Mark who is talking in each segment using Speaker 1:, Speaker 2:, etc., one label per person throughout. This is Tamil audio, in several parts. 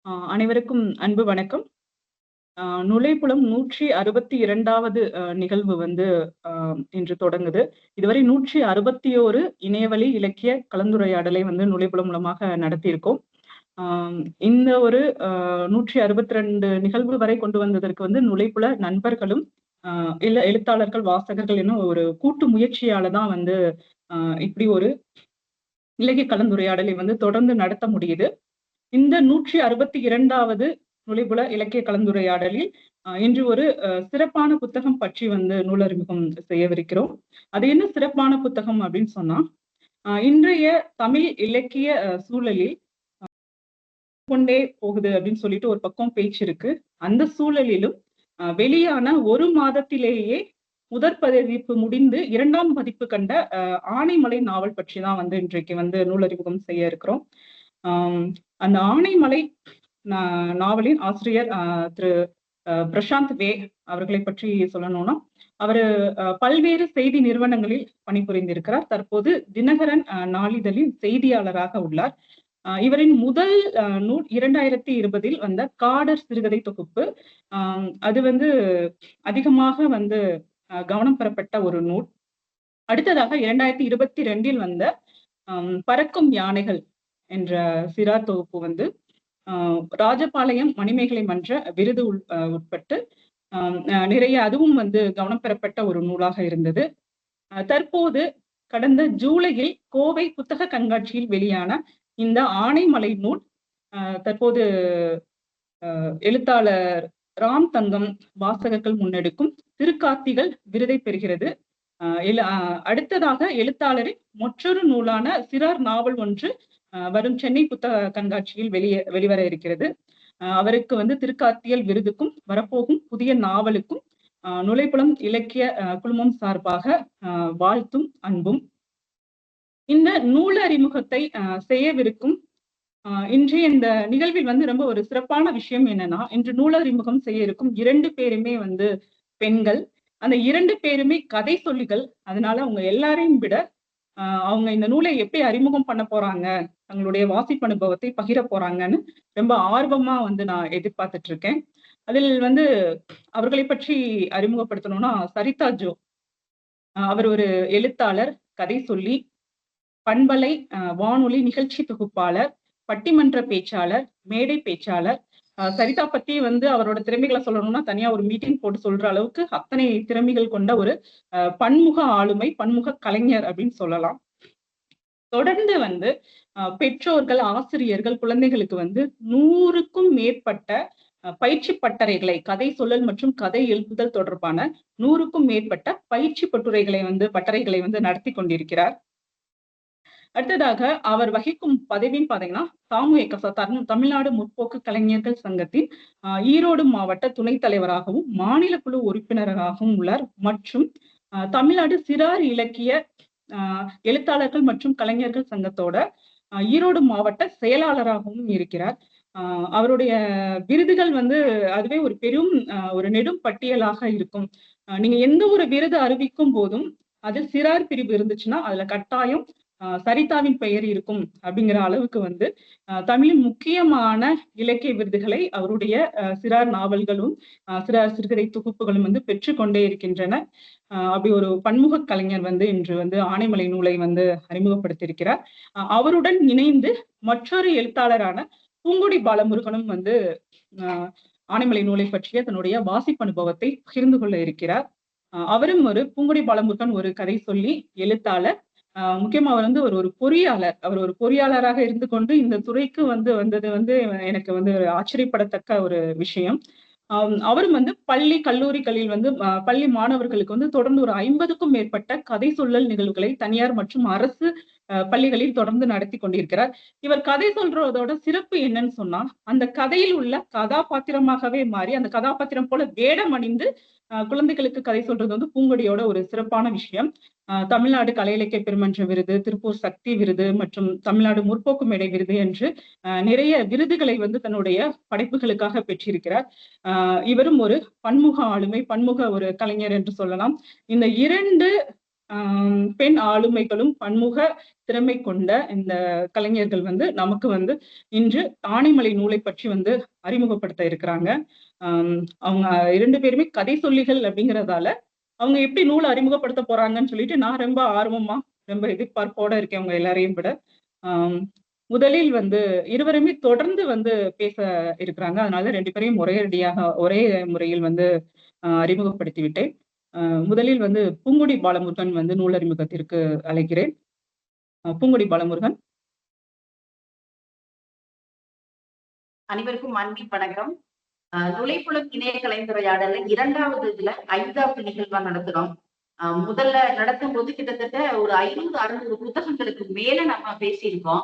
Speaker 1: அனைவருக்கும் அன்பு வணக்கம். நுழைப்புலம் 162வது நிகழ்வு வந்து இன்று தொடங்குது. இதுவரை 161 இணையவழி இலக்கிய கலந்துரையாடலை வந்து நுழைப்புலம் மூலமாக நடத்தியிருக்கோம். இந்த ஒரு 162 நிகழ்வு வரை கொண்டு வந்ததற்கு வந்து நுழைப்புல நண்பர்களும், எழுத்தாளர்கள், வாசகர்கள் எனும் ஒரு கூட்டு முயற்சியால தான் வந்து இப்படி ஒரு இலக்கிய கலந்துரையாடலை வந்து தொடர்ந்து நடத்த முடியுது. இந்த 162வது நுழைப்புல இலக்கிய கலந்துரையாடலில் இன்று ஒரு சிறப்பான புத்தகம் பற்றி வந்து நூலறிமுகம் செய்யவிருக்கிறோம். அது என்ன சிறப்பான புத்தகம் அப்படின்னு சொன்னா, இன்றைய தமிழ் இலக்கிய சூழலில் கொண்டே போகுது அப்படின்னு சொல்லிட்டு ஒரு பக்கம் பேச்சு இருக்கு. அந்த சூழலிலும் வெளியான ஒரு மாதத்திலேயே முதற் பதிப்பு முடிந்து 2ஆம் பதிப்பு கண்ட ஆனைமலை நாவல் பற்றி தான் வந்து இன்றைக்கு வந்து நூலறிமுகம் செய்ய இருக்கிறோம். அந்த ஆனைமலை நாவலின் ஆசிரியர் திரு பிரசாந்த் வே அவர்களை பற்றி சொல்லணும்னா, அவரு பல்வேறு செய்தி நிறுவனங்களில் பணிபுரிந்திருக்கிறார். தற்போது தினகரன் நாளிதழின் செய்தியாளராக உள்ளார். இவரின் முதல் நூல் 2020 வந்த காடர் சிறுகதை தொகுப்பு. அது வந்து அதிகமாக வந்து கவனம் பெறப்பட்ட ஒரு நூல். அடுத்ததாக 2022 வந்த பறக்கும் யானைகள் என்ற சிறார் தொகுப்பு வந்து ராஜபாளையம் மணிமேகலை மன்ற விருது உட்பட்டு நிறைய அதுவும் வந்து கவனம் பெறப்பட்ட ஒரு நூலாக இருந்தது. தற்போது கடந்த ஜூலையில் கோவை புத்தக கண்காட்சியில் வெளியான இந்த ஆனைமலை நூல் தற்போது எழுத்தாளர் ராம் தங்கம் வாசகர்கள் முன்னெடுக்கும் திருக்கார்த்திகள் விருதை பெறுகிறது. அடுத்ததாக எழுத்தாளரின் மற்றொரு நூலான சிறார் நாவல் ஒன்று வரும் சென்னை புத்தக கண்காட்சியில் வெளிவர இருக்கிறது. அவருக்கு வந்து திருக்கார்த்தியல் விருதுக்கும் வரப்போகும் புதிய நாவலுக்கும் நுழைப்புலம் இலக்கிய குழுமம் சார்பாக வாழ்த்தும் அன்பும். இந்த நூல் அறிமுகத்தை செய்யவிருக்கும் இன்றைய இந்த நிகழ்வில் வந்து ரொம்ப ஒரு சிறப்பான விஷயம் என்னன்னா, இன்று நூலறிமுகம் செய்ய இருக்கும் 2 பேருமே வந்து பெண்கள். அந்த 2 பேருமே கதை சொல்லிகள். அதனால அவங்க எல்லாரையும் விட அவங்க இந்த நூலை எப்படி அறிமுகம் பண்ண போறாங்க, தங்களுடைய வாசிப்பு அனுபவத்தை பகிர போறாங்கன்னு ரொம்ப ஆர்வமா வந்து நான் எதிர்பார்த்துட்டு இருக்கேன். அதில் வந்து அவர்களை பற்றி அறிமுகப்படுத்தணும்னா, சரிதா ஜோ. அவர் ஒரு எழுத்தாளர், கதை சொல்லி, பண்பலை வானொலி நிகழ்ச்சி தொகுப்பாளர், பட்டிமன்ற பேச்சாளர், மேடை பேச்சாளர். சரிதா பத்தி வந்து அவரோட திறமைகளை சொல்லணும்னா தனியா ஒரு மீட்டிங் போட்டு சொல்ற அளவுக்கு அத்தனை திறமைகள் கொண்ட ஒரு பன்முக ஆளுமை, பன்முக கலைஞர் அப்படின்னு சொல்லலாம். தொடர்ந்து வந்து பெற்றோர்கள், ஆசிரியர்கள், குழந்தைகளுக்கு வந்து 100க்கும் மேற்பட்ட பயிற்சி பட்டறைகளை, கதை சொல்லல் மற்றும் கதை எழுதுதல் தொடர்பான 100க்கும் மேற்பட்ட பயிற்சி பட்டறைகளை வந்து நடத்தி கொண்டிருக்கிறார். அடுத்ததாக அவர் வகிக்கும் பதவின்னு பாத்தீங்கன்னா, தாமுஎகச தமிழ்நாடு முற்போக்கு கலைஞர்கள் சங்கத்தின் ஈரோடு மாவட்ட துணைத் தலைவராகவும் மாநில குழு உறுப்பினராகவும் உள்ளார். மற்றும் தமிழ்நாடு சிறார் இலக்கிய எழுத்தாளர்கள் மற்றும் கலைஞர்கள் சங்கத்தோட ஈரோடு மாவட்ட செயலாளராகவும் இருக்கிறார். அவருடைய விருதுகள் வந்து அதுவே ஒரு பெரும் ஒரு நெடும் பட்டியலாக இருக்கும். நீங்க எந்த ஒரு விருது அறிவிக்கும் போதும் அதில் சிறார் பிரிவு இருந்துச்சுன்னா அதுல கட்டாயம் சரிதாவின் பெயர் இருக்கும் அப்படிங்கிற அளவுக்கு வந்து தமிழின் முக்கியமான இலக்கிய விருதுகளை அவருடைய சிறார் நாவல்களும் சிறார் சிறுகதை தொகுப்புகளும் வந்து பெற்றுக்கொண்டே இருக்கின்றன. அப்படி ஒரு பன்முக கலைஞர் வந்து இன்று வந்து ஆனைமலை நூலை வந்து அறிமுகப்படுத்தியிருக்கிறார். அவருடன் இணைந்து மற்றொரு எழுத்தாளரான பூங்குடி பாலமுருகனும் வந்து ஆனைமலை நூலை பற்றிய தன்னுடைய வாசிப்பு அனுபவத்தை பகிர்ந்து கொள்ள இருக்கிறார். அவரும் ஒரு பூங்குடி பாலமுருகன் ஒரு கதை சொல்லி எழுத்தாளர். முக்கியமா அவர் வந்து ஒரு பொறியாளர். அவர் ஒரு பொறியாளராக இருந்து கொண்டு இந்த துறைக்கு வந்து வந்தது வந்து எனக்கு வந்து ஒரு ஆச்சரியப்படத்தக்க ஒரு விஷயம். அவரும் வந்து பள்ளி, கல்லூரிகளில் வந்து பள்ளி மாணவர்களுக்கு வந்து தொடர்ந்து ஒரு 50க்கும் மேற்பட்ட கதை சொல்லல் நிகழ்வுகளை தனியார் மற்றும் அரசு பள்ளிகளில் தொடர்ந்து நடத்தி கொண்டிருக்கிறார். இவர் கதை சொல்றதோட சிறப்பு என்னன்னு சொன்னா, அந்த கதையில் உள்ள கதாபாத்திரமாகவே மாறி அந்த கதாபாத்திரம் போல வேடம் அணிந்து குழந்தைகளுக்கு கதை சொல்றது வந்து பூங்கொடியோட ஒரு சிறப்பான விஷயம். தமிழ்நாடு கலை இலக்கிய பெருமன்ற விருது, திருப்பூர் சக்தி விருது மற்றும் தமிழ்நாடு முற்போக்கு மேடை விருது என்று நிறைய விருதுகளை வந்து தன்னுடைய படைப்புகளுக்காக பெற்றிருக்கிறார். இவரும் ஒரு பன்முக ஆளுமை, பன்முக ஒரு கலைஞர் என்று சொல்லலாம். இந்த 2 பெண் ஆளுமைகளும் பன்முக திறமை கொண்ட இந்த கலைஞர்கள் வந்து நமக்கு வந்து இன்று ஆனைமலை நூலை பற்றி வந்து அறிமுகப்படுத்த இருக்கிறாங்க. அவங்க 2 பேருமே கதை சொல்லிகள் அப்படிங்கிறதால அவங்க எப்படி நூலை அறிமுகப்படுத்த போறாங்கன்னு சொல்லிட்டு நான் ரொம்ப ஆர்வமா, ரொம்ப எதிர்பார்ப்போட இருக்கேன் உங்க எல்லாரையும் விட. ஆம், முதலில் வந்து இருவருமே தொடர்ந்து வந்து பேச இருக்கிறாங்க. அதனால 2 பேரையும் ஒரே முறையில் வந்து அறிமுகப்படுத்தி விட்டேன். முதலில் வந்து பூங்குடி பாலமுருகன் வந்து நூல் அறிமுகத்திற்கு அழைக்கிறேன். பூங்குடி பாலமுருகன்.
Speaker 2: அனைவருக்கும் அன்பின் வணக்கம். நுழைப்புலம் இணைய கலைந்துரையாடல 2வது இதுல 5வது நிகழ்வா நடத்துறோம். முதல்ல நடத்தும் போது கிட்டத்தட்ட ஒரு 500-600 புத்தகங்களுக்கு மேல நம்ம பேசியிருக்கோம்.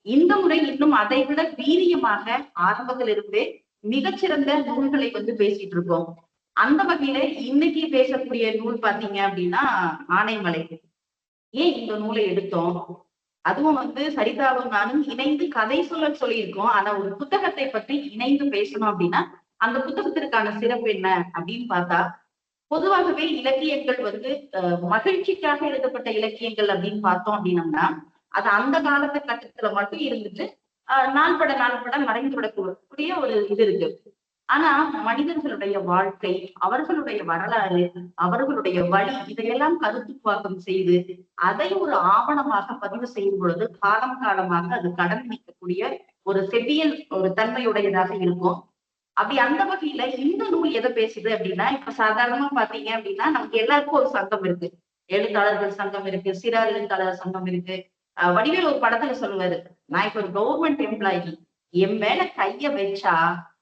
Speaker 2: இந்த முறை இன்னும் அதை விட வீரியமாக ஆரம்பத்திலிருந்தே மிகச்சிறந்த நூல்களை வந்து பேசிட்டு இருக்கோம். அந்த வகையில இன்னைக்கு பேசக்கூடிய நூல் பாத்தீங்க அப்படின்னா ஆனைமலை. ஏன் இந்த நூலை எடுத்தோம்? அதுவும் வந்து சரிதாவும் நானும் இணைந்து கதை சொல்லியிருக்கோம். ஆனா ஒரு புத்தகத்தை பற்றி இணைந்து பேசணும் அப்படின்னா அந்த புத்தகத்திற்கான சிறப்பு என்ன அப்படின்னு பார்த்தா, பொதுவாகவே இலக்கியங்கள் வந்து மகிழ்ச்சிக்காக எழுதப்பட்ட இலக்கியங்கள் அப்படின்னு பார்த்தோம் அப்படின்னம்னா அது அந்த காலத்து கட்டத்துல மட்டும் இருந்துட்டு நாள்பட மறைந்து விடக்கூடிய ஒரு இது இருக்கு. ஆனா மனிதர்களுடைய வாழ்க்கை, அவர்களுடைய வரலாறு, அவர்களுடைய வழி இதையெல்லாம் கருத்துப்பாக்கம் செய்து அதை ஒரு ஆவணமாக பதிவு செய்யும் பொழுது காலமாக அது கடந்து நிற்கக்கூடிய ஒரு செவ்வியல் ஒரு தன்மையுடையதாக இருக்கும். அப்படி அந்த வகையில இந்த நூல் எதை பேசுது அப்படின்னா, இப்ப சாதாரணமா பாத்தீங்க அப்படின்னா நமக்கு எல்லாருக்கும் ஒரு சங்கம் இருக்கு. எழுத்தாளர்கள் சங்கம் இருக்கு, சிறார் எழுத்தாளர் சங்கம் இருக்கு. வடிவேல் ஒரு படத்துல சொல்லுவாரு, நான் இப்ப ஒரு கவர்மெண்ட் எம்ப்ளாயி, என் மேல கைய வச்சா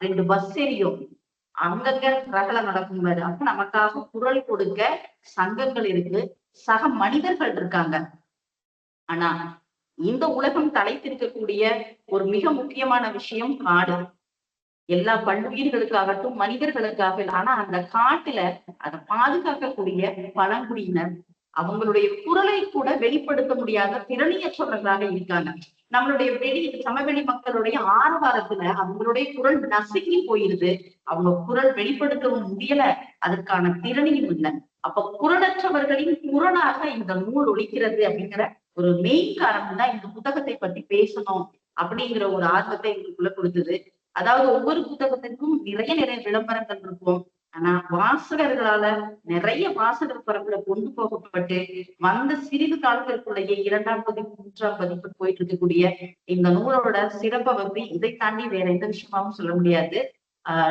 Speaker 2: 2 பஸ் எரியும், அங்கங்க ரகல நடக்கும் பாரு. அப்ப நமக்காக குரல் கொடுக்க சங்கங்கள் இருக்கு, சக மனிதர்கள் இருக்காங்க. ஆனா இந்த உலகம் தலைத்திருக்கக்கூடிய ஒரு மிக முக்கியமான விஷயம் காடு. எல்லா பல்லுயிர்களுக்காகட்டும் மனிதர்களுக்காக. ஆனா அந்த காட்டுல அதை பாதுகாக்கக்கூடிய பழங்குடியினர் அவங்களுடைய குரலை கூட வெளிப்படுத்த முடியாத திறனியற்றவர்களாக இருக்காங்க. நம்மளுடைய சமவெளி மக்களுடைய ஆரவாரத்துல அவங்களுடைய குரல் நசுங்கி போயிருது. அவங்க குரல் வெளிப்படுத்தவும் முடியல, அதற்கான திறனையும் இல்லை. அப்ப குரலற்றவர்களின் குரலாக இந்த நூல் ஒலிக்கிறது அப்படிங்கிற ஒரு மெயின் காரணம் தான் இந்த புத்தகத்தை பத்தி பேசணும் அப்படிங்கிற ஒரு ஆர்வத்தை எங்களுக்குள்ள கொடுத்தது. அதாவது ஒவ்வொரு புத்தகத்திற்கும் நிறைய விளம்பரங்கள் இருக்கும். ஆனா வாசகர்களால நிறைய வாசகர் பரப்புல கொண்டு போகப்பட்டு வந்த சிறிது காலத்திற்குள்ளேயே 2ஆம் பதிப்பு 3ஆம் பதிப்பு போயிட்டு இருக்கக்கூடிய இந்த நூலோட சிறப்பை வந்து இதை தாண்டி வேற எந்த விஷயமாவும் சொல்ல முடியாது.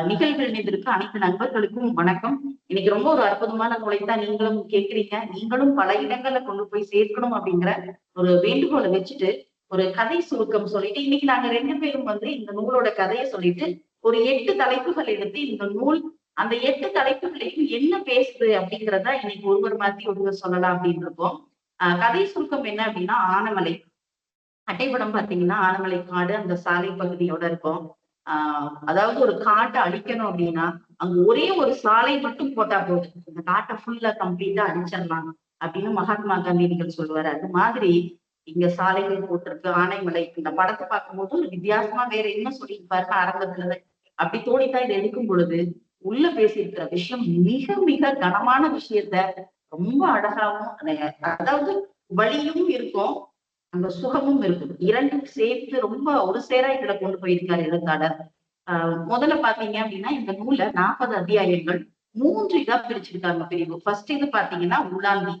Speaker 2: நிகழ்வில் இணைந்திருக்கு அனைத்து நண்பர்களுக்கும் வணக்கம். இன்னைக்கு ரொம்ப ஒரு அற்புதமான நூலைத்தான் நீங்களும் கேட்கிறீங்க. நீங்களும் பல இடங்கள்ல கொண்டு போய் சேர்க்கணும் அப்படிங்கிற ஒரு வேண்டுகோளை வச்சுட்டு ஒரு கதை சுருக்கம் சொல்லிட்டு இன்னைக்கு நாங்க 2 பேரும் வந்து இந்த நூலோட கதையை சொல்லிட்டு ஒரு 8 தலைப்புகள் எடுத்து இந்த நூல் அந்த 8 தலைப்புகளையும் என்ன பேசுது அப்படிங்கிறத இன்னைக்கு ஒருவர் மாத்தி ஒருவர் சொல்லலாம் அப்படின்னு இருக்கோம். கதை சுருக்கம் என்ன அப்படின்னா, ஆனைமலை அட்டைப்படம் பாத்தீங்கன்னா ஆனைமலை காடு அந்த சாலை பகுதியோட இருக்கும். அதாவது ஒரு காட்டை அழிக்கணும் அப்படின்னா அங்க ஒரே ஒரு சாலை மட்டும் போட்டா போதும், இந்த காட்டை ஃபுல்லா கம்ப்ளீட்டா அழிச்சிடலாம் அப்படின்னு மகாத்மா காந்தியடிகள் சொல்லுவாரு. அது மாதிரி இங்க சாலைகள் போட்டிருக்கு ஆனைமலை. இந்த படத்தை பார்க்கும்போது ஒரு வித்தியாசமா வேற என்ன சொல்லியிருப்பாரு ஆரம்பத்துல அப்படி தோணித்தான் இதை எடுக்கும் பொழுது உள்ள பேசியிருக்கிற விஷயம் மிக மிக கனமான விஷயத்த ரொம்ப அழகாவும், அதாவது வலியும் இருக்கும் அந்த சுகமும் இருக்கும், இரண்டும் சேர்த்து ரொம்ப ஒரு சேரா இதுல கொண்டு போயிருக்காரு எழுத்தாளர். முதல்ல பாத்தீங்க அப்படின்னா இந்த நூல்ல 40 அத்தியாயங்கள் 3 இதா பிரிச்சிருக்காங்க பிரிவு. ஃபர்ஸ்ட் இது பாத்தீங்கன்னா உலாந்தி,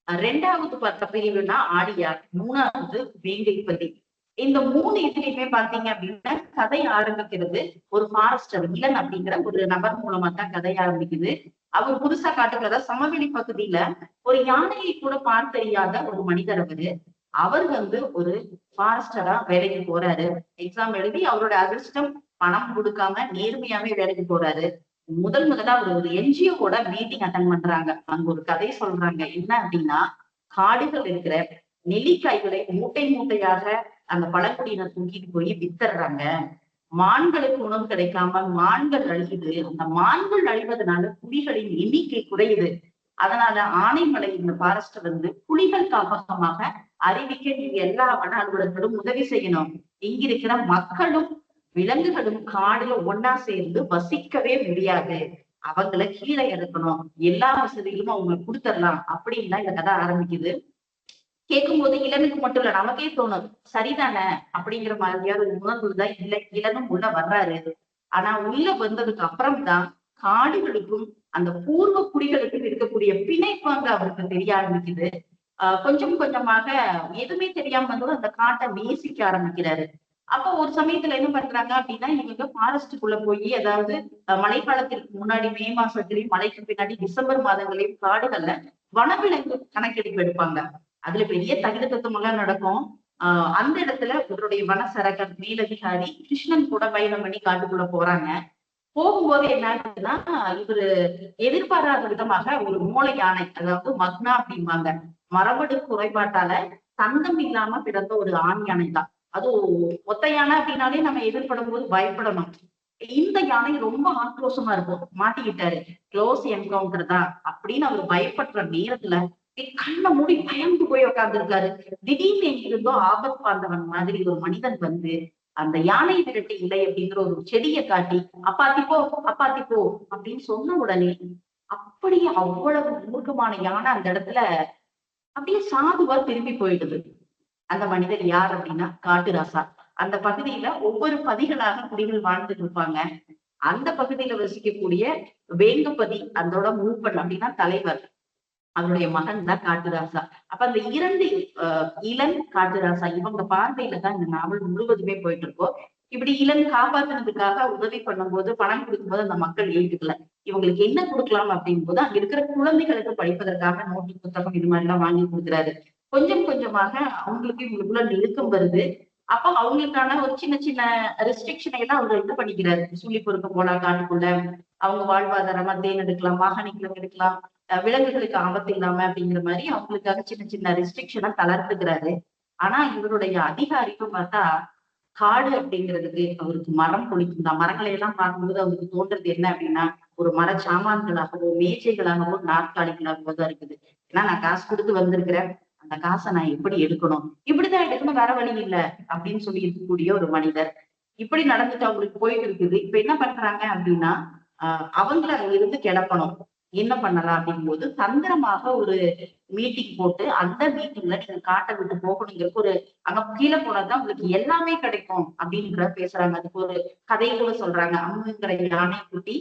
Speaker 2: 2வது பார்த்த பிரிவுனா ஆடியார், 3வது வேங்கைப்பதி. இந்த 3 இதுலயுமே பாத்தீங்க அப்படின்னா கதை ஆரம்பிக்கிறது ஒரு ஃபாரஸ்டர் இளன் அப்படிங்கிற ஒரு நபர் மூலமா தான் கதை ஆரம்பிக்குது. அவர் புதுசா காட்டுக்கிறதா சமவெளி பகுதியில ஒரு யானையை கூட பார்த்தறியாத ஒரு மனிதர் அவர் வந்து ஒரு ஃபாரஸ்டரா வேலைக்கு போறாரு. எக்ஸாம் எழுதி அவரோட அதிர்ஷ்டம் பணம் கொடுக்காம நேர்மையாவே வேலைக்கு போறாரு. முதல்ல அவர் ஒரு என்ஜிஓட மீட்டிங் அட்டன் பண்றாங்க. அங்க ஒரு கதை சொல்றாங்க. என்ன அப்படின்னா, காடுகள் இருக்கிற நெல்லிக்காய்களை மூட்டையாக அந்த பழங்குடியினர் தூக்கிட்டு போய் வித்துடுறாங்க. மான்களுக்கு உணவு கிடைக்காம மான்கள் அழியுது. அந்த மான்கள் அழிவதனால புலிகளின் எண்ணிக்கை குறையுது. அதனால ஆனைமலை இந்த ஃபாரஸ்ட் வந்து புலிகள் காப்பகமாக அறிவிக்க நீங்க எல்லா வன அலுவலர்களும் உதவி செய்யணும். இங்கிருக்கிற மக்களும் விலங்குகளும் காடுல ஒன்னா சேர்ந்து வசிக்கவே முடியாது. அவங்கள கீழே இறக்கணும், எல்லா வசதிகளும் அவங்களுக்கு கொடுத்துடலாம் அப்படின்னு தான் இந்த கதை ஆரம்பிக்குது. கேட்கும்போது இளனுக்கு மட்டும் இல்ல, நமக்கே தோணும் சரிதானே அப்படிங்கிற மாதிரியான ஒரு உணர்வுதான் இளனும் உள்ள வர்றாரு. ஆனா உள்ள வந்ததுக்கு அப்புறம் தான் காடுகளுக்கும் அந்த பூர்வ குடிகளுக்கும் இருக்கக்கூடிய பிணைப்பு அங்க அவருக்கு தெரிய ஆரம்பிக்குது. கொஞ்சம் கொஞ்சமாக எதுவுமே தெரியாம வந்ததும் அந்த காட்டை நேசிக்க ஆரம்பிக்கிறாரு. அப்போ ஒரு சமயத்துல என்ன பண்றாங்க அப்படின்னா, இவங்க ஃபாரஸ்டுக்குள்ள போய், அதாவது மழைக்காலத்திற்கு முன்னாடி மே மாசத்துலயும் மழைக்கு பின்னாடி டிசம்பர் மாதங்களையும் காடுகள்ல வனவிலங்கு கணக்கெடுப்பு எடுப்பாங்க. அதுல பெரிய தகுதி தத்துவம் எல்லாம் நடக்கும். அந்த இடத்துல இவருடைய வனசரகர் மேலதிகாரி கிருஷ்ணன் கூட பயணம் பண்ணி காட்டுக்குள்ள போறாங்க. போகும்போது என்ன ஆகுதுன்னா, இவரு எதிர்பாராத விதமாக ஒரு மூளை யானை, அதாவது மக்னா அப்படிம்பாங்க, மரபணு குறைபாட்டால தந்தம் இல்லாம பிறந்த ஒரு ஆண் யானை தான். அதுவும் ஒத்த யானை அப்படின்னாலே நம்ம எதிர்படும் போது பயப்படணும். இந்த யானை ரொம்ப ஆக்ரோஷமா இருக்கும். மாட்டிக்கிட்டாரு, க்ளோஸ் என்கவுண்டர் தான் அப்படின்னு அவர் பயப்படுற நேரத்துல கண்ணை மூடி பயந்து போய் உட்கார்ந்துருக்காரு. திடீர்னு எங்கிருந்தோ ஆபத் பாந்தவன் மாதிரி ஒரு மனிதன் வந்து அந்த யானை விரட்டி இலை அப்படிங்கிற ஒரு செடியை காட்டி, அப்பாத்தி போ அப்பாத்தி போ அப்படின்னு சொன்ன உடனே அப்படியே அவ்வளவு மூர்க்கமான யானை அந்த இடத்துல அப்படியே சாதுவா திரும்பி போயிடுது. அந்த மனிதர் யார் அப்படின்னா காட்டுராசா. அந்த பகுதியில ஒவ்வொரு பதிகளாக குடிகள் வாழ்ந்துட்டு இருப்பாங்க. அந்த பகுதியில வசிக்கக்கூடிய வேங்கப்பதி அதோட மூப்பன் அப்படின்னா தலைவர், அவருடைய மகன் தான் காட்டுராசா. அப்ப அந்த இரண்டு இளன் காட்டுராசா இவங்க பார்வையில தான் இந்த நாவல் முழுவதுமே போயிட்டு இருக்கோம். இப்படி இளன் காப்பாத்துனதுக்காக உதவி பண்ணும்போது, பணம் கொடுக்கும்போது அந்த மக்கள் ஏற்றுக்கல. இவங்களுக்கு என்ன கொடுக்கலாம் அப்படின் போது அங்க இருக்கிற குழந்தைகளுக்கு படிப்பதற்காக நோட்டு புத்தகம் இது மாதிரி எல்லாம் வாங்கி கொடுக்குறாரு. கொஞ்சம் கொஞ்சமாக அவங்களுக்கு இவங்களுக்குள்ள நெருக்கம் வருது. அப்ப அவங்களுக்கான ஒரு சின்ன சின்ன ரெஸ்ட்ரிக்ஷனை எல்லாம் அவர் இது பண்ணிக்கிறாரு. சொல்லி பொறுக்க போலாம் காட்டுக்குள்ள, அவங்க வாழ்வாதாரமா தேன் எடுக்கலாம், மாகாணிகளும் எடுக்கலாம், விலங்குகளுக்கு ஆபத்து இல்லாம அப்படிங்கிற மாதிரி அவங்களுக்காக சின்ன சின்ன ரெஸ்ட்ரிக்ஷனை தளர்த்துக்கிறாரு. ஆனா இவருடைய அதிகாரிக்கும் பார்த்தா காடு அப்படிங்கிறதுக்கு அவருக்கு மரம் பிடிக்கும் தான். மரங்களை எல்லாம் பார்க்கும்போது அவருக்கு தோன்றது என்ன அப்படின்னா, ஒரு மர சாமான்களாகவோ, மேஜைகளாகவோ, நாற்காலிகளாகவோ தான் இருக்குது. ஏன்னா நான் காசு கொடுத்து வந்திருக்கிறேன், அந்த காசை நான் எப்படி எடுக்கணும், இப்படிதான் எடுக்கணும், வேற வழி இல்லை அப்படின்னு சொல்லி இருக்கக்கூடிய ஒரு மனிதர். இப்படி நடந்துட்டு அவங்களுக்கு போயிட்டு இருக்குது. இப்ப என்ன பண்றாங்க அப்படின்னா, அவங்கள அங்க இருந்து கிளப்பணும். என்ன பண்ணலாம் அப்படிங்கும்போது தந்திரமாக ஒரு மீட்டிங் போட்டு, அந்த மீட்டிங்ல நீங்க காட்டை விட்டு போகணுங்கிறதுக்கு ஒரு, அங்க கீழே போனதுதான் உங்களுக்கு எல்லாமே கிடைக்கும் அப்படின்ற பேசுறாங்க. அதுக்கு ஒரு கதை கூட சொல்றாங்க. அம்முங்கிற யானை குட்டி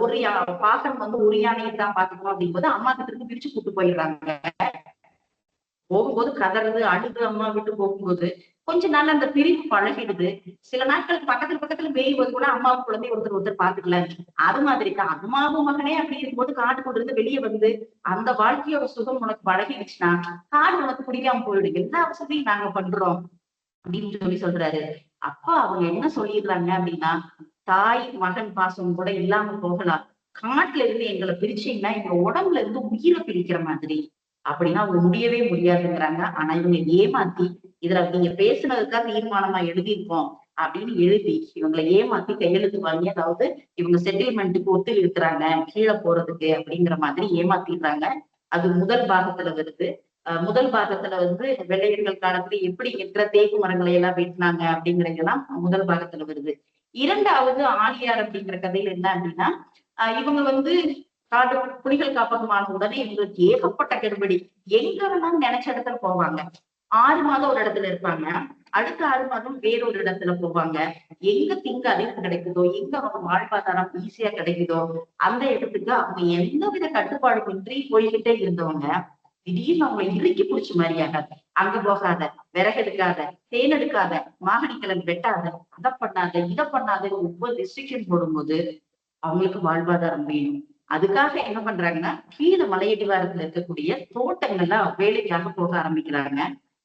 Speaker 2: ஒரு பாசம் வந்து ஒரு யானையை தான் பாத்துக்கணும் அப்படிங்கும்போது அம்மா கிட்ட இருந்து பிரிச்சு கூட்டு போயிடுறாங்க. போகும்போது கதறது அழுது அம்மா விட்டு போகும்போது கொஞ்ச நாள் அந்த பிரிவு பழகிடுது. சில நாட்களுக்கு பக்கத்துல மேயும்போது கூட அம்மாவும் குழந்தை ஒருத்தர் பாத்துக்கல. அது மாதிரி தான் அம்மாவும் மகனே அப்படி இருக்கும்போது காட்டுக்குள்ள இருந்து வெளியே வந்து அந்த வாழ்க்கையோட சுகம் உனக்கு பழகிடுச்சுன்னா காடு உனக்கு பிடிக்காம போயிடும். எல்லா வசதியும் நாங்க பண்றோம் அப்படின்னு சொல்லி சொல்றாரு. அப்ப அவங்க என்ன சொல்லிடுறாங்க அப்படின்னா, தாய் மகன் பாசம் கூட இல்லாம போகலாம், காட்டுல இருந்து எங்களை பிரிச்சீங்கன்னா எங்க உடம்புல இருந்து உயிரை பிரிக்கிற மாதிரி அப்படின்னா அவங்க முடியவே முடியாதுங்கிறாங்க. ஆனா இவங்க ஏமாத்தி, இதுல நீங்க பேசுனதுதான் தீர்மானமா எழுதியிருக்கோம் அப்படின்னு எழுதி இவங்களை ஏமாத்தி கையெழுத்து வாங்கி, அதாவது இவங்க செட்டில்மெண்ட்டுக்கு ஒத்து இருக்கிறாங்க கீழே போறதுக்கு அப்படிங்கிற மாதிரி ஏமாத்திடுறாங்க. அது முதல் பாகத்துல வருது. முதல் பாகத்துல வந்து வெள்ளையர்கள் காலத்துல எப்படி இருக்கிற தேக்கு மரங்களை எல்லாம் வெட்டினாங்க அப்படிங்கறதெல்லாம் முதல் பாகத்துல வருது. இரண்டாவது ஆழியார் அப்படிங்கிற கதையில என்ன அப்படின்னா, இவங்க வந்து காடு புலிகள் காப்பகமான உடனே இவங்களுக்கு ஏகப்பட்ட கெடுபடி. எங்க வேணாலும் நினைச்ச இடத்துல போவாங்க. 6 மாதம் ஒரு இடத்துல இருப்பாங்க, அடுத்த 6 மாதம் வேறொரு இடத்துல போவாங்க. எங்க திங்க அதிகம் கிடைக்குதோ, எங்க அவங்க வாழ்வாதாரம் ஈஸியா கிடைக்குதோ அந்த இடத்துக்கு அவங்க எந்தவித கட்டுப்பாடுமின்றி போய்கிட்டே இருந்தவங்க, திடீர்னு அவங்களை இறுக்கி பிடிச்ச மாதிரி ஆகாது. அங்க போகாத, விறகு எடுக்காத, தேன் எடுக்காத, மாகனி கிழங்கு வெட்டாத, அதை பண்ணாத, இதை பண்ணாத, ஒவ்வொரு ரெஸ்ட்ரிக்ஷன் போடும்போது அவங்களுக்கு வாழ்வாதாரம் வேணும். அதுக்காக என்ன பண்றாங்கன்னா, கீழே மலையடிவாரத்துல இருக்கக்கூடிய தோட்டங்கள்ல வேலைக்காக போக ஆரம்பிக்கிறாங்க.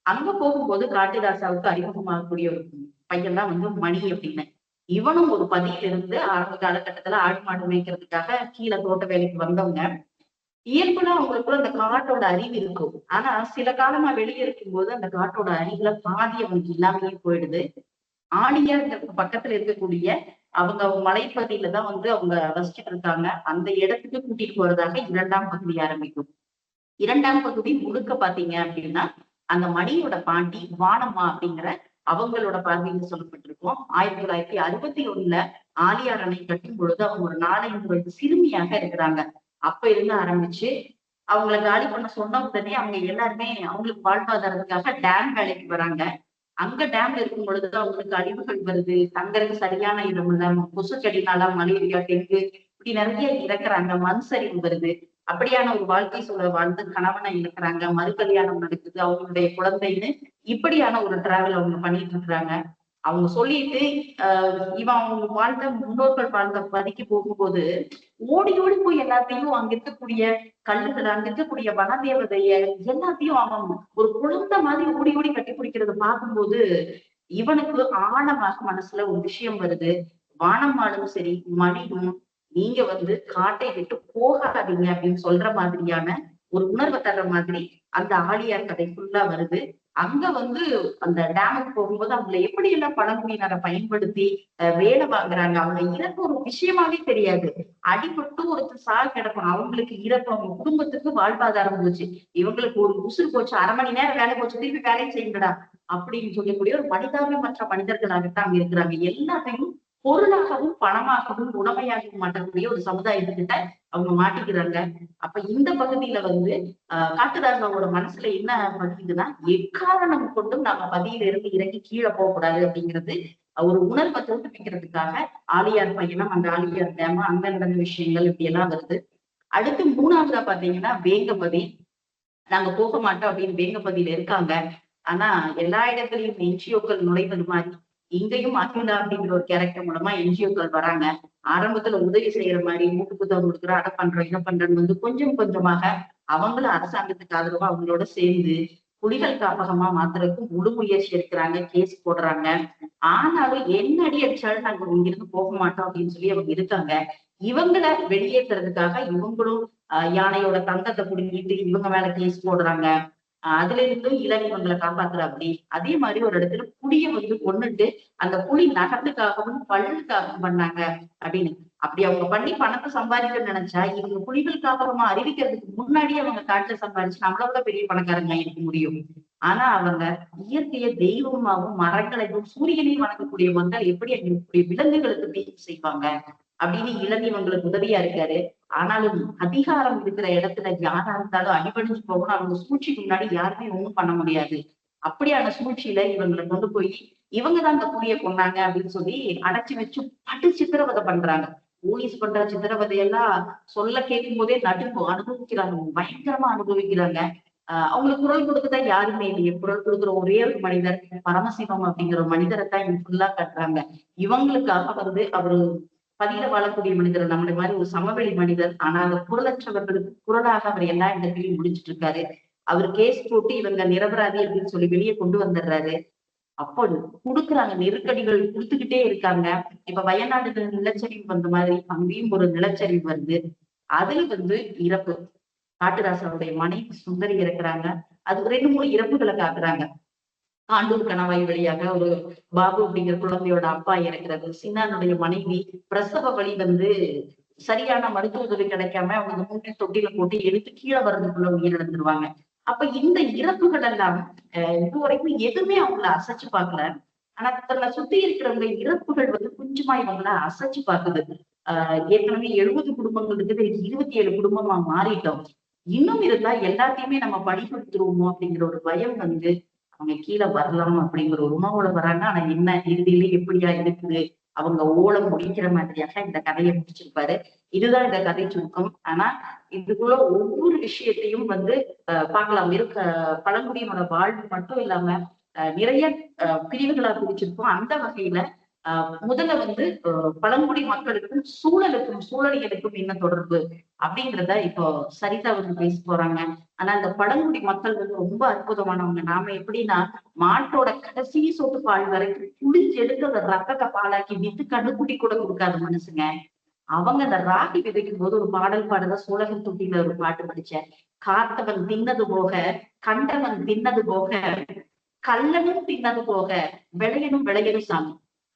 Speaker 2: அங்க போகும்போது காட்டுராசாவுக்கு அறிமுகமாகக்கூடிய ஒரு பையன் தான் வந்து மணி அப்படின்னு. இவனும் ஒரு பதியில இருந்து ஆரம்ப காலகட்டத்துல ஆடு மாடு மேய்க்கிறதுக்காக கீழே தோட்ட வேலைக்கு வந்தவங்க. இயல்புல அவங்களுக்குள்ள அந்த காட்டோட அறிவு இருக்கும். ஆனா சில காலமா வெளியே இருக்கும்போது அந்த காட்டோட அறிவுல பாதி அவனுக்கு இல்லாமயே போயிடுது. ஆணியார் பக்கத்துல இருக்கக்கூடிய அவங்க மலைப்பகுதியில தான் வந்து அவங்க வசிச்சுட்டு இருக்காங்க. அந்த இடத்துக்கு கூட்டிட்டு போறதாக 2ஆம் பகுதி ஆரம்பிக்கும். 2ஆம் பகுதி முழுக்க பாத்தீங்க அப்படின்னா, அந்த மணியோட பாட்டி வானம்மா அப்படிங்கிற அவங்களோட பார்வையில சொல்லப்பட்டிருக்கும். 1961 ஆழியார் அணை கட்டும் பொழுது அவங்க ஒரு 4-5 வயது சிறுமியாக இருக்கிறாங்க. அப்ப இருந்து ஆரம்பிச்சு அவங்கள காலி பண்ண சொன்ன உடனே அவங்க எல்லாருமே அவங்களுக்கு வாழ்வாதாரத்துக்காக டேம் வேலைக்கு வராங்க. அங்க டேம்ல இருக்கும் பொழுது அவங்களுக்கு அழிவுகள் வருது. தங்கறதுக்கு சரியான இடம் இல்ல. கொசுக்கடினால மலேரியா, டெங்கு இப்படி நிறைய இறக்குறாங்க. மண் சரிவு வருது. அப்படியான ஒரு வாழ்க்கை சூழல் வாழ்ந்து கணவனை இழக்கிறாங்க. மறு கல்யாணம் நடக்குது. அவங்களுடைய குழந்தைன்னு இப்படியான ஒரு டிராவல் அவங்க பண்ணிட்டு இருக்கிறாங்க. அவங்க சொல்லிட்டு இவன் அவங்க வாழ்ந்த முன்னோர்கள் வாழ்ந்த பதிக்கு போகும்போது ஓடி ஓடி போய் எல்லாத்தையும் அங்க இருக்கக்கூடிய கல்லுகள், அங்க இருக்கக்கூடிய வனதேவதைய எல்லாத்தையும் அவன் ஒரு குழந்தை மாதிரி ஓடி ஓடி கட்டி பிடிக்கிறத பார்க்கும்போது இவனுக்கு ஆழமாக மனசுல ஒரு விஷயம் வருது. வானம்மாளும் சரி, மணியும் நீங்க காட்டை விட்டு போகாதீங்க அப்படின்னு சொல்ற மாதிரியான ஒரு உணர்வை தர்ற மாதிரி அந்த ஆழியார் கதை ஃபுல்லா வருது. அங்க அந்த டேமுக்கு போகும்போது அவங்களை எப்படி எல்லாம் பழங்குடியினரை பயன்படுத்தி வேலை வாங்குறாங்க. அவங்க இறப்பு ஒரு விஷயமாவே தெரியாது. அடிபட்டு ஒருத்தர் சால் கிடக்கும். அவங்களுக்கு இறப்பு அவங்க குடும்பத்துக்கு வாழ்வாதாரம் போச்சு. இவங்களுக்கு ஒரு உசுறு போச்சு, 1/2 மணி நேரம் வேலை போச்சு, திருப்பி வேலையை செய்யுங்கடா அப்படின்னு சொல்லக்கூடிய ஒரு மனிதாபிமற்ற மனிதர்களாகத்தான் அங்க இருக்கிறாங்க. எல்லாத்தையும் பொருளாகவும் பணமாகவும் உடமையாகவும் மாற்றக்கூடிய ஒரு சமுதாயத்துக்கிட்ட அவங்க மாட்டிக்கிறாங்க. அப்ப இந்த பகுதியில காட்டுராஜாவோட மனசுல என்ன பதியுதுன்னா, எக்காரணம் கொண்டும் நம்ம பதியில இருந்து இறங்கி கீழே போகக்கூடாது அப்படிங்கிறது ஒரு உணர்வை தோற்றுவிக்கிறதுக்காக ஆழியார் பயணம், அந்த ஆழியார் டேம், அங்க நடந்த விஷயங்கள் இப்படி எல்லாம் வருது. அடுத்து 3வதா பாத்தீங்கன்னா வேங்கப்பதி. நாங்க போக மாட்டோம் அப்படின்னு வேங்கப்பதியில இருக்காங்க. ஆனா எல்லா இடத்துலயும் என்ஜிஓக்கள் நுழைவது மாதிரி இங்கேயும் அகிலா அப்படிங்கிற ஒரு கேரக்டர் மூலமா என்ஜிஓக்கள் வராங்க. ஆரம்பத்துல உதவி செய்யற மாதிரி மூட்டு புத்தகம் கொடுக்குறோம், அதை பண்றோம், இதை பண்றோம்னு கொஞ்சம் கொஞ்சமாக அவங்களும் அரசாங்கத்துக்கு ஆதரவா அவங்களோட சேர்ந்து புலிகள் காப்பகமா மாத்துறதுக்கு முழு முயற்சி எடுக்கிறாங்க, கேஸ் போடுறாங்க. ஆனாலும் என்ன அடி அடிச்சாலும் நாங்க இங்கிருந்து போக மாட்டோம் அப்படின்னு சொல்லி அவங்க இருக்காங்க. இவங்களை வெளியேற்றுறதுக்காக இவங்களும் யானையோட தந்தத்தை புடுங்கிட்டு இவங்க மேல கேஸ் போடுறாங்க. அதுல இருந்தும் இளன் இவங்களை காப்பாத்துறாப்படி. அதே மாதிரி ஒரு இடத்துல புலிய கொன்னுட்டு அந்த புலி நகத்துக்காகவும் பல்லுக்காகவும் பண்ணாங்க அப்படின்னு. அப்படி அவங்க பண்ணி பணத்தை சம்பாதிக்க நினைச்சா இவங்க புலிகள் காப்பகமா அறிவிக்கிறதுக்கு முன்னாடியே அவங்க காட்டுல சம்பாதிச்சு நம்மள விட பெரிய பணக்காரங்க இருக்க முடியும். ஆனா அவங்க இயற்கைய தெய்வமாகவும் மரங்களையும் சூரியனையும் வணங்கக்கூடிய மக்கள் எப்படி அங்க இருக்கக்கூடிய விலங்குகளுக்கு தீர்வு செய்வாங்க அப்படின்னு இளன் இவங்களுக்கு உதவியா இருக்காரு. ஆனாலும் அதிகாரம் இருக்கிற இடத்துல யாரா இருந்தாலும் அடிபணிஞ்சு போகணும். அவங்க சூழ்ச்சிக்கு முன்னாடி யாருமே ஒண்ணும் பண்ண முடியாது. அப்படியான சூழ்ச்சியில இவங்களை கொண்டு போய் இவங்கதான் அந்த புலியை கொண்டாங்க அப்படின்னு சொல்லி அடைச்சு வச்சு படு சித்திரவதை பண்றாங்க. போலீஸ் பண்ற சித்திரவதையெல்லாம் சொல்ல கேட்கும் போதே நடுங்கும். அனுபவிக்கிறாங்க, பயங்கரமா அனுபவிக்கிறாங்க. அவங்களுக்கு குரல் கொடுக்கதான் யாருமே இல்லையே. குரல் கொடுக்குற ஒரே ஒரு மனிதர் பரமசிவம் அப்படிங்கிற ஒரு மனிதரை தான் இவங்க ஃபுல்லா கட்டுறாங்க. இவங்களுக்காக அவரு பதியில வாழக்கூடிய மனிதர், நம்மளை மாதிரி ஒரு சமவெளி மனிதர். ஆனா அந்த குரலற்றவர்களுக்கு குரலாக அவர் எல்லா இடத்துலயும் முடிச்சிட்டு இருக்காரு. அவர் கேஸ் போட்டு இவங்க நிரபராதி அப்படின்னு சொல்லி வெளியே கொண்டு வந்துடுறாரு. அப்போ குடுக்குறாங்க, நெருக்கடிகள் கொடுத்துக்கிட்டே இருக்காங்க. இப்ப வயநாடு நிலச்சரிவு வந்த மாதிரி அங்கேயும் ஒரு நிலச்சரிவு வருது. அதுல இறப்பு. காட்டுராசாவுடைய மனைவி சுந்தரி இறக்குறாங்க. அது 2-3 இறப்புகளை காட்டுறாங்க. ஆண்டூர் கணவாய் வழியாக ஒரு பாபு அப்படிங்கிற குழந்தையோட அப்பா இறக்குறது, சின்னானுடைய மனைவி பிரசவ வழி சரியான மருத்துவ உதவி கிடைக்காம அவங்க இந்த மூட்டை தொட்டில போட்டு எடுத்து கீழே வர்றதுக்குள்ள உயிரிழந்துருவாங்க. அப்ப இந்த இறப்புகள் எல்லாம் இது வரைக்கும் எதுவுமே அவங்கள அசைச்சு பார்க்கல. ஆனா தன்னை சுத்தி இருக்கிறவங்க இறப்புகள் கொஞ்சமா இவங்கள அசைச்சு பார்க்குது. ஏற்கனவே 70 குடும்பங்கள் இருக்குது, 27 குடும்பமா மாறிட்டோம். இன்னும் இருந்தா எல்லாத்தையுமே நம்ம படிப்படுத்துருவோமோ அப்படிங்கிற ஒரு பயம் அவங்க கீழே வரலாம் அப்படிங்கிற ஒரு உணவோட வராங்க. ஆனா என்ன இறுதியிலே எப்படியா இருக்குது, அவங்க ஓலம் முடிக்கிற மாதிரியாக இந்த கதையை முடிச்சிருப்பாரு. இதுதான் இந்த கதை சுருக்கம். ஆனா இதுக்குள்ள ஒவ்வொரு விஷயத்தையும் பார்க்கலாம். பழங்குடியினோட வாழ்வு மட்டும் இல்லாம நிறைய பிரிவுகளா பிரிச்சிருக்கோம். அந்த வகையில முதல்ல பழங்குடி மக்களுக்கும் சூழலியலுக்கும் என்ன தொடர்பு அப்படிங்கிறத இப்போ சரிதா பேச போறாங்க. ஆனா அந்த பழங்குடி மக்கள் ரொம்ப அற்புதமானவங்க. நாம எப்படின்னா மாட்டோட கடைசி சொட்டு பால் வரைக்கும் புளிஞ்சு எடுத்து அந்த ரத்தத்தை பாலாக்கி வித்து கண்ணுக்குட்டி கூட கொடுக்காத மனுஷங்க. அவங்க அந்த ராகி விதைக்கும் போது ஒரு பாடல் பாடுத சோழகன் தொட்டில ஒரு பாட்டு படிச்சேன். காத்தவன் தின்னது போக, கண்டவன் தின்னது போக, கல்லனும் தின்னது போக, விளையணும் சாமி.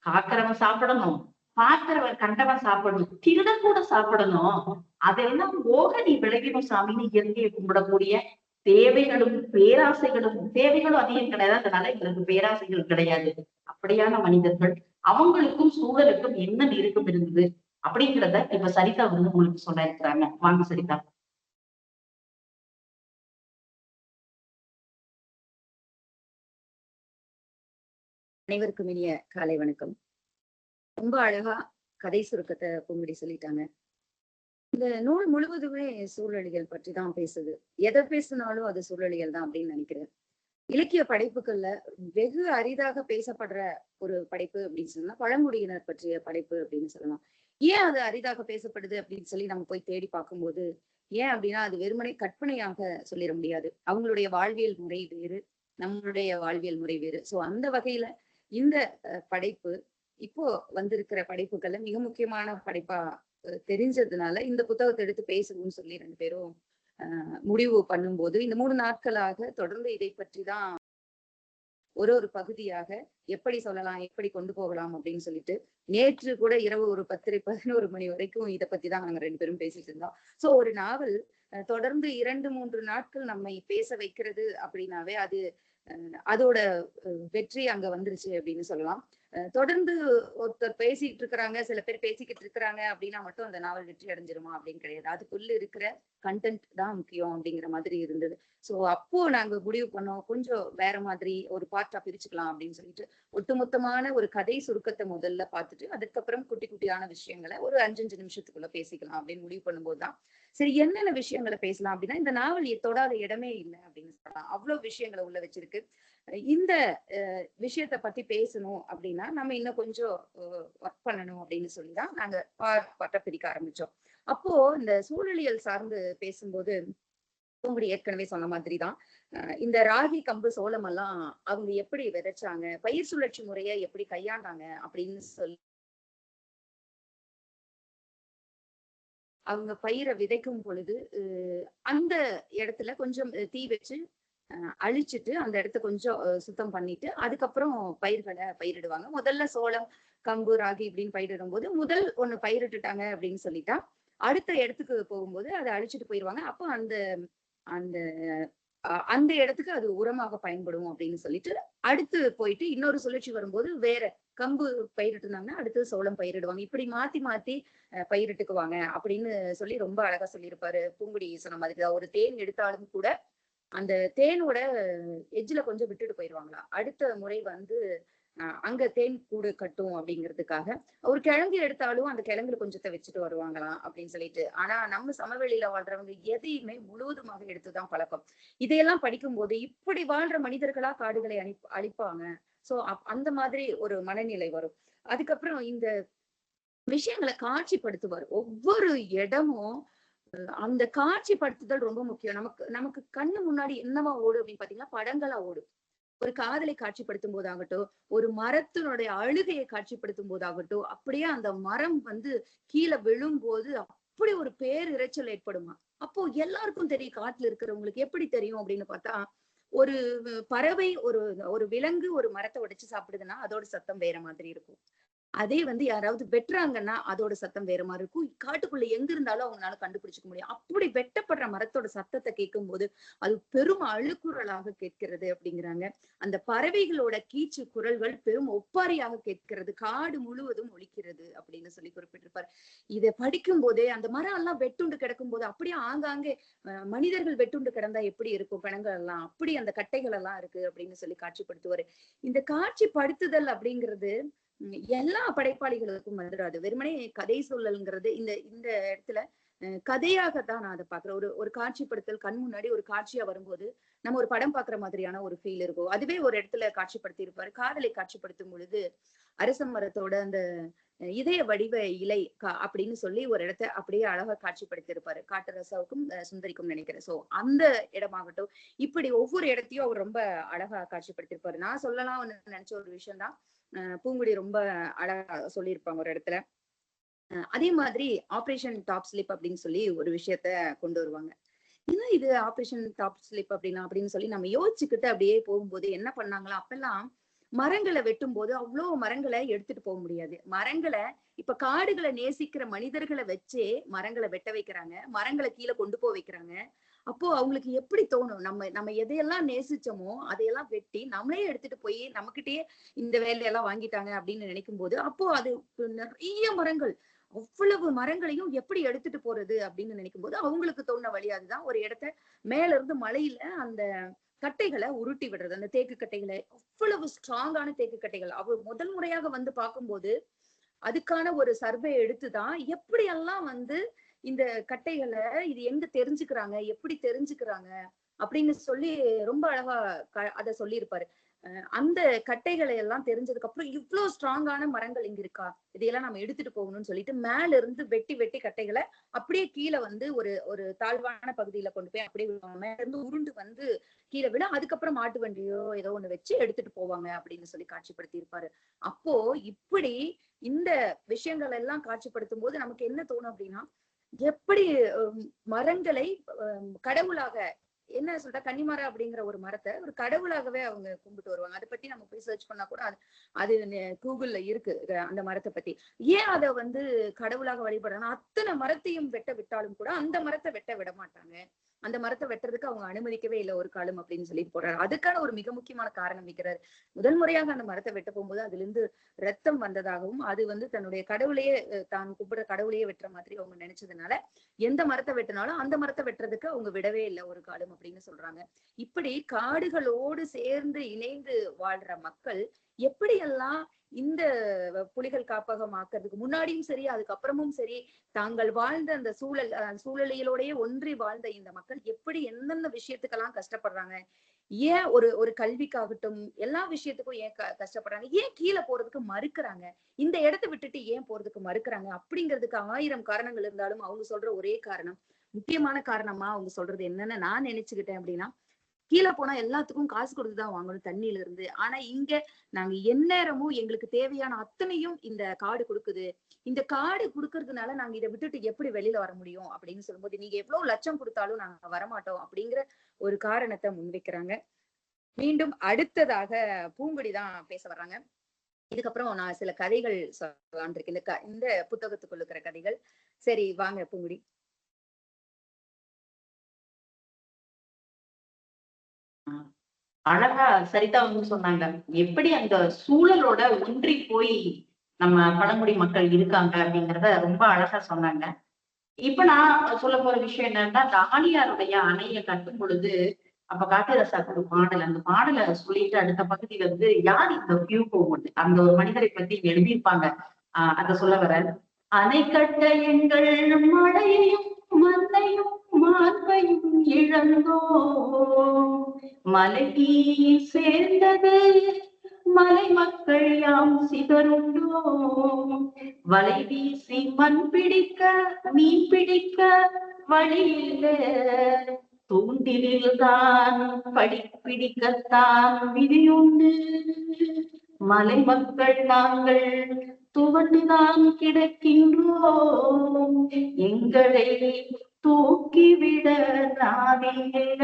Speaker 2: காக்கிறவன் சாப்பிடணும், பார்க்கிறவன் கண்டவன் சாப்பிடணும், திருடன் கூட சாப்பிடணும். அதெல்லாம் போக நீ விளையணும் சாமின்னு இயற்கையை கும்பிடக்கூடிய தேவைகளும் தேவைகளும் அதிகம் கிடையாது. அதனால எங்களுக்கு பேராசைகள் கிடையாது. அப்படியான மனிதர்கள் அவங்களுக்கும் சூழலுக்கும் என்ன நெருக்கம் இருந்தது அப்படிங்கிறத இப்ப சரிதா வந்து உங்களுக்கு சொல்ல இருக்கிறாங்க. வாங்க சரிதா.
Speaker 3: அனைவருக்கும் இனிய காலை வணக்கம். ரொம்ப அழகா கதை சுருக்கத்தை பூங்குடி சொல்லிட்டாங்க. இந்த நூல் முழுவதுமே சூழலியல் பற்றி தான் பேசுது. எதை பேசினாலும் அது சூழலியல் தான் அப்படின்னு நினைக்கிறேன். இலக்கிய படைப்புகள்ல வெகு அரிதாக பேசப்படுற ஒரு படைப்பு அப்படின்னு சொன்னா பழங்குடியினர் பற்றிய படைப்பு அப்படின்னு சொல்லலாம். ஏன் அது அரிதாக பேசப்படுது அப்படின்னு சொல்லி நம்ம போய் தேடி பார்க்கும்போது, ஏன் அப்படின்னா அது வெறுமனே கற்பனையாக சொல்லிட முடியாது. அவங்களுடைய வாழ்வியல் முறை வேறு, நம்மளுடைய வாழ்வியல் முறை வேறு. சோ அந்த வகையில இந்த படைப்பு இப்போ வந்திருக்கிற படைப்புகள்ல மிக முக்கியமான படைப்பா தெரிஞ்சதுனால இந்த புத்தகத்தை எடுத்து பேசணும்னு சொல்லி 2 பேரும் முடிவு பண்ணும்போது இந்த 3 நாட்களாக தொடர்ந்து இதை பற்றி தான் ஒரு பகுதியாக எப்படி சொல்லலாம், எப்படி கொண்டு போகலாம் அப்படின்னு சொல்லிட்டு நேற்று கூட இரவு ஒரு 10 11 மணி வரைக்கும் இதை பத்தி தான் நாங்க 2 பேரும் பேசிட்டு இருந்தோம். சோ ஒரு நாவல் தொடர்ந்து 2 3 நாட்கள் நம்மை பேச வைக்கிறது அப்படின்னாவே அது அதோட வெற்றி அங்க வந்துருச்சு அப்படின்னு சொல்லலாம். தொடர்ந்து ஒருத்தர் பேசிட்டு இருக்கிறாங்க, சில பேர் பேசிக்கிட்டு இருக்கிறாங்க அப்படின்னா மட்டும் அந்த நாவல் வெற்றி அடைஞ்சிருமா அப்படின்னு கிடையாது. அதுக்குள்ள இருக்கிற கண்டென்ட் தான் முக்கியம் அப்படிங்கிற மாதிரி இருந்தது. சோ அப்போ நாங்க முடிவு பண்ணோம், கொஞ்சம் வேற மாதிரி ஒரு பார்ட்டா பிரிச்சுக்கலாம் அப்படின்னு சொல்லிட்டு ஒட்டுமொத்தமான ஒரு கதை சுருக்கத்தை முதல்ல பார்த்துட்டு அதுக்கப்புறம் குட்டி குட்டியான விஷயங்களை ஒரு 5 நிமிஷத்துக்குள்ள பேசிக்கலாம் அப்படின்னு முடிவு பண்ணும்போதுதான் சரி என்னென்ன விஷயங்களை பேசலாம் அப்படின்னா இந்த நாவல் தொடாத இடமே இல்லை அப்படின்னு சொல்லலாம். அவ்வளவு விஷயங்களை உள்ள வச்சிருக்கு. இந்த விஷயத்த பத்தி பேசணும் அப்படின்னா நம்ம இன்னும் கொஞ்சம் ஒர்க் பண்ணணும் அப்படின்னு சொல்லிதான் நாங்க பார்ட்ட பிரிக்க ஆரம்பிச்சோம். அப்போ இந்த சூழலியல் சார்ந்து பேசும்போது பூங்குடி ஏற்கனவே சொன்ன மாதிரிதான் இந்த ராகி, கம்பு, சோளம் எல்லாம் அவங்க எப்படி விதைச்சாங்க, பயிர் சுழற்சி முறையை எப்படி கையாண்டாங்க அப்படின்னு சொல்லி அவங்க பயிரை விதைக்கும் பொழுது அந்த இடத்துல கொஞ்சம் தீ வச்சு அழிச்சிட்டு அந்த இடத்த கொஞ்சம் சுத்தம் பண்ணிட்டு அதுக்கப்புறம் பயிர்களை பயிரிடுவாங்க. முதல்ல சோளம், கம்பு, ராகி இப்படின்னு பயிரிடும் போது முதல் ஒண்ணு பயிரிட்டுட்டாங்க அப்படின்னு சொல்லிட்டா அடுத்த இடத்துக்கு போகும்போது அதை அழிச்சிட்டு போயிடுவாங்க. அப்போ அந்த அந்த அந்த இடத்துக்கு அது உரமாக பயன்படும் அப்படின்னு சொல்லிட்டு அடுத்து போயிட்டு இன்னொரு சுழற்சி வரும்போது வேற கம்பு பயிரிட்டு இருந்தாங்கன்னா அடுத்து சோளம் பயிரிடுவாங்க. இப்படி மாத்தி மாத்தி பயிரிட்டுக்குவாங்க அப்படின்னு சொல்லி ரொம்ப அழகா சொல்லியிருப்பாரு. பூங்குடி சொன்ன மாதிரிதான் ஒரு தேன் எடுத்தாலும் கூட அந்த தேனோட எஜ்ஜில கொஞ்சம் விட்டுட்டு போயிடுவாங்களா. அடுத்த முறை வந்து அங்க தேன் கூடு கட்டும் அப்படிங்கிறதுக்காக ஒரு கிழங்கு எடுத்தாலும் அந்த கிழங்குல கொஞ்சத்தை வச்சுட்டு வருவாங்களாம் அப்படின்னு சொல்லிட்டு. ஆனா நம்ம சமவெளியில வாழ்றவங்க எதையுமே முழுவதுமாக எடுத்துதான் பழக்கம். இதையெல்லாம் படிக்கும் போது இப்படி வாழ்ற மனிதர்களா காடுகளை அழிப்பாங்க. சோ அந்த மாதிரி ஒரு மனநிலை வரும். அதுக்கப்புறம் இந்த விஷயங்களை காட்சிப்படுத்துவார். ஒவ்வொரு இடமும் அந்த காட்சிப்படுத்துதல் ரொம்ப முக்கியம். நமக்கு நமக்கு கண்ணு முன்னாடி என்னவா ஓடும் அப்படின்னு பாத்தீங்கன்னா படங்களா ஓடும். ஒரு காதலை காட்சிப்படுத்தும் போதாகட்டும், ஒரு மரத்தினுடைய அழுகையை காட்சிப்படுத்தும் போதாகட்டும், அப்படியே அந்த மரம் வந்து கீழே விழும்போது அப்படி ஒரு பேரிரைச்சல் ஏற்படுமா. அப்போ எல்லாருக்கும் தெரியும், காட்டுல இருக்கிறவங்களுக்கு எப்படி தெரியும் அப்படின்னு பார்த்தா ஒரு பறவை ஒரு ஒரு விலங்கு ஒரு மரத்தை உடைச்சு சாப்பிடுதுன்னா அதோட சத்தம் வேற மாதிரி இருக்கும். அதே வந்து யாராவது வெட்டுறாங்கன்னா அதோட சத்தம் வேற மாதிரி இருக்கும். காட்டுக்குள்ள எங்க இருந்தாலும் அவங்களால கண்டுபிடிச்சுக்க முடியும். அப்படி வெட்டப்படுற மரத்தோட சத்தத்தை கேட்கும் போது அது பெரும் அழுக்குறலாக கேட்கிறது அப்படிங்கிறாங்க. அந்த பறவைகளோட கீச்சு குரல்கள் பெரும் ஒப்பாரியாக கேட்கிறது, காடு முழுவதும் ஒலிக்கிறது அப்படின்னு சொல்லி குறிப்பிட்டிருப்பாரு. இதை படிக்கும் போதே அந்த மரம் எல்லாம் வெட்டுண்டு கிடக்கும் போது அப்படியே ஆங்காங்கே மனிதர்கள் வெட்டுண்டு கிடந்தா எப்படி இருக்கும் பிணங்கள் எல்லாம், அப்படி அந்த கட்டைகள் எல்லாம் இருக்கு அப்படின்னு சொல்லி காட்சிப்படுத்துவாரு. இந்த காட்சிப்படுத்துதல் அப்படிங்கிறது எல்லா படைப்பாளிகளுக்கும் வந்துடாது. வெறுமனே கதை சொல்லல்ங்கிறது இந்த இந்த இடத்துல கதையாகத்தான் நான் அதை பாக்குறேன். ஒரு காட்சிப்படுத்தல் கண் முன்னாடி ஒரு காட்சியா வரும்போது நம்ம ஒரு படம் பாக்குற மாதிரியான ஒரு ஃபீல் இருக்கும். அதுவே ஒரு இடத்துல காட்சிப்படுத்தி இருப்பாரு. காதலை காட்சிப்படுத்தும் பொழுது அரச மரத்தோட அந்த இதய வடிவ இலை அப்படின்னு சொல்லி ஒரு இடத்த அப்படியே அழகா காட்சிப்படுத்தி இருப்பாரு. காட்டு ரசாவுக்கும் சுந்தரிக்கும் நினைக்கிறேன். சோ அந்த இடமாகட்டும் இப்படி ஒவ்வொரு இடத்தையும் அவர் ரொம்ப அழகா காட்சிப்படுத்திருப்பாரு. நான் சொல்லலாம் நினைச்ச ஒரு விஷயம் தான் பூங்குடி ரொம்ப அழகா சொல்லியிருப்பாங்க ஒரு இடத்துல. அதே மாதிரி ஆபரேஷன் டாப் ஸ்லிப் அப்படின்னு சொல்லி ஒரு விஷயத்த கொண்டு வருவாங்க. இன்னும் இது ஆபரேஷன் டாப் ஸ்லிப் அப்படின்னு சொல்லி நம்ம யோசிச்சுக்கிட்டு அப்படியே போகும்போது என்ன பண்ணாங்களா அப்பெல்லாம் மரங்களை வெட்டும் போது அவ்வளவு மரங்களை எடுத்துட்டு போக முடியாது. மரங்களை இப்ப காடுகளை நேசிக்கிற மனிதர்களை வச்சே மரங்களை வெட்ட வைக்கிறாங்க, மரங்களை கீழே கொண்டு போய் வைக்கிறாங்க. அப்போ அவங்களுக்கு எப்படி தோணும், நம்ம நம்ம எதையெல்லாம் நேசிச்சோமோ அதையெல்லாம் வெட்டி நம்மளே எடுத்துட்டு போய் நம்மகிட்டயே இந்த வேலையெல்லாம் வாங்கிட்டாங்க அப்படின்னு நினைக்கும் போது, அப்போ அது நிறைய மரங்கள், அவ்வளவு மரங்களையும் எப்படி எடுத்துட்டு போறது அப்படின்னு நினைக்கும் போது அவங்களுக்கு தோணுன வழி அதுதான். ஒரு இடத்த மேல இருந்து மலையில அந்த கட்டைகளை உருட்டி விடுறது, அந்த தேக்கு கட்டைகளை, அவ்வளவு ஸ்ட்ராங்கான தேக்கு கட்டைகள். அவர் முதல் முறையாக வந்து பார்க்கும்போது அதுக்கான ஒரு சர்வே எடுத்துதான் எப்படியெல்லாம் வந்து இந்த கட்டைகளை இது எங்க தெரிஞ்சுக்கிறாங்க, எப்படி தெரிஞ்சுக்கிறாங்க அப்படின்னு சொல்லி ரொம்ப அழகா அத சொல்லியிருப்பாரு. அந்த கட்டைகளை எல்லாம் தெரிஞ்சதுக்கு அப்புறம் இவ்வளவு ஸ்ட்ராங்கான மரங்கள் இங்க இருக்கா, இதையெல்லாம் நம்ம எடுத்துட்டு போகணும்னு சொல்லிட்டு மேல இருந்து வெட்டி வெட்டி கட்டைகளை அப்படியே கீழே வந்து ஒரு ஒரு தாழ்வான பகுதியில கொண்டு போய் அப்படியே மேல இருந்து உருண்டு வந்து கீழே விட, அதுக்கப்புறம் மாட்டு வண்டியோ ஏதோ ஒண்ணு வச்சு எடுத்துட்டு போவாங்க அப்படின்னு சொல்லி காட்சிப்படுத்தி இருப்பாரு. அப்போ இப்படி இந்த விஷயங்கள் எல்லாம் காட்சிப்படுத்தும் போது நமக்கு என்ன தோணும் அப்படின்னா, எப்படி மரங்களை கடவுளாக, என்ன சொல்ற, கன்னிமரம் அப்படிங்கிற ஒரு மரத்தை ஒரு கடவுளாகவே அவங்க கும்பிட்டு வருவாங்க. அதை பத்தி நம்ம போய் சர்ச் பண்ணா கூட அது கூகுள்ல இருக்கு அந்த மரத்தை பத்தி. ஏன் அதை வந்து கடவுளாக வழிபடுறாங்கன்னா, அத்தனை மரத்தையும் வெட்ட விட்டாலும் கூட அந்த மரத்தை வெட்ட விட மாட்டாங்க, அந்த மரத்தை வெட்டுறதுக்கு அவங்க அனுமதிக்கவே இல்லை ஒரு காலம் அப்படின்னு சொல்லி போடுறாரு. அதுக்கான ஒரு மிக முக்கியமான காரணம் வைக்கிறாரு. முதல் முறையாக அந்த மரத்தை வெட்ட போகும்போது அதுல இருந்து ரத்தம் வந்ததாகவும், அது வந்து தன்னுடைய கடவுளையே, தான் கும்பிடுற கடவுளையே வெட்டுற மாதிரி அவங்க நினைச்சதுனால எந்த மரத்தை வெட்டினாலும் அந்த மரத்தை வெட்டுறதுக்கு அவங்க விடவே இல்லை ஒரு காலம் அப்படின்னு சொல்றாங்க. இப்படி காடுகளோடு சேர்ந்து இணைந்து வாழ்ற மக்கள் எப்படியெல்லாம் இந்த புலிகள் காப்பகம் ஆக்கிறதுக்கு முன்னாடியும் சரி அதுக்கப்புறமும் சரி தாங்கள் வாழ்ந்த அந்த சூழலியலோடயே ஒன்றி வாழ்ந்த இந்த மக்கள் எப்படி எந்தெந்த விஷயத்துக்கெல்லாம் கஷ்டப்படுறாங்க, ஏன் ஒரு கல்விக்காகட்டும் எல்லா விஷயத்துக்கும் ஏன் கஷ்டப்படுறாங்க, ஏன் கீழே போறதுக்கு மறுக்கிறாங்க, இந்த இடத்தை விட்டுட்டு ஏன் போறதுக்கு மறுக்கிறாங்க அப்படிங்கிறதுக்கு 1000 காரணங்கள் இருந்தாலும் அவங்க சொல்ற ஒரே காரணம், முக்கியமான காரணமா அவங்க சொல்றது என்னன்னு நான் நினைச்சுக்கிட்டேன் அப்படின்னா, கீழே போனா எல்லாத்துக்கும் காசு கொடுத்துதான் வாங்கணும் தண்ணியில இருந்து. ஆனா இங்க நாங்க எந்நேரமும் எங்களுக்கு தேவையான அத்தனையும் இந்த காடு கொடுக்குது, இந்த காடு கொடுக்கறதுனால நாங்க இதை விட்டுட்டு எப்படி வெளியில வர முடியும் அப்படின்னு சொல்லும்போது, நீங்க எவ்வளவு லட்சம் கொடுத்தாலும் நாங்க வரமாட்டோம் அப்படிங்கிற ஒரு காரணத்தை முன்வைக்கிறாங்க. மீண்டும் அடுத்ததாக பூங்குடி தான் பேச வர்றாங்க. இதுக்கப்புறம் நான் சில கதைகள் சொல்லலான் இருக்கேன், இந்த புத்தகத்துக்குள்ள இருக்கிற கதைகள். சரி வாங்க பூங்குடி.
Speaker 2: அழகா சரிதா வந்து சொன்னாங்க, எப்படி அந்த சூழலோட ஒன்றி போய் நம்ம பழங்குடி மக்கள் இருக்காங்க அப்படிங்கிறத ரொம்ப அழகா சொன்னாங்க. இப்ப நான் சொல்ல போற விஷயம் என்னன்னா, அந்த ஆழியாருடைய அணையை கட்டும் பொழுது அப்ப காட்டுரசாக்கு ஒரு பாடல், அந்த பாடலை சொல்லிட்டு அடுத்த பகுதியில வந்து யார் இந்த ஹியூகோ அந்த ஒரு மனிதரை பத்தி எழுதியிருப்பாங்க. அத சொல்ல வர, அணை கட்ட எங்கள் மழையையும் மண்ணையும் மார்பையும் இழந்தோ, மலை சேர்ந்தது மலை மக்கள் யாம் சிதறுண்டோ, வலை வீசி மண் பிடிக்க மீன் பிடிக்க வழியில்ல, தூண்டில்தான் பிடிக்கத்தான் விதியுண்டு, மலை மக்கள் நாங்கள் துவண்டுதான் கிடக்கின்றோம், எங்களை தூக்கிவிட நாவில்ல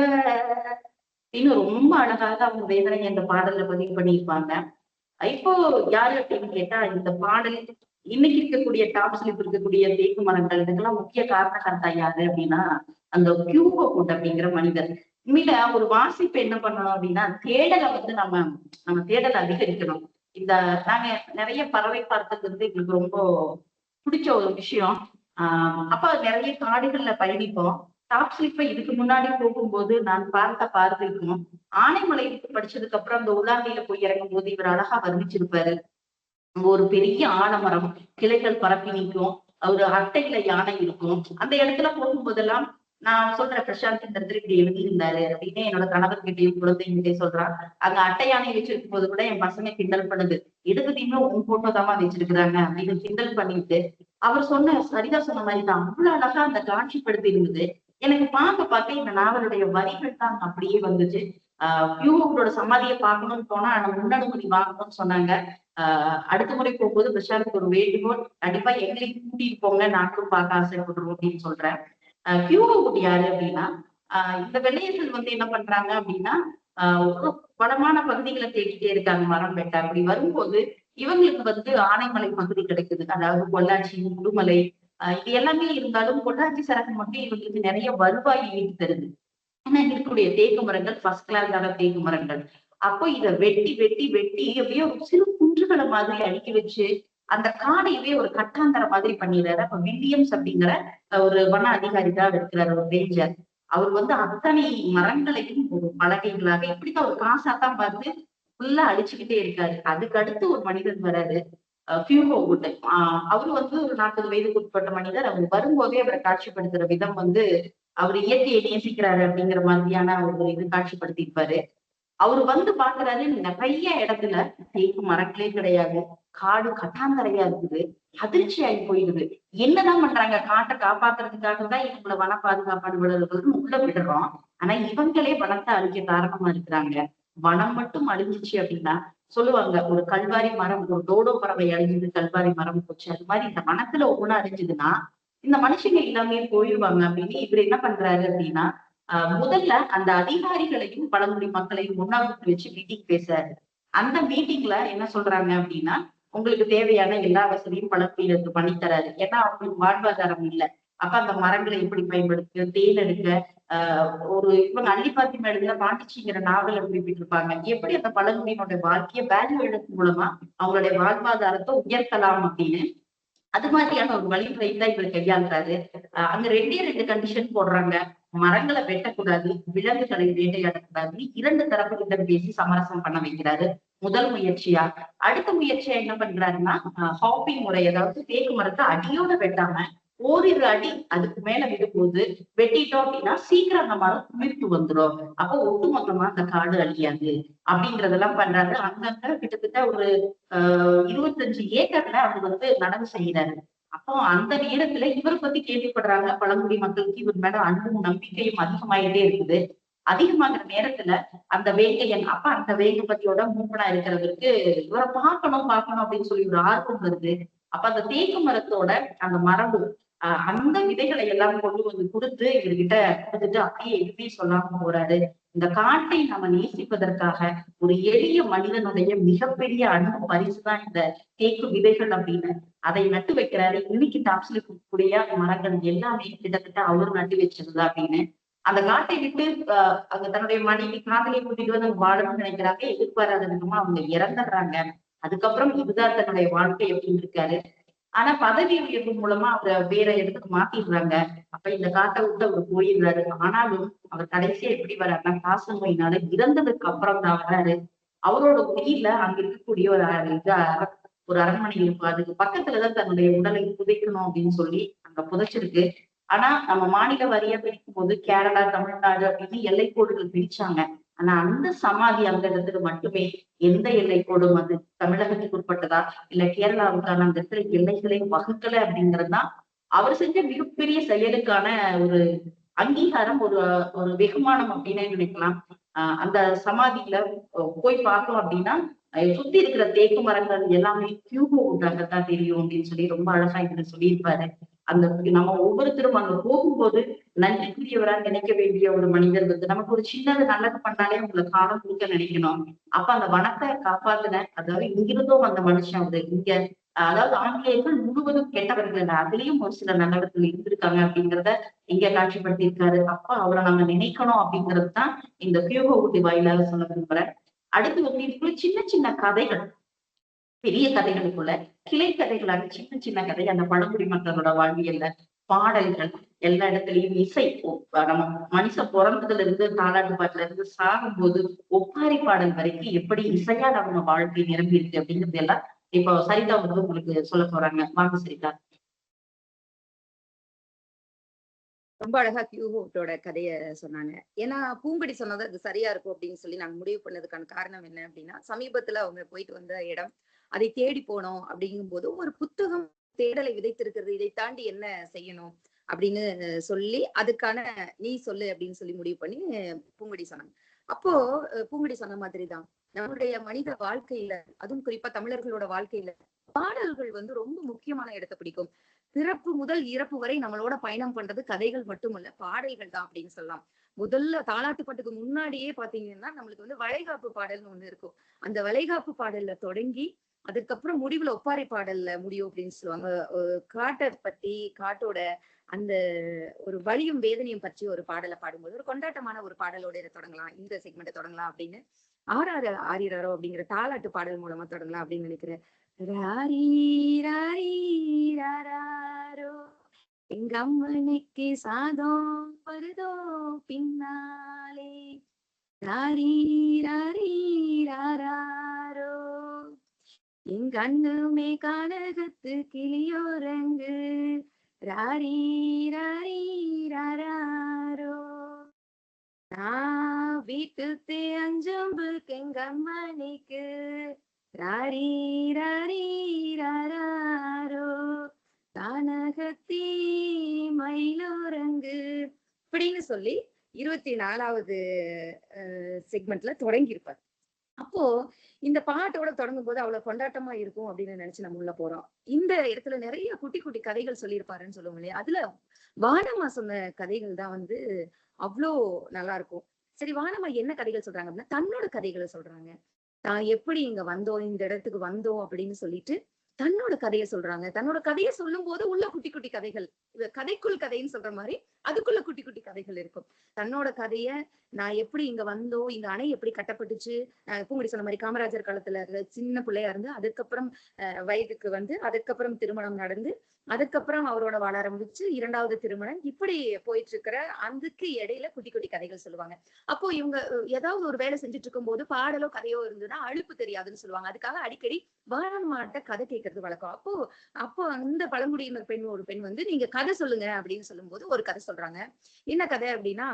Speaker 2: இன்னும் ரொம்ப அழகாக அவங்க வேதனை அந்த பாடல்ல பதிவு பண்ணியிருப்பாங்க. இப்போ யாரு அப்படின்னு கேட்டா, இந்த பாடல் இன்னைக்கு இருக்கக்கூடிய டாப் ஸ்லிப் இருக்கக்கூடிய தேக்கு மரங்கள் இதுக்கெல்லாம் முக்கிய காரணகர்த்தா யாரு அப்படின்னா, அந்த ஹியூகோ அப்படிங்கிற மனிதர். உண்மையில ஒரு வாசிப்பு என்ன பண்ணணும் அப்படின்னா, தேடலை வந்து நம்ம தேடலை அதிகரிக்கணும். இந்த நாங்க நிறைய பறவை பார்த்தது வந்து எங்களுக்கு ரொம்ப பிடிச்ச ஒரு விஷயம். அப்ப நிறைய காடுகள்ல பயணிப்போம். டாப் ஸ்லிப்பை இதுக்கு முன்னாடி போகும்போது நான் பார்த்த பார்வைக்கும் ஆனைமலை படிச்சதுக்கு அப்புறம் அந்த உலாந்தியில போய் இறங்கும் போது இவர் அழகா வர்ணிச்சிருப்பாரு. ஒரு பெரிய ஆலமரம், கிளைகள் பரப்பி நிற்கும், ஒரு அட்டையில யானை இருக்கும். அந்த இடத்துல போகும்போதெல்லாம் நான் சொல்ற பிரசாந்த் இந்த இடத்துல இப்படி எழுதியிருந்தாரு அப்படின்னு என்னோட கணவர்கிட்டையும் குழந்தைங்கிட்டையும் சொல்றான். அங்க அட்டை யானை வச்சிருக்கும் போது கூட என் பசங்க கிண்டல் பண்ணுது, எடுக்குதீங்க உன் போட்டோ தாமா வச்சிருக்கிறாங்க அப்படின்னு கிண்டல் பண்ணிட்டு, அவர் சொன்ன சரிதா சொன்ன மாதிரி தான் அவ்வளவு அழகா அந்த காட்சிப்படுத்தி இருந்தது. எனக்கு பார்க்க இந்த நாவலுடைய வரிகள் தான் அப்படியே வந்துச்சு. ஹியூகோவோட சமாதியை பார்க்கணும்னு போனா நம்ம முன்னனுமதி வாங்கணும்னு சொன்னாங்க. அடுத்த முறை போகும்போது பிரசாந்த் ஒரு வேண்டுகோள், கண்டிப்பா எங்களையும் கூட்டிட்டு போங்க, நாங்களும் பார்க்க ஆசைப்படுறோம் அப்படின்னு சொல்றேன். ஹியூகோ யாரு அப்படின்னா, இந்த வெள்ளையர்கள் வந்து என்ன பண்றாங்க அப்படின்னா, வளமான பகுதிகளை தேடிட்டே இருக்காங்க மரம் வெட்ட. அப்படி வரும்போது இவங்களுக்கு வந்து ஆனைமலை பகுதி கிடைக்குது, அதாவது பொள்ளாச்சி, முதுமலை இது எல்லாமே இருந்தாலும் பொள்ளாச்சி சரக்கு மட்டும் இவங்களுக்கு நிறைய வருவாய் ஈட்டு தருது. ஏன்னா இங்க இருக்கக்கூடிய தேக்கு மரங்கள் ஃபர்ஸ்ட் கிளாஸான தேக்கு மரங்கள். அப்போ இத வெட்டி வெட்டி வெட்டி அப்படியே ஒரு சிறு குன்றுகளை மாதிரி அடுக்கி வச்சு அந்த காடையவே ஒரு கட்டாந்தர மாதிரி பண்ணிடுறாரு. அப்ப வில்லியம்ஸ் அப்படிங்கிற ஒரு வன அதிகாரி தான் இருக்கிறார், ஒரு ரேஞ்சர். அவர் வந்து அத்தனை மரங்களையும் ஒரு பலகைகளாக இப்படித்தான் ஒரு காசாத்தான் பார்த்து ஃபுல்லா அழிச்சுக்கிட்டே இருக்காரு. அதுக்கு அடுத்து ஒரு மனிதன் வராரு, ஹியூகோ வுட். அவரு வந்து ஒரு 40 வயதுக்கு உட்பட்ட மனிதர். அவர் வரும்போதே அவரை காட்சிப்படுத்துற விதம் வந்து அவர் இயற்கையை நேசிக்கிறாரு அப்படிங்கிற மாதிரியான ஒரு இது காட்சிப்படுத்தியிருப்பாரு. அவரு வந்து பாக்குறாரு, நிறைய இடத்துல தேக்கு மரங்களே கிடையாது, காடு கட்டாந்தரையா இருக்குது. அதிர்ச்சி ஆகி போயிடுது. என்னதான் பண்றாங்க, காட்டை காப்பாத்துறதுக்காக தான் இவங்களை வன பாதுகாப்பு அலுவலர்களுக்கு உள்ள விடுறோம். ஆனா இவங்களே வனத்தை அழிக்க காரணமா இருக்கிறாங்க. வனம் மட்டும் அழிஞ்சிச்சு அப்படின்னா சொல்லுவாங்க, ஒரு கல்வாரி மரம், ஒரு டோடோ பறவை அழிஞ்சது, கல்வாரி மரம் போச்சு. அது மாதிரி இந்த வனத்துல ஒவ்வொன்னு அழிஞ்சதுன்னா இந்த மனுஷங்க எல்லாமே போயிடுவாங்க அப்படின்னு இவர் என்ன பண்றாரு அப்படின்னா, முதல்ல அந்த அதிகாரிகளையும் பழங்குடி மக்களையும் ஒண்ணா கூப்பிட்டு வச்சு மீட்டிங் பேசுறாரு. அந்த மீட்டிங்ல என்ன சொல்றாங்க அப்படின்னா, உங்களுக்கு தேவையான எல்லா வசதியும் பழங்குடியினருக்கு பண்ணி தராரு. ஏன்னா அவங்களுக்கு வாழ்வாதாரம் இல்ல. அப்ப அந்த மரங்களை எப்படி பயன்படுத்த, தேன் எடுக்க, ஒரு இவங்க அள்ளிப்பாத்தி எழுதுல பாண்டிச்சிங்கிற நாவல குறிப்பிட்டிருப்பாங்க. எப்படி அந்த பழங்குடியினுடைய வாழ்க்கைய வேல்யூ எழுத்து மூலமா அவங்களுடைய வாழ்வாதாரத்தை உயர்த்தலாம் அப்படின்னு. அது மாதிரியான ஒரு வழிமுறையை தான் இவர் கையாளுறாரு. அங்க 2 கண்டிஷன் போடுறாங்க. மரங்களை வெட்டக்கூடாது, விலங்குகளை வேட்டையாடக்கூடாதுன்னு 2 தரப்புகிட்ட பேசி சமரசம் பண்ண வைக்கிறாரு முதல் முயற்சியா. அடுத்த முயற்சியா என்ன பண்றாருன்னா, ஹாப்பிங் முறை, அதாவது தேக்கு மரத்தை அடியோட வெட்டாம ஓரிரு அடி அதுக்கு மேல விடும்போது வெட்டிட்டோம் அப்படின்னா சீக்கிரம் அந்த மரம் துளிர்த்து வந்துடும். அப்போ ஒட்டு மொத்தமா அந்த காடு அழியாது அப்படிங்கறதெல்லாம் பண்றாரு. அங்கங்க கிட்டத்தட்ட ஒரு 25 ஏக்கர்ல அவர் வந்து நடவு செய்யறாரு. அப்போ அந்த நேரத்துல இவரை பத்தி கேள்விப்படுறாங்க பழங்குடி மக்களுக்கு. இவர் மேல அன்பும் நம்பிக்கையும் அதிகமாயிட்டே இருக்குது. அதிகமாகிற நேரத்துல அந்த வேங்கையன், அப்ப அந்த வேங்கப்பட்டியோட மூப்பனா இருக்கிறவருக்கு இவரை பார்க்கணும் அப்படின்னு சொல்லி ஒரு ஆர்வம் வருது. அப்ப அந்த தேக்கு மரத்தோட அந்த மரபு, அந்த விதைகளை எல்லாம் கொண்டு வந்து கொடுத்து இவர்கிட்ட கொடுத்துட்டு அப்படியே எதுவுமே சொல்லாம போறாரு. இந்த காட்டை நம்ம நேசிப்பதற்காக ஒரு எளிய மனிதனுடைய மிகப்பெரிய அன்பு பரிசுதான் இந்த தேக்கு விதைகள் அப்படின்னு அதை நட்டு வைக்கிறாரு. இன்னைக்கு டாப்ஸ்ல இருக்கக்கூடிய மரங்கள் எல்லாமே கிட்டத்தட்ட அவர் நட்டு வச்சதுதான் அப்படின்னு. அந்த காட்டை விட்டு அங்க தன்னுடைய மனைவி காதலியை கூட்டிட்டு வந்து வாழணும்னு நினைக்கிறாங்க. எதிர்பாராத விதமா அவங்க இறந்துடுறாங்க. அதுக்கப்புறம் இதுதான் தன்னுடைய வாழ்க்கை அப்படின்னு இருக்காரு. ஆனா பதவி உயர்வு மூலமா அவரை வேற இடத்துக்கு மாத்திடுறாங்க. அப்ப இந்த காட்டை விட்டு அவர் போயிடுறாரு. ஆனாலும் அவர் கடைசியா எப்படி வர்றாருன்னா, காச நோயினால இறந்ததுக்கு அப்புறம் தான் வர்றாரு. அவரோட உயிர்ல அங்க இருக்கக்கூடிய ஒரு அரண்மனை இருக்கும். அதுக்கு பக்கத்துலதான் தன்னுடைய உடலை புதைக்கணும் அப்படின்னு சொல்லி அங்க புதைச்சிருக்கு. ஆனா நம்ம மாநில வாரியா பிரிக்கும் போது கேரளா, தமிழ்நாடு அப்படின்னு எல்லைக்கோடுகள் பிரிச்சாங்க. ஆனா அந்த சமாதி அந்த இடத்துல மட்டுமே எந்த எல்லைக்கோடும் அது தமிழகத்துக்கு உட்பட்டதா இல்ல கேரளாவுக்கான அந்த இடத்துல எல்லைகளை வகுக்கல அப்படிங்கறதுதான் அவர் செஞ்ச மிகப்பெரிய செயலுக்கான ஒரு அங்கீகாரம், ஒரு ஒரு வெகுமானம் அப்படின்னு நினைக்கலாம். அந்த சமாதியில போய் பார்த்தோம் அப்படின்னா சுத்தி இருக்கிற தேக்கு மரங்கள் எல்லாமே கியூகோ வுட்டாகத்தான் தெரியும் அப்படின்னு சொல்லி ரொம்ப அழகா இதுல சொல்லியிருப்பாரு. அந்த நம்ம ஒவ்வொருத்தரும் அங்க போகும்போது நன்றிக்குரியவரா நினைக்க வேண்டிய ஒரு மனிதர் வந்து நமக்கு ஒரு சின்னது நல்லது பண்ணாலே உங்களை காலம் கொடுக்க நினைக்கணும். அப்ப அந்த வனத்தை காப்பாத்தின, அதாவது இங்கிருந்தும் அந்த மனுஷன் அவரு இங்க, அதாவது ஆங்கிலேயர்கள் முழுவதும் கெட்டவர்கள் இல்ல, அதுலயும் ஒரு சில நல்லவர்கள் இருந்திருக்காங்க அப்படிங்கிறத இங்க காட்சிப்படுத்தியிருக்காரு. அப்ப அவரை நம்ம நினைக்கணும் அப்படிங்கிறது தான் இந்த கியூகோ ஊட்டி வாயிலாக சொல்ல விரும்புறேன். அடுத்து வந்து இதுக்குள்ள சின்ன சின்ன கதைகள், பெரிய கதைகளுக்குள்ள கிளை கதைகளாக சின்ன சின்ன கதை, அந்த பழங்குடி மக்களோட வாழ்வியல்ல பாடல்கள், எல்லா இடத்துலயும் இசை, நம்ம மனுஷன் பிறந்ததுல இருந்து தாலாட்டு பாட்டுல இருந்து சாகும் போது ஒப்பாரி பாடல் வரைக்கும் எப்படி இசையா நம்ம வாழ்க்கை நிரம்பி இருக்கு அப்படிங்கிறது எல்லாம் இப்போ சரிதா வந்து உங்களுக்கு சொல்ல போறாங்க. வாங்க சரிதா.
Speaker 3: ரொம்ப அழகா கியூஹோட்டோட கதைய சொன்னாங்க. ஏன்னா பூங்கொடி சொன்னது அது சரியா இருக்கும் அப்படின்னு சொல்லி நாங்க முடிவு பண்ணதுக்கான காரணம் என்ன அப்படின்னா, சமீபத்துல அவங்க போயிட்டு வந்த இடம், அதை தேடி போனோம் அப்படிங்கும்போது ஒரு புத்தகம் தேடலை விதைத்திருக்கிறது. இதை தாண்டி என்ன செய்யணும் அப்படின்னு சொல்லி அதுக்கான நீ சொல்லு அப்படின்னு சொல்லி முடிவு பண்ணி பூங்கொடி சொன்னாங்க. அப்போ பூங்கொடி சொன்ன மாதிரிதான் நம்மளுடைய மனித வாழ்க்கையில, அதுவும் குறிப்பா தமிழர்களோட வாழ்க்கையில பாடல்கள் வந்து ரொம்ப முக்கியமான இடத்தை பிடிக்கும். பிறப்பு முதல் இறப்பு வரை நம்மளோட பயணம் பண்றது கதைகள் மட்டுமல்ல, பாடல்கள் தான் அப்படின்னு சொல்லலாம். முதல்ல தாலாட்டு பாட்டுக்கு முன்னாடியே பாத்தீங்கன்னா நம்மளுக்கு வந்து வளைகாப்பு பாடல்னு ஒண்ணு இருக்கும். அந்த வளைகாப்பு பாடல்ல தொடங்கி அதுக்கப்புறம் முடிவுல ஒப்பாரி பாடல்ல முடியும் அப்படின்னு சொல்லுவாங்க. காட்டை பத்தி, காட்டோட அந்த ஒரு வலியும் வேதனையும் பற்றி ஒரு பாடலை பாடும்போது ஒரு கொண்டாட்டமான ஒரு பாடலோட இதை தொடங்கலாம், இந்த செக்மெண்ட்டை தொடங்கலாம் அப்படின்னு ஆறாறு ஆரிராரோ அப்படிங்கிற தாலாட்டு பாடல் மூலமா தொடங்கலாம் அப்படின்னு நினைக்கிறேன். ராரி ராரி ராராரோ, எங்க அம்மனுக்கு சாதம் வருதோ பின்னாலே, ராரி ராரி ராராரோ, எங்க அண்ணுமே கானகத்து கிளியோரங்கு, ராரி ராரி ராராரோ, நான் வீட்டுக்கு அஞ்சம்பு எங்க அம்மனுக்கு, ராரி ராரி ராராரோ, கானகத்தி மயிலோரங்கு அப்படின்னு சொல்லி 24வது செக்மெண்ட்ல தொடங்கி இருப்பார். அப்போ இந்த பாட்டோட தொடங்கும் போது அவ்வளவு கொண்டாட்டமா இருக்கும் அப்படின்னு நினைச்சு நம்ம உள்ள போறோம். இந்த இடத்துல நிறைய குட்டி குட்டி கதைகள் சொல்லியிருப்பாருன்னு சொல்லுவோம் இல்லையா, அதுல வானம்மா சொன்ன கதைகள் தான் வந்து அவ்வளோ நல்லா இருக்கும். சரி, வானம்மா என்ன கதைகள் சொல்றாங்க அப்படின்னா தன்னோட கதைகளை சொல்றாங்க. தான் எப்படி இங்க வந்தோம், இந்த இடத்துக்கு வந்தோம் அப்படின்னு சொல்லிட்டு தன்னோட கதையை சொல்றாங்க. தன்னோட கதையை சொல்லும் போது உள்ள குட்டி குட்டி கதைகள், கதைக்குள் கதைன்னு சொல்ற மாதிரி அதுக்குள்ள குட்டி குட்டி கதைகள் இருக்கும். தன்னோட கதைய, நான் எப்படி இங்க வந்தோம், இந்த அணை எப்படி கட்டப்பட்டுச்சு, பூங்குடி சொன்ன மாதிரி காமராஜர் காலத்துல சின்ன பிள்ளையா இருந்து அதுக்கப்புறம் வயதுக்கு வந்து அதுக்கப்புறம் திருமணம் நடந்து அதுக்கப்புறம் அவரோட வாழ ஆரம்பிச்சு 2வது திருமணம், இப்படி போயிட்டு இருக்கிற அதுக்கு இடையில குட்டி குட்டி கதைகள் சொல்லுவாங்க. அப்போ இவங்க ஏதாவது ஒரு வேலை செஞ்சுட்டு இருக்கும் போது பாடலோ கதையோ இருந்ததுன்னா அலுப்பு தெரியாதுன்னு சொல்லுவாங்க. அதுக்காக அடிக்கடி வானம்மாட்ட கதை கேட்கறது வழக்கம். அப்போ அப்போ அந்த பழங்குடியினர் பெண் ஒரு பெண் வந்து நீங்க கதை சொல்லுங்க அப்படின்னு சொல்லும் போது ஒரு கதை சொல்றாங்க. என்ன கதை அப்படின்னா,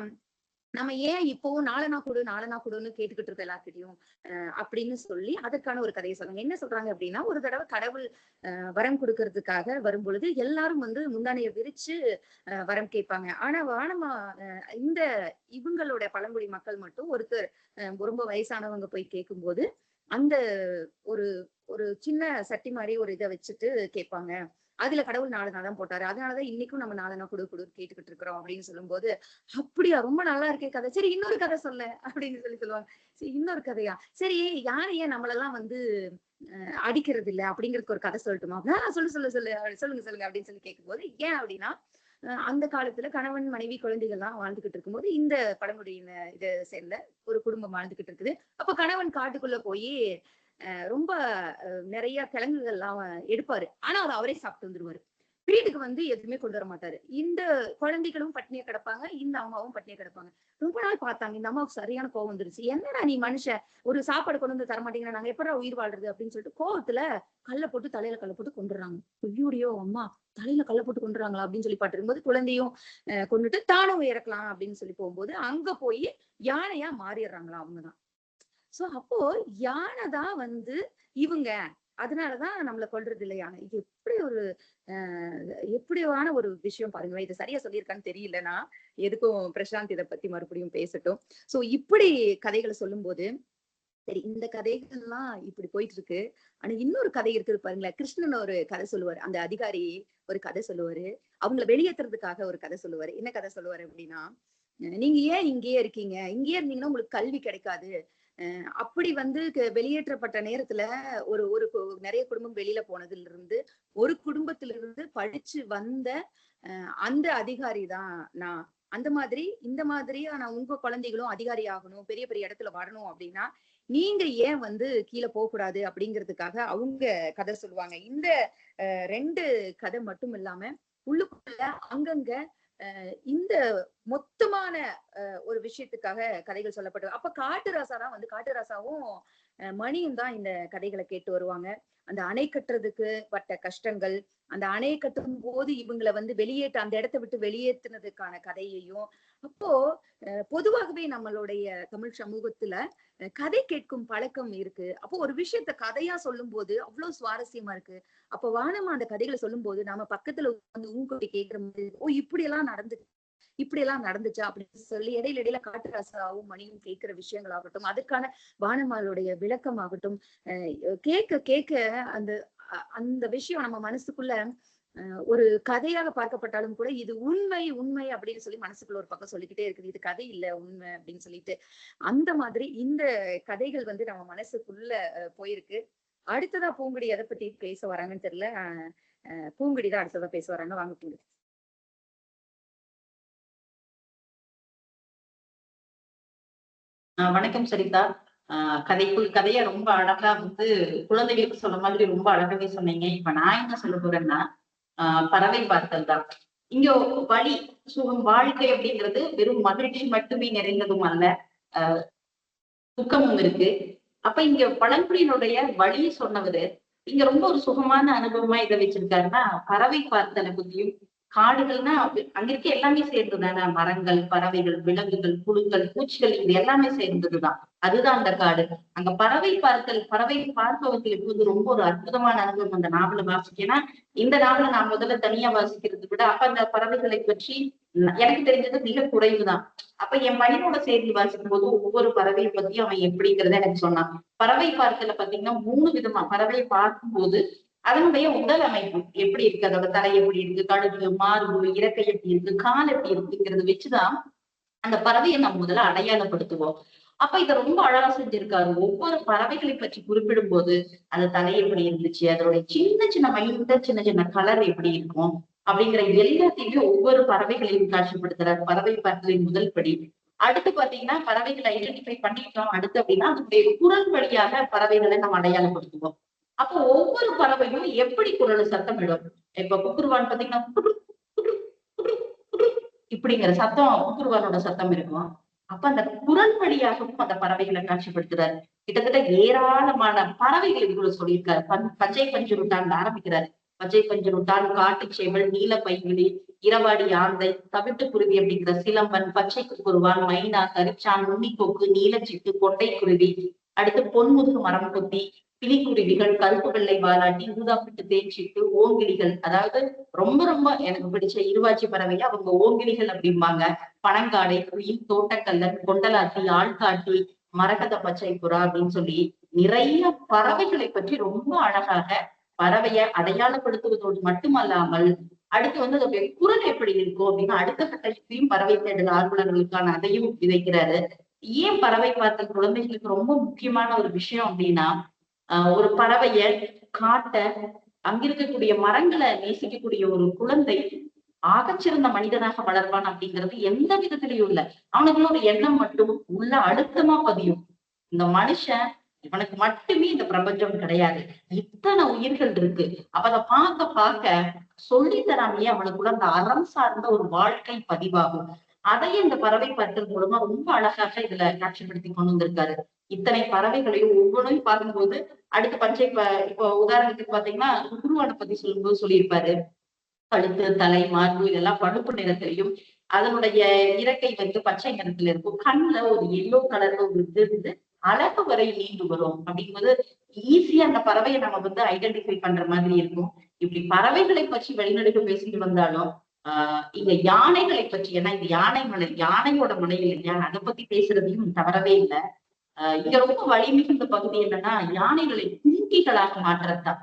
Speaker 3: நம்ம ஏன் இப்போ நாளனா கொடுன்னு கேட்டுக்கிட்டு இருக்க எல்லார்கிட்டையும் அப்படின்னு சொல்லி அதற்கான ஒரு கதையை சொல்றாங்க. என்ன சொல்றாங்க அப்படின்னா, ஒரு தடவை கடவுள் வரம் கொடுக்கறதுக்காக வரும் பொழுது எல்லாரும் வந்து முந்தானையை விரிச்சு வரம் கேட்பாங்க. ஆனா வானமா இந்த இவங்களோட பழங்குடி மக்கள் மட்டும் ஒருத்தர் ரொம்ப வயசானவங்க போய் கேட்கும்போது அந்த ஒரு ஒரு சின்ன சட்டி மாதிரி ஒரு இதை வச்சுட்டு கேட்பாங்க. அதுல கடவுள் 4 நாள் தான் போட்டாரு. அதனாலதான் இன்னைக்கும் நம்ம 4 நாள் கொடு கேட்டுக்கிட்டு இருக்கிறோம் அப்படின்னு சொல்லும் போது, அப்படியா, ரொம்ப நல்லா இருக்கே கதை, சரி இன்னொரு கதை சொல்ல அப்படின்னு சொல்லுவாங்க. சரி இன்னொரு கதையா, சரி யாரு ஏன் நம்மளெல்லாம் வந்து அடிக்கிறது இல்ல அப்படிங்கிறதுக்கு ஒரு கதை சொல்லட்டுமா, சொல்லு சொல்லு சொல்லு சொல்லுங்க அப்படின்னு சொல்லி கேட்கும்போது, ஏன் அப்படின்னா அந்த காலத்துல கணவன் மனைவி குழந்தைகள்லாம் வாழ்ந்துகிட்டு இருக்கும்போது இந்த பழங்குடியின இதை சேர்ந்த ஒரு குடும்பம் வாழ்ந்துகிட்டு இருக்குது. அப்ப கணவன் காட்டுக்குள்ள போய் ரொம்ப நிறைய கிழங்குகள்லாம் எடுப்பாரு. ஆனா அதை அவரே சாப்பிட்டு வந்துருவாரு. வீட்டுக்கு வந்து எதுவுமே கொண்டு வர மாட்டாரு. இந்த குழந்தைகளும் பட்னியா கிடப்பாங்க, இந்த அம்மாவும் பட்னியா கிடப்பாங்க. ரொம்ப நாள் பார்த்தாங்க. இந்த அம்மாவுக்கு சரியான கோவம் வந்துருச்சு. என்னடா நீ மனுஷன், ஒரு சாப்பாடு கொண்டு வந்து தரமாட்டீங்கன்னா நாங்க எப்படா உயிர் வாழ்றது அப்படின்னு சொல்லிட்டு கோவத்துல தலையில கல்ல போட்டு கொண்டுறாங்க. ஐயோடியோ அம்மா, தலையில கல்ல போட்டு கொண்டுறாங்களா அப்படின்னு சொல்லி பாட்டு போது குழந்தையும் கொண்டுட்டு தானும் இறக்கலாம் அப்படின்னு சொல்லி போகும்போது அங்க போய் யானையா மாறிடுறாங்களா அவங்கதான். சோ அப்போ யானைதான் வந்து இவங்க, அதனாலதான் நம்மள கொல்றது இல்லை யானை. இது எப்படி ஒரு எப்படியான ஒரு விஷயம் பாருங்க. இது சரியா சொல்லியிருக்கான்னு தெரியலன்னா எதுக்கும் பிரசாந்த் இதை பத்தி மறுபடியும் பேசட்டும். சோ இப்படி கதைகளை சொல்லும் போது, சரி இந்த கதைகள்லாம் இப்படி போயிட்டு இருக்கு. ஆனா இன்னொரு கதை இருக்குது பாருங்களேன். கிருஷ்ணன் ஒரு கதை சொல்லுவாரு, அந்த அதிகாரி ஒரு கதை சொல்லுவாரு, அவங்களை வெளியேற்றுறதுக்காக ஒரு கதை சொல்லுவாரு. என்ன கதை சொல்லுவாரு அப்படின்னா, நீங்க ஏன் இங்கேயே இருக்கீங்க, இங்கேயே இருந்தீங்கன்னா உங்களுக்கு கல்வி கிடைக்காது. அப்படி வந்து வெளியேற்றப்பட்ட நேரத்துல ஒரு ஒரு நிறைய குடும்பம் வெளியில போனதுல இருந்து ஒரு குடும்பத்திலிருந்து படிச்சு வந்த அந்த அதிகாரி தான் நான். அந்த மாதிரி இந்த மாதிரி ஆனா உங்க குழந்தைகளும் அதிகாரி ஆகணும், பெரிய பெரிய இடத்துல வரணும் அப்படின்னா நீங்க ஏன் வந்து கீழே போக கூடாது அப்படிங்கிறதுக்காக அவங்க கதை சொல்லுவாங்க. இந்த 2 கதை மட்டும் இல்லாம உள்ளுக்குள்ள அங்கங்க இந்த மொத்தமான ஒரு விஷயத்துக்காக கதைகள் சொல்லப்பட்டது. அப்ப காட்டுராசாவும் மணியும் தான் இந்த கதைகளை கேட்டு வருவாங்க. அந்த அணை கட்டுறதுக்கு பட்ட கஷ்டங்கள், அந்த அணை கட்டும் போது இவங்களை வந்து அந்த இடத்தை விட்டு வெளியேற்றினதுக்கான கதையையும். அப்போ பொதுவாகவே நம்மளுடைய தமிழ் சமூகத்துல கதை கேட்கும் பழக்கம் இருக்கு. அப்போ ஒரு விஷயத்த கதையா சொல்லும் போது அவ்வளவு சுவாரஸ்யமா இருக்கு. அப்போ வானம்மா அந்த கதைகளை சொல்லும் போது நாம பக்கத்துல வந்து ஊங்கொட்டி கேட்கிற மாதிரி, ஓ இப்படி எல்லாம் நடந்துச்சா அப்படின்னு சொல்லி இடையில காட்டுராசாவும் மணியும் கேட்கிற விஷயங்கள் ஆகட்டும், அதுக்கான வானம்மாளுடைய விளக்கம் ஆகட்டும், கேட்க அந்த அந்த விஷயம் நம்ம மனசுக்குள்ள ஒரு கதையாக பார்க்கப்பட்டாலும் கூட இது உண்மை அப்படின்னு சொல்லி மனசுக்குள்ள ஒரு பக்கம் சொல்லிக்கிட்டே இருக்குது. இது கதை இல்ல, உண்மை அப்படின்னு சொல்லிட்டு. அந்த மாதிரி இந்த கதைகள் வந்து நம்ம மனசுக்குள்ள போயிருக்கு. அடுத்ததா பூங்குடி எதை பத்தி பேச வராங்கன்னு தெரியல. பூங்குடி தான் அடுத்ததா பேச வராங்க. வாங்க பூங்குடி.
Speaker 2: வணக்கம் சரிதா. கதைக்குள் கதைய ரொம்ப அழகா வந்து குழந்தைகளுக்கு சொன்ன மாதிரி ரொம்ப அழகாவே சொன்னீங்க. இப்ப நான் என்ன சொல்ல போறேன்னா, பறவை பார்த்தல் தான். இங்க வழி சுகம் வாழ்க்கை அப்படிங்கிறது வெறும் மகிழ்ச்சி மட்டுமே நிறைந்ததும் அல்ல, துக்கமும் இருக்கு. அப்ப இங்க பழங்குடியினுடைய வழியை சொன்னவரு இங்க ரொம்ப ஒரு சுகமான அனுபவமா இதை வச்சிருக்காருன்னா, பறவை பார்த்தலை பத்தியும், காடுகள்னா அங்க இருக்க எல்லாமே சேர்ந்துதானே, மரங்கள், பறவைகள், விலங்குகள், புழுக்கள், பூச்சிகள், இது எல்லாமே சேர்ந்ததுதான். அதுதான் அந்த காடு. அங்க பறவை பார்த்தல், பறவை பார்ப்பவர்களுக்கு வந்து ரொம்ப ஒரு அற்புதமான அனுபவம் அந்த நாவலை வாசிக்க. ஏன்னா இந்த நாவலை நான் முதல்ல தனியா வாசிக்கிறதை விட அப்ப அந்த பறவைகளை பற்றி எனக்கு தெரிஞ்சது மிக குறைவுதான். அப்ப என் பையனோட சேர்ந்து வாசிக்கும் போது ஒவ்வொரு பறவையை பத்தி அவன் எப்படிங்கிறத எனக்கு சொன்னான். பறவை பார்த்தல பாத்தீங்கன்னா 3 விதமா பறவையை பார்க்கும்போது அதனுடைய உடல் அமைப்பு எப்படி இருக்கு, அதோட தலை எப்படி இருக்கு, கழுத்து, மார்பு, இறக்கை எப்படி இருக்கு, கால் எப்படி இருக்குங்கிறத வச்சுதான் அந்த பறவையை நம்ம முதல்ல அடையாளப்படுத்துவோம். அப்ப இதை ரொம்ப அழகா செஞ்சிருக்காரு. ஒவ்வொரு பறவைகளை பற்றி குறிப்பிடும் போது அது தலை எப்படி இருந்துச்சு, அதோட சின்ன சின்ன மைண்ட சின்ன சின்ன கலர் எப்படி இருக்கும் அப்படிங்கிற எல்லாத்தையுமே ஒவ்வொரு பறவைகளையும் காட்சிப்படுத்துறாரு. பறவை பார்த்தலின் முதல் படி. அடுத்து பாத்தீங்கன்னா பறவைகளை ஐடென்டிஃபை பண்ணிட்டோம். அடுத்து அப்படின்னா அதனுடைய குரல் வழியாக பறவைகளை நம்ம அடையாளப்படுத்துவோம். அப்போ ஒவ்வொரு பறவையும் எப்படி குரல் சத்தம் இடும். இப்ப குக்குருவான் பாத்தீங்கன்னா இப்படிங்கிற சத்தம் குக்குருவானோட சத்தம் இருக்கும். அப்ப அந்த குரல் வழியாகவும் அந்த பறவைகளை காட்சிப்படுத்துறாரு. கிட்டத்தட்ட ஏராளமான பறவைகள் இதுக்குள்ள சொல்லியிருக்காரு. பச்சை பஞ்சுருட்டான் ஆரம்பிக்கிறாரு. பச்சை பஞ்சுருட்டான், காட்டுச்சேவல், நீல பைங்கிளி, இரவாடி ஆந்தை, தவிட்டுக்குருவி அப்படிங்கிற சிலம்பன், பச்சை குக்குருவான், மைனா, கரிச்சான், நுண்ணிக்கொக்கு, நீலச்சிட்டு, கொண்டைக்குருவி, அடுத்து பொன்முதுகு மரம் கொத்தி, கிளிக்குருவிகள், கருப்பு வெள்ளை வாலாட்டி, ஊதாப்பிட்டு தேய்ச்சிட்டு, ஓங்கிலிகள், அதாவது ரொம்ப ரொம்ப எனக்கு பிடிச்ச இருவாச்சி பறவையை அவங்க ஓங்கிலிகள் அப்படிம்பாங்க. பனங்காடை, குயில், தோட்டக்கல்லன், கொண்டலாட்டி, ஆள்காட்டி, மரகத பச்சை புறா அப்படின்னு சொல்லி நிறைய பறவைகளை பற்றி ரொம்ப அழகாக பறவையை அடையாளப்படுத்துவதோடு மட்டுமல்லாமல் அடுத்து வந்து அதோடைய குரல் எப்படி இருக்கும் அப்படின்னு அடுத்த கட்டத்தையும் பறவை தேடல் ஆர்வலர்களுக்கான அதையும் விதைக்கிறாரு. ஏன் பறவை பார்த்தல் குழந்தைகளுக்கு ரொம்ப முக்கியமான ஒரு விஷயம் அப்படின்னா, ஒரு பறவைய காட்ட அங்க இருக்கக்கூடிய மரங்களை நேசிக்கக்கூடிய ஒரு குழந்தை ஆகச்சிறந்த மனிதனாக வளர்வான் அப்படிங்கிறது எந்த விதத்திலையும் இல்ல. அவனுக்குள்ள ஒரு எண்ணம் மட்டும் உள்ள அழுத்தமா பதியும். இந்த மனுஷன் இவனுக்கு மட்டுமே இந்த பிரபஞ்சம் கிடையாது, இத்தனை உயிர்கள் இருக்கு. அப்ப அதை பார்க்க பார்க்க சொல்லி தராமையே அவனுக்குள்ள அந்த அறம் சார்ந்த ஒரு வாழ்க்கை பதிவாகும். அதையும் இந்த பறவை பார்த்தல் மூலமா ரொம்ப அழகாக இதுல காட்சிப்படுத்தி கொண்டு வந்திருக்காரு. இத்தனை பறவைகளையும் ஒவ்வொன்றையும் பார்க்கும்போது அடுத்து இப்போ உதாரணத்துக்கு பாத்தீங்கன்னா குருவானை பத்தி சொல்லும்போது சொல்லியிருப்பாரு. கழுத்து, தலை, மார்பு இதெல்லாம் பழுப்பு நிறத்திலையும், அதனுடைய இறக்கை வந்து பச்சை நிறத்துல இருக்கும். கண்ணுல ஒரு எல்லோ கலர்ல ஒரு இது இருந்து அழகு வரை நீண்டு வரும். அப்படிங்கும்போது ஈஸியா அந்த பறவையை நம்ம வந்து ஐடென்டிஃபை பண்ற மாதிரி இருக்கும். இப்படி பறவைகளை பற்றி வெளிநடுக்க பேசிட்டு வந்தாலும் இங்க யானைகளை பற்றி, ஏன்னா இது யானை மலை, யானையோட மலை இல்லையா, அதை பத்தி பேசுறதையும் தவறவே இல்லை. இங்க ரொம்ப வலிமிகுந்த பகுதி என்னன்னா யானைகளை குங்கிகளாக மாற்றத்தான்.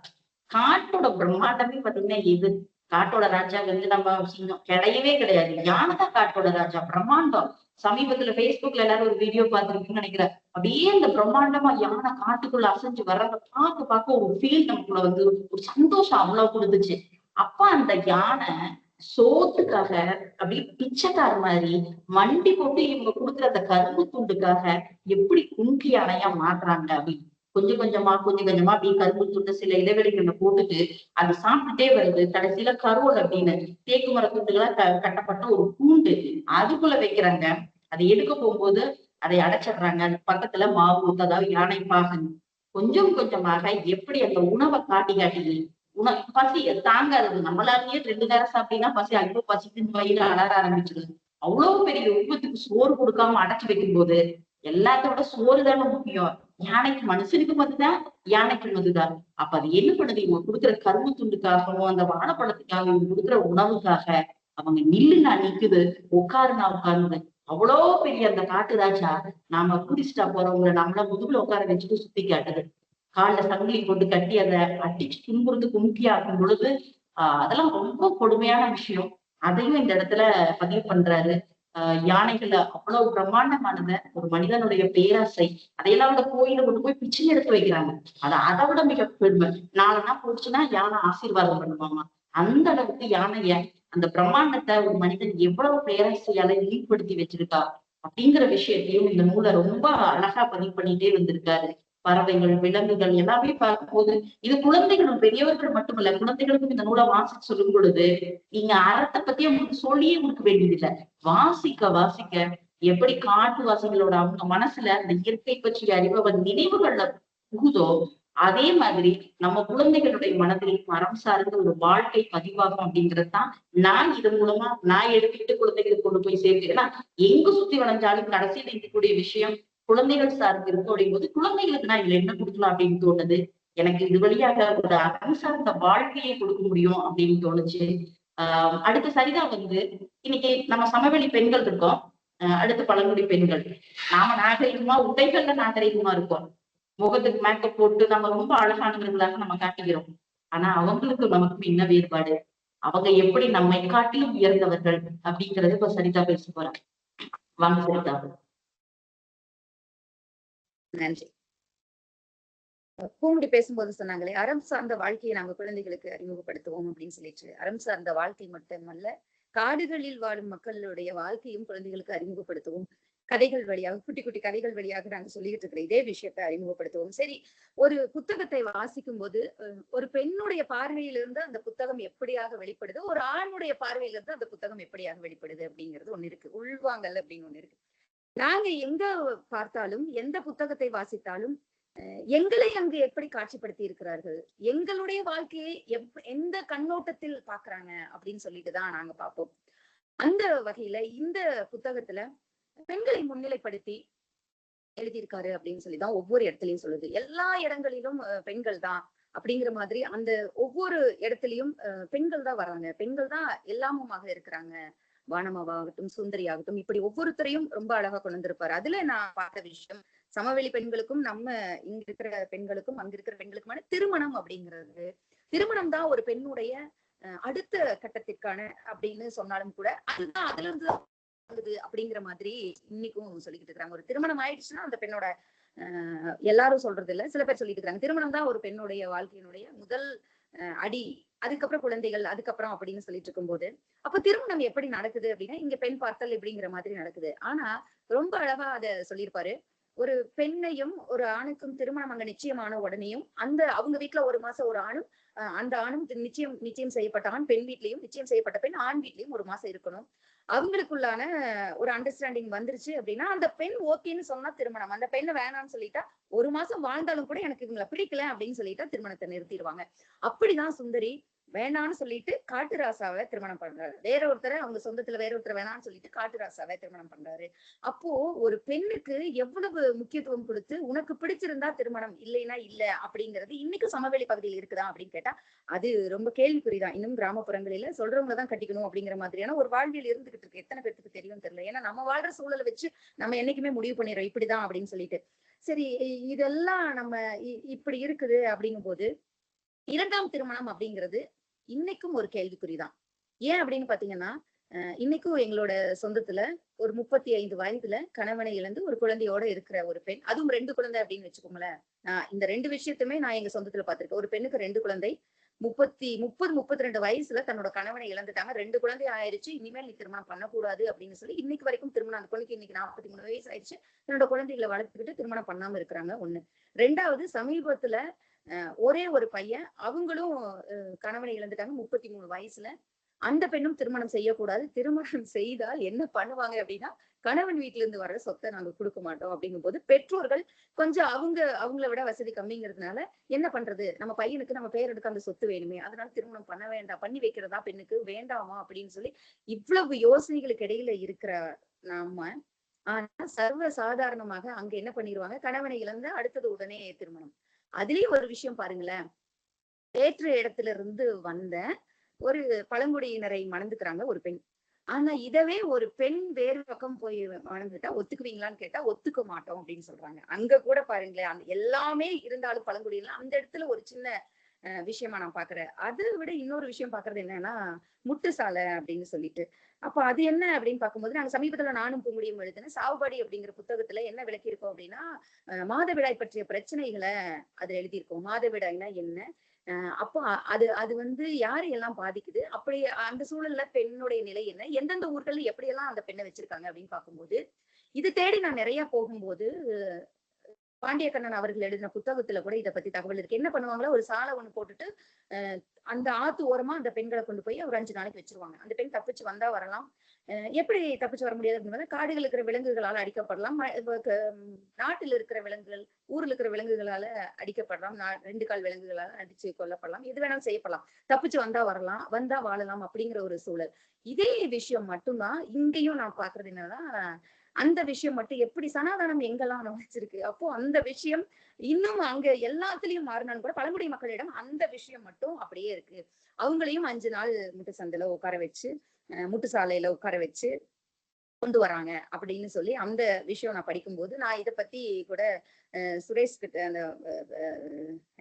Speaker 2: காட்டோட பிரம்மாண்டமே பாத்தீங்கன்னா இது காட்டோட ராஜா வந்து நம்ம சிங்கம் கிடையவே கிடையாது. யானைதான் காட்டோட ராஜா, பிரம்மாண்டம். சமீபத்துல Facebookல எல்லாரும் ஒரு வீடியோ பார்த்திருப்பீங்கன்னு நினைக்கிறேன். அப்படியே இந்த பிரம்மாண்டமா யானை காட்டுக்குள்ள அசைஞ்சு வர்றத பார்க்க ஒரு ஃபீல் நமக்குள்ள வந்து ஒரு சந்தோஷம் அவ்வளவு கொடுத்துச்சு. அப்ப அந்த யானை சோத்துக்காக அப்படியே பிச்சைக்கார மாதிரி மண்டி போட்டு இவங்க கொடுக்குற அந்த கரும்பு துண்டுக்காக எப்படி குங்கி யானையா மாத்துறாங்க அப்படின்னு கொஞ்சம் கொஞ்சமா அப்படியே கரும்பு துண்டு சில இடைவெளிகளை போட்டுட்டு அது சாப்பிட்டுட்டே வருது. கடைசியில கருவல் அப்படின்னு தேக்கு மர துண்டுகளா கட்டப்பட்ட ஒரு கூண்டு அதுக்குள்ள வைக்கிறாங்க. அதை எடுக்க போகும்போது அதை அடைச்சிடுறாங்க. அது பக்கத்துல மாவு ஊத்து, அதாவது யானை பாகன் கொஞ்சம் கொஞ்சமாக எப்படி அந்த உணவை காட்டி காட்டி பசி தாங்காது. நம்மளாலேயே 2 நேரம் சாப்பிட்டீங்கன்னா பசி ஐயோ பசிக்குன்னு வயிறு அலற ஆரம்பிச்சிடுது. அவ்வளவு பெரிய உருவத்துக்கு சோறு கொடுக்காம அடைச்சு வைக்கும் போது எல்லாத்தோட சோறு தானே முக்கியம். யானைக்கு மனுஷனுக்கு மதுதான், யானைக்கு மதுதான். அப்ப அது என்ன பண்ணுது, இவங்க கொடுக்குற கரும்பு துண்டுக்காகவும் அந்த வாழைப்பழத்துக்காகவும் இவங்க கொடுக்குற உணவுக்காக அவங்க நில்லுனா நிக்குது, உட்காருனா உட்காருது. அவ்வளோ பெரிய அந்த காட்டு ராஜா நாம குடிச்சிட்டா போறவங்களை நம்மள முதுகுல உட்கார வச்சுட்டு சுத்தி காட்டுது. கால்ல சங்கிலி போட்டு கட்டி அதை அடிச்சு துன்புறுத்து கும்கியாக்கும் பொழுது அதெல்லாம் ரொம்ப கொடுமையான விஷயம். அதையும் இந்த இடத்துல பதிவு பண்றாரு. யானைகள்ல அவ்வளவு பிரம்மாண்டமானத ஒரு மனிதனுடைய பேராசை அதையெல்லாம் விட கோயில கொண்டு போய் பிச்சை எடுத்து வைக்கிறாங்க. அதை விட மிக பெருமை. நாலனா போச்சுன்னா யானை ஆசீர்வாதம் பண்ணுவாமா. அந்த அளவுக்கு யானைய அந்த பிரம்மாண்டத்தை ஒரு மனிதன் எவ்வளவு பேராசையால ஈடுபடுத்தி வச்சிருக்கா அப்படிங்கிற விஷயத்தையும் இந்த நூலை ரொம்ப அழகா பதிவு பண்ணிட்டே வந்திருக்காரு. பறவைகள், விலங்குகள் எல்லாமே பார்க்கும்போது இது குழந்தைகள் பெரியவர்கள் மட்டுமல்ல, குழந்தைகளுக்கும் இந்த நூலை வாசிச்சு சொல்லும் பொழுது நீங்க அறத்தை பத்தி உங்களுக்கு சொல்லியே கொடுக்க வேண்டியதில்லை. வாசிக்க வாசிக்க எப்படி காட்டுவாசிகளோட அவங்க மனசுல அந்த இயற்கை பற்றிய அறிவு நினைவுகள்ல புகுதோ, அதே மாதிரி நம்ம குழந்தைகளுடைய மனதில் மரம் சார்ந்த ஒரு வாழ்க்கை பதிவாகும் அப்படிங்கிறதுதான் நான் இது மூலமா நான் எடுத்துக்கிட்டு குழந்தைகளுக்கு கொண்டு போய் சேர்க்கிறேன். ஏன்னா எங்க சுத்தி வளைஞ்சாலும் கடைசியில் இருக்கக்கூடிய விஷயம் குழந்தைகள் சார்ந்து இருக்கும் அப்படிங்கும்போது குழந்தைகளுக்கு நான் இதுல என்ன கொடுக்கலாம் அப்படின்னு தோணுது. எனக்கு இது வழியாக ஒரு அறம் சார்ந்த வாழ்க்கையை கொடுக்க முடியும் அப்படின்னு தோணுச்சு. அடுத்த சரிதா இன்னைக்கு நம்ம சமவெளி பெண்கள் இருக்கோம். அடுத்து பழங்குடி பெண்கள். நாம நாகரிகமா உடைகள்ல நாகரிகமா இருக்கோம். முகத்துக்கு மேக்கப் போட்டு நம்ம ரொம்ப அழகானவர்களாக நம்ம காட்டுகிறோம். ஆனா அவங்களுக்கு நமக்கும் என்ன வேறுபாடு? அவங்க எப்படி நம்மை காட்டிலும் உயர்ந்தவர்கள் அப்படிங்கறது இப்ப சரிதா பேச போறாங்க. வாங்க சரிதா.
Speaker 3: நன்றி. பூமுடி பேசும்போது சொன்னாங்களே, அறம் சார்ந்த வாழ்க்கையை நாங்க குழந்தைகளுக்கு அறிமுகப்படுத்துவோம் அப்படின்னு சொல்லிட்டு. அறம் சார்ந்த வாழ்க்கை மட்டுமல்ல, காடுகளில் வாழும் மக்களுடைய வாழ்க்கையும் குழந்தைகளுக்கு அறிமுகப்படுத்துவோம். கதைகள் வழியாக, குட்டி குட்டி கதைகள் வழியாக நாங்க சொல்லிட்டு இருக்கிற இதே விஷயத்தை அறிமுகப்படுத்துவோம். சரி, ஒரு புத்தகத்தை வாசிக்கும் போது ஒரு பெண்ணுடைய பார்வையிலிருந்து அந்த புத்தகம் எப்படியாக வெளிப்படுது, ஒரு ஆணுடைய பார்வையிலிருந்து அந்த புத்தகம் எப்படியாக வெளிப்படுது அப்படிங்கிறது ஒண்ணு இருக்கு. உள்வாங்கல் அப்படின்னு ஒண்ணு இருக்கு. நாங்க எங்க பார்த்தாலும், எந்த புத்தகத்தை வாசித்தாலும் எங்களை அங்கு எப்படி காட்சிப்படுத்தி இருக்கிறார்கள், எங்களுடைய வாழ்க்கையை எந்த கண்ணோட்டத்தில் பாக்குறாங்க அப்படின்னு சொல்லிட்டுதான் நாங்க பார்ப்போம். அந்த வகையில இந்த புத்தகத்துல பெண்களை முன்னிலைப்படுத்தி எழுதியிருக்காரு அப்படின்னு சொல்லிதான் ஒவ்வொரு இடத்துலயும் சொல்லுது. எல்லா இடங்களிலும் பெண்கள் தான் அப்படிங்கிற மாதிரி அந்த ஒவ்வொரு இடத்துலயும் பெண்கள் தான் வராங்க, பெண்கள் தான் எல்லாமுமாக இருக்கிறாங்க. வானமாவாகட்டும், சுந்தரி ஆகட்டும், இப்படி ஒவ்வொருத்தரையும் ரொம்ப அழகா கொண்டு வந்திருப்பாரு. அதுல நான் பார்த்த விஷயம், சமவெளி பெண்களுக்கும் நம்ம இங்க இருக்கிற பெண்களுக்கும் அங்க இருக்கிற பெண்களுக்குமான திருமணம் அப்படிங்கிறது, திருமணம் தான் ஒரு பெண்ணுடைய அடுத்த கட்டத்திற்கான அப்படின்னு சொன்னாலும் கூட அதுதான் அதுல இருந்து அப்படிங்கிற மாதிரி இன்னைக்கும் சொல்லிக்கிட்டு இருக்காங்க. ஒரு திருமணம் ஆயிடுச்சுன்னா அந்த பெண்ணோட எல்லாரும் சொல்றது இல்ல, சில பேர் சொல்லிட்டு இருக்காங்க திருமணம் தான் ஒரு பெண்ணுடைய வாழ்க்கையினுடைய முதல் அடி, அதுக்கப்புறம் குழந்தைகள், அதுக்கப்புறம் அப்படின்னு சொல்லிட்டு இருக்கும்போது அப்ப திருமணம் எப்படி நடக்குது அப்படின்னா இங்க பெண் பார்த்தல் எப்படிங்கிற மாதிரி நடக்குது. ஆனா ரொம்ப அழகா அத சொல்லியிருப்பாரு. ஒரு பெண்ணையும் ஒரு ஆணுக்கும் திருமணம் அங்க நிச்சயமான உடனேயும் அந்த அவங்க வீட்டுல ஒரு மாசம் ஒரு ஆணும் அந்த ஆணும் நிச்சயம் செய்யப்பட்ட ஆண் பெண் வீட்லயும், நிச்சயம் செய்யப்பட்ட பெண் ஆண் வீட்லயும் ஒரு மாசம் இருக்கணும். அவங்களுக்குள்ளான ஒரு அண்டர்ஸ்டாண்டிங் வந்துருச்சு அப்படின்னா அந்த பெண் ஓகேன்னு சொன்னா திருமணம், அந்த பெண்ணை வேணாம்னு சொல்லிட்டா ஒரு மாசம் வாழ்ந்தாலும் கூட எனக்கு இவங்களை பிடிக்கல அப்படின்னு சொல்லிட்டா திருமணத்தை நிறுத்திடுவாங்க. அப்படிதான் சுந்தரி வேணான்னு சொல்லிட்டு காட்டுராசாவை திருமணம் பண்றாரு. வேற ஒருத்தரை அவங்க சொந்தத்துல வேற ஒருத்தர் வேணான்னு சொல்லிட்டு காட்டுராசாவை திருமணம் பண்றாரு. அப்போ ஒரு பெண்ணுக்கு எவ்வளவு முக்கியத்துவம் கொடுத்து உனக்கு பிடிச்சிருந்தா திருமணம், இல்லைன்னா இல்ல அப்படிங்கிறது இன்னைக்கு சமவெளி பகுதியில் இருக்குதா அப்படின்னு கேட்டா அது ரொம்ப கேள்விக்குறிதான். இன்னும் கிராமப்புறங்களில சொல்றவங்கதான் கட்டிக்கணும் அப்படிங்கிற மாதிரியான ஒரு வாழ்வியல் இருந்துகிட்டு இருக்கு. எத்தனை பேருக்கு தெரியும் தெரியல. ஏன்னா நம்ம வாழ்ற சூழலை வச்சு நம்ம என்னைக்குமே முடிவு பண்ணிடுறோம் இப்படிதான் அப்படின்னு சொல்லிட்டு. சரி, இதெல்லாம் நம்ம இப்படி இருக்குது அப்படிங்கும் போது இரண்டாம் திருமணம் அப்படிங்கிறது இன்னைக்கும் ஒரு கேள்விக்குறிதான். ஏன் அப்படின்னு பாத்தீங்கன்னா இன்னைக்கும் எங்களோட சொந்தத்துல ஒரு 35 வயதுல கணவனை இழந்து ஒரு குழந்தையோட இருக்கிற ஒரு பெண், அதுவும் 2 குழந்தை அப்படின்னு வச்சுக்கோங்களேன். இந்த 2 விஷயத்துமே நான் எங்க சொந்தத்துல பாத்திருக்கேன். ஒரு பெண்ணுக்கு 2 குழந்தை, 32 வயசுல தன்னோட கணவனை இழந்துட்டாங்க. 2 குழந்தை ஆயிடுச்சு, இனிமேல் நீ திருமணம் பண்ணக்கூடாது அப்படின்னு சொல்லி இன்னைக்கு வரைக்கும் திருமணம், அந்த பொண்ணுக்கு இன்னைக்கு 43 வயசு ஆயிடுச்சு, தன்னோட குழந்தைகளை வளர்த்துக்கிட்டு திருமணம் பண்ணாம இருக்கிறாங்க. ஒண்ணு. 2வது, சமீபத்துல ஒரே ஒரு பையன், அவங்களும் கணவனை இழந்துட்டாங்க 33 வயசுல. அந்த பெண்ணும் திருமணம் செய்யக்கூடாது, திருமணம் செய்தால் என்ன பண்ணுவாங்க அப்படின்னா கணவன் வீட்டுல இருந்து வர்ற சொத்தை நாங்க கொடுக்க மாட்டோம் அப்படிங்கும் போது பெற்றோர்கள் கொஞ்சம் அவங்கள விட வசதி கம்மிங்கிறதுனால என்ன பண்றது, நம்ம பையனுக்கு நம்ம பேர் எடுக்க அந்த சொத்து வேணுமே, அதனால திருமணம் பண்ண வேண்டாம், பண்ணி வைக்கிறதா பெண்ணுக்கு வேண்டாமா அப்படின்னு சொல்லி இவ்வளவு யோசனைகளுக்கு இடையில இருக்கிற நாம ஆனா சர்வ சாதாரணமாக அங்க என்ன பண்ணிடுவாங்க, கணவனை இழந்து அடுத்தது உடனே திருமணம். அதுலயும் ஒரு விஷயம் பாருங்களேன், வேற்று இடத்துல இருந்து வந்த ஒரு பழங்குடியினரை மணந்துக்கிறாங்க ஒரு பெண். ஆனா இதவே ஒரு பெண் வேறு பக்கம் போய் மணந்துட்டா ஒத்துக்குவீங்களான்னு கேட்டா ஒத்துக்க மாட்டோம் அப்படின்னு சொல்றாங்க. அங்க கூட பாருங்களேன், அந்த எல்லாமே இருந்தாலும் பழங்குடியினர் அந்த இடத்துல ஒரு சின்ன விஷயமா நான் பாக்குறேன். அதை விட இன்னொரு விஷயம் பாக்குறது என்னன்னா, முட்டு சாலை அப்படின்னு சொல்லிட்டு. அப்ப அது என்ன அப்படின்னு பார்க்கும்போது, நாங்க சமீபத்துல நானும் பூங்குடியும் எழுதின சாவுபாடி அப்படிங்கிற புத்தகத்துல என்ன விளக்கியிருக்கோம் அப்படின்னா, மாதவிடாய் பற்றிய பிரச்சனைகளை அதுல எழுதியிருக்கோம். மாதவிடாய்னா என்ன? அப்போ அது அது வந்து யாரையெல்லாம் பாதிக்குது? அப்படி அந்த சூழல்ல பெண்ணுடைய நிலை என்ன? எந்தெந்த ஊர்கள்ல எப்படியெல்லாம் அந்த பெண்ணை வச்சிருக்காங்க அப்படின்னு பார்க்கும்போது, இது தேடி நான் நிறைய போகும்போது, பாண்டியக்கண்ணன் அவர்கள் எழுதின புத்தகத்துல கூட இதை பத்தி தகவல் இருக்கு. என்ன பண்ணுவாங்களோ, ஒரு சாலை ஒண்ணு போட்டுட்டு அந்த ஆத்து ஓரமா அந்த பெண்களை கொண்டு போய் ஒரு 5 நாளைக்கு வச்சிருவாங்க. அந்த பெண் தப்பிச்சு வந்தா வரலாம். எப்படி தப்பிச்சு வர முடியாது அப்படின்னா, காடுகள் இருக்கிற விலங்குகளால அடிக்கப்படலாம். நாட்டில் இருக்கிற விலங்குகள், ஊர்ல இருக்கிற விலங்குகளால அடிக்கப்படலாம். 2 கால் விலங்குகளால அடிச்சு கொல்லப்படலாம். எது வேணாலும் செய்யப்படலாம். தப்பிச்சு வந்தா வரலாம், வந்தா வாழலாம் அப்படிங்கிற ஒரு சூழல். இதே விஷயம் மட்டும்தான் இங்கேயும் நான் பாக்குறது என்னன்னா, அந்த விஷயம் மட்டும் எப்படி சனாதனம் எங்கெல்லாம் வச்சிருக்கு. அப்போ அந்த விஷயம் இன்னும் அங்க எல்லாத்துலயும் மாறினாலும் கூட பழங்குடி மக்களிடம் அந்த விஷயம் மட்டும் அப்படியே இருக்கு. அவங்களையும் 5 நாள் முட்டு சந்தையில உட்கார வச்சு, முட்டு சாலையில உட்கார வச்சு கொண்டு வராங்க அப்படின்னு சொல்லி அந்த விஷயம் நான் படிக்கும்போது, நான் இதை பத்தி கூட சுரேஷ் கிட்ட அந்த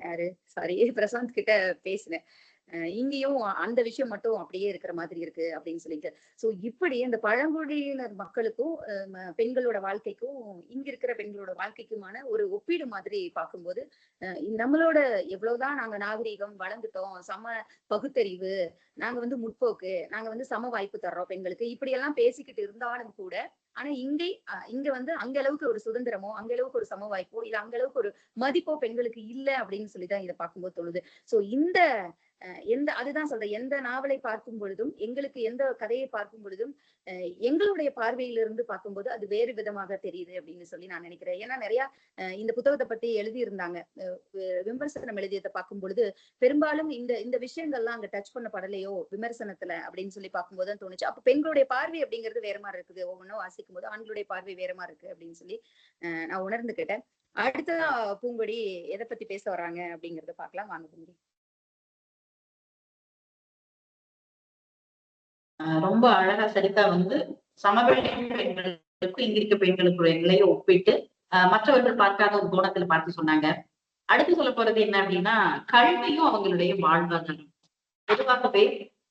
Speaker 3: யாரு சாரி பிரசாந்த் கிட்ட பேசினேன். இங்கேயும் அந்த விஷயம் மட்டும் அப்படியே இருக்கிற மாதிரி இருக்கு அப்படின்னு சொல்லிட்டு. சோ இப்படி அந்த பழங்குடியினர் மக்களுக்கும் பெண்களோட வாழ்க்கைக்கும் இங்க இருக்கிற பெண்களோட வாழ்க்கைக்குமான ஒரு ஒப்பீடு மாதிரி பார்க்கும்போது, நம்மளோட எவ்வளவுதான் நாங்க நாகரீகம் வளர்ந்துட்டோம், சம பகுத்தறிவு, நாங்க வந்து முற்போக்கு, நாங்க வந்து சம வாய்ப்பு தர்றோம் பெண்களுக்கு, இப்படி எல்லாம் பேசிக்கிட்டு இருந்தாலும் கூட, ஆனா இங்க வந்து அங்க அளவுக்கு ஒரு சுதந்திரமோ, அங்க அளவுக்கு ஒரு சம வாய்ப்போ, இல்ல அங்க அளவுக்கு ஒரு மதிப்போ பெண்களுக்கு இல்ல அப்படின்னு சொல்லிதான் இதை பார்க்கும்போது தோணுது. சோ இந்த அதுதான் சொல்றேன். எந்த நாவலை பார்க்கும் பொழுதும், எங்களுக்கு எந்த கதையை பார்க்கும் பொழுதும், எங்களுடைய பார்வையிலிருந்து பார்க்கும்போது அது வேறு விதமாக தெரியுது அப்படின்னு சொல்லி நான் நினைக்கிறேன். ஏன்னா நிறைய இந்த புத்தகத்தை பத்தி எழுதியிருந்தாங்க. விமர்சனம் எழுதியதை பார்க்கும் பொழுது, பெரும்பாலும் இந்த இந்த விஷயங்கள்லாம் அங்க டச் பண்ணப்படலையோ விமர்சனத்துல அப்படின்னு சொல்லி பார்க்கும்போது தான் தோணுச்சு. அப்ப பெண்களுடைய பார்வை அப்படிங்கிறது வேற மாதிரி இருக்குது. ஒவ்வொன்றும் வாசிக்கும் போது ஆண்களுடைய பார்வை வேற மாதிரி இருக்கு அப்படின்னு சொல்லி நான் உணர்ந்துகிட்டேன். அடுத்ததா பூங்கொடி எதை பத்தி பேச வர்றாங்க அப்படிங்கறத பார்க்கலாம். வாங்க பூங்கொடி.
Speaker 2: ரொம்ப அழகா சரிதா வந்து சமவெளி பெண்களுக்கு இங்க இருக்க பெண்களுக்குடைய நிலையை ஒப்பிட்டு மற்றவர்கள் பார்க்காத ஒரு கோணத்துல பார்த்து சொன்னாங்க. அடுத்து சொல்ல போறது என்ன அப்படின்னா, கல்வியும் அவங்களுடைய வாழ்வாதாரம். பொதுவாகவே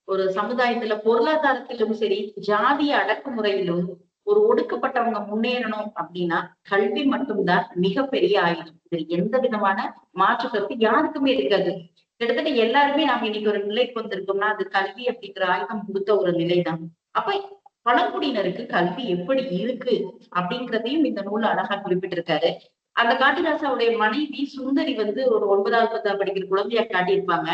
Speaker 2: ஒரு சமுதாயத்துல பொருளாதாரத்திலும் சரி, ஜாதிய அடக்குமுறையிலும் ஒரு ஒடுக்கப்பட்டவங்க முன்னேறணும் அப்படின்னா கல்வி மட்டும்தான் மிகப்பெரிய ஆயுதம். இதில் எந்த விதமான மாற்று கருத்து யாருக்குமே இருக்காது. கிட்டத்தட்ட எல்லாருமே நாம இன்னைக்கு ஒரு நிலைக்கு வந்திருக்கோம்னா அது கல்வி அப்படிங்கிற ஆயுதம் கொடுத்த ஒரு நிலைதான். அப்ப பழங்குடியினருக்கு கல்வி எப்படி இருக்கு அப்படிங்கிறதையும் இந்த நூல் அழகா குறிப்பிட்டிருக்காரு. அந்த காட்டிராசாவுடைய மனைவி சுந்தரி வந்து ஒரு 9வது 10வது படிக்கிற குழந்தையா காட்டியிருப்பாங்க.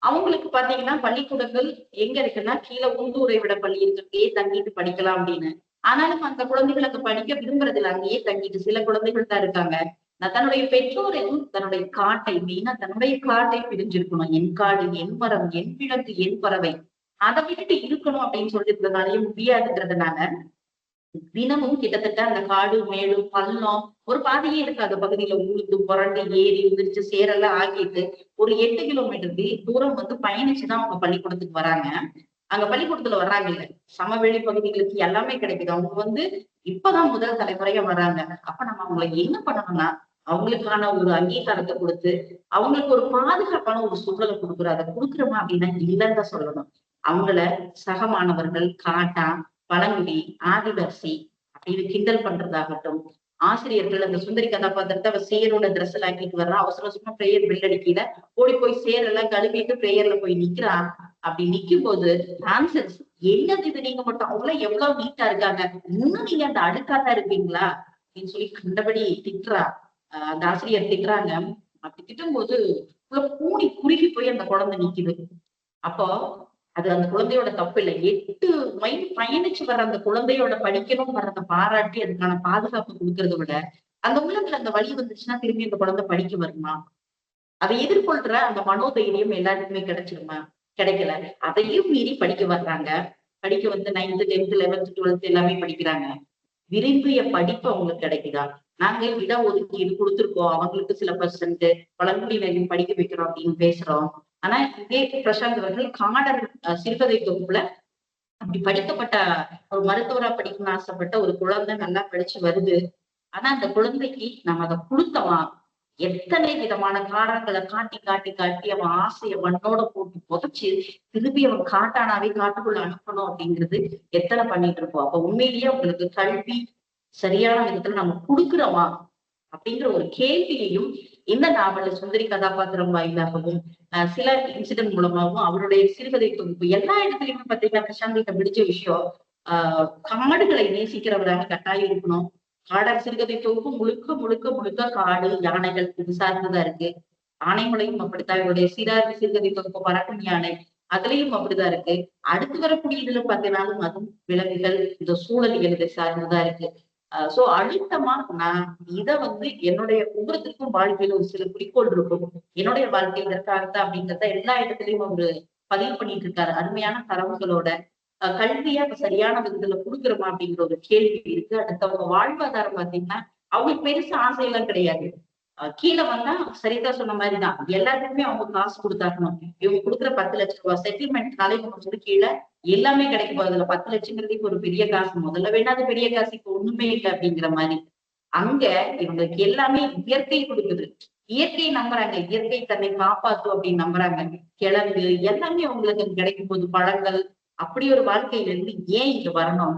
Speaker 2: அவங்களுக்கு பாத்தீங்கன்னா பள்ளிக்கூடங்கள் எங்க இருக்குன்னா கீழே உள்ளூரை விட பள்ளி இருக்கு, தங்கிட்டு படிக்கலாம் அப்படின்னு. ஆனாலும் அந்த குழந்தைகள் அங்க படிக்க விரும்புறதில்ல, அங்கேயே தங்கிட்டு சில குழந்தைகள் தான் இருக்காங்க. நான் தன்னுடைய பெற்றோரையும் தன்னுடைய காட்டை மெயினா தன்னுடைய காட்டை பிரிஞ்சிருக்கணும். என் காடு, என் மரம், என் விலங்கு, என் பறவை, அதை விட்டுட்டு இருக்கணும் அப்படின்னு சொல்லிருந்ததுனாலயும் முடியாதுன்றதுனால தினமும் கிட்டத்தட்ட அந்த காடு மேடு பள்ளம் ஒரு பாதையே இருக்கு. அந்த பகுதியில உழுது புரண்டு ஏறி உதிர்ச்சு சேரெல்லாம் ஆக்கிட்டு ஒரு 8 கிலோமீட்டர் தூரம் வந்து பயணிச்சுதான் அவங்க பள்ளிக்கூடத்துக்கு வராங்க. அங்க பள்ளிக்கூடத்துல வர்றாங்க இல்ல, சமவெளி பகுதிகளுக்கு எல்லாமே கிடைக்குது. அவங்க வந்து இப்பதான் முதல் தலைமுறையா வர்றாங்க. அப்ப நம்ம அவங்களை என்ன பண்ணணும்னா அவங்களுக்கான ஒரு அங்கீகாரத்தை கொடுத்து அவங்களுக்கு ஒரு பாதுகாப்பான ஒரு சூழலை கொடுக்குறோம். அதை கொடுக்குறோமா அப்படின்னா இல்லைன்னு தான் சொல்லணும். அவங்கள சக மாணவர்கள் காட்டா, பழங்குடி, ஆதிவாசி அப்படின்னு கிண்டல் பண்றதாகட்டும், ஆசிரியர்கள் அந்த சுந்தரி கதாபாத்திரத்தை அவ சேரோட ட்ரெஸ் எல்லாம் ஆக்கிட்டு வர்றா, அவசர அவசரமா பிரேயர் பெல் அடிக்கல ஓடி போய் சேரெல்லாம் கழுவிட்டு பிரேயர்ல போய் நிக்கிறா. அப்படி நிக்கும் போது ஆன்சர்ஸ் என்னது இது, நீங்க மட்டும் அவ்வளவு எவ்வளவு நீட்டா இருக்காங்க, இன்னும் நீங்க அந்த அடுக்காதான் இருப்பீங்களா அப்படின்னு சொல்லி கண்டபடி திட்டுறா. அந்த ஆசிரியர் திட்டுறாங்க. அப்படி திட்டும் போது கூடி குறுகி போய் அந்த குழந்தை நிக்குது. அப்போ அது அந்த குழந்தையோட தப்பு இல்லை. 8 மைல் பயணிச்சு வர்ற அந்த குழந்தையோட படிக்கணும் வர்றத பாராட்டி அதுக்கான பாதுகாப்பு கொடுக்கறத விட அந்த உள்ளத்துல அந்த வழி வந்துச்சுன்னா திரும்பி அந்த குழந்தை படிக்க வருமா? அதை எதிர்கொள்ற அந்த மனோதைரியம் எல்லாருக்குமே கிடைச்சிருமா? கிடைக்கல. அதையும் மீறி படிக்க வர்றாங்க. படிக்க வந்து 9th 10th 11th 12th எல்லாமே படிக்கிறாங்க. விரும்பிய படிப்பு அவங்களுக்கு கிடைக்குதா? நாங்க இட ஒதுக்கீடு கொடுத்திருக்கோம், அவங்களுக்கு சில பெர்சன்ட் பழங்குடியினரையும் படிக்க வைக்கிறோம் அப்படின்னு பேசுறோம். ஆனா இதே பிரசாந்த் அவர்கள் காடர் சிறுகதை தொகுப்புல அப்படி படிக்கப்பட்ட ஒரு மருத்துவரா படிக்கணும்னு ஆசைப்பட்ட ஒரு குழந்தை நல்லா படிச்சு வருது. ஆனா அந்த குழந்தைக்கு நம்ம அதை கொடுத்தோமா, எத்தனை விதமான காரணங்களை காட்டி காட்டி காட்டி அவன் ஆசைய மண்ணோட போட்டு புதைச்சு திருப்பி அவன் காட்டானாவே காட்டுக்குள்ள அனுப்பணும் அப்படிங்கிறது எத்தனை பண்ணிட்டு இருப்போம். அப்ப உண்மையிலேயே அவங்களுக்கு கல்வி சரியான விதத்துல நம்ம கொடுக்குறோமா அப்படிங்கிற ஒரு கேள்வியையும் இந்த நாவல்ல சுந்தரி கதாபாத்திரம் வாயிலாகவும் சில இன்சிடென்ட் மூலமாகவும் அவருடைய சிறுகதை தொகுப்பு எல்லா இடத்துலயுமே பாத்தீங்கன்னா பிரசாந்திட்ட பிடிச்ச விஷயம் காடுகளை நேசிக்கிறவராக கட்டாயம் இருக்கணும். காடர் சிறுகதை தொகுப்பு முழுக்க முழுக்க முழுக்க காடு யானைகள் இது சார்ந்துதான் இருக்கு. ஆனைமலையும் அப்படித்தான். இவருடைய சிறுகதை தொகுப்பு பறக்கும் யானை அதுலயும் அப்படிதான் இருக்கு. அடுத்து வரக்கூடிய இதுல பார்த்தீங்கன்னாலும் அதுவும் விலங்குகள் இந்த சூழலியல் இதை சார்ந்துதான் இருக்கு. சோ அழுத்தமா நான் இத என்னுடைய ஒவ்வொருத்தருக்கும் வாழ்க்கையில ஒரு சில குறிக்கோள் இருக்கும். என்னுடைய வாழ்க்கை இதற்காகத்தான் அப்படிங்கிறத எல்லா இடத்துலயும் அவரு பதிவு பண்ணிட்டு இருக்காரு. அருமையான தரவுகளோட கல்வியா சரியான விதத்துல கொடுக்குறோமா அப்படிங்கிற ஒரு கேள்வி இருக்கு. அடுத்தவங்க வாழ்வாதாரம் பாத்தீங்கன்னா அவங்களுக்கு பெருசா ஆசையெல்லாம் கிடையாது. கீழே வந்தா சரிதா சொன்ன மாதிரிதான் எல்லாத்துக்குமே அவங்க காசு கொடுத்தாக்கணும். இவங்க கொடுக்குற 10 லட்சம் ரூபாய் செட்டில்மெண்ட்னாலே இவங்க கீழே எல்லாமே கிடைக்கும். அதுல 10 லட்சங்கிறது இப்ப ஒரு பெரிய காசு. முதல்ல வேணா அது பெரிய காசு, இப்ப ஒண்ணுமே இல்லை அப்படிங்கிற மாதிரி. அங்க இவங்களுக்கு எல்லாமே இயற்கை கொடுக்குது. இயற்கையை நம்புறாங்க, இயற்கை தன்னை காப்பாத்தும் அப்படின்னு நம்புறாங்க. கிழங்கு எல்லாமே அவங்களுக்கு கிடைக்கும் போது பழங்கள் அப்படி ஒரு வாழ்க்கையில இருந்து ஏன் இங்க வரணும்?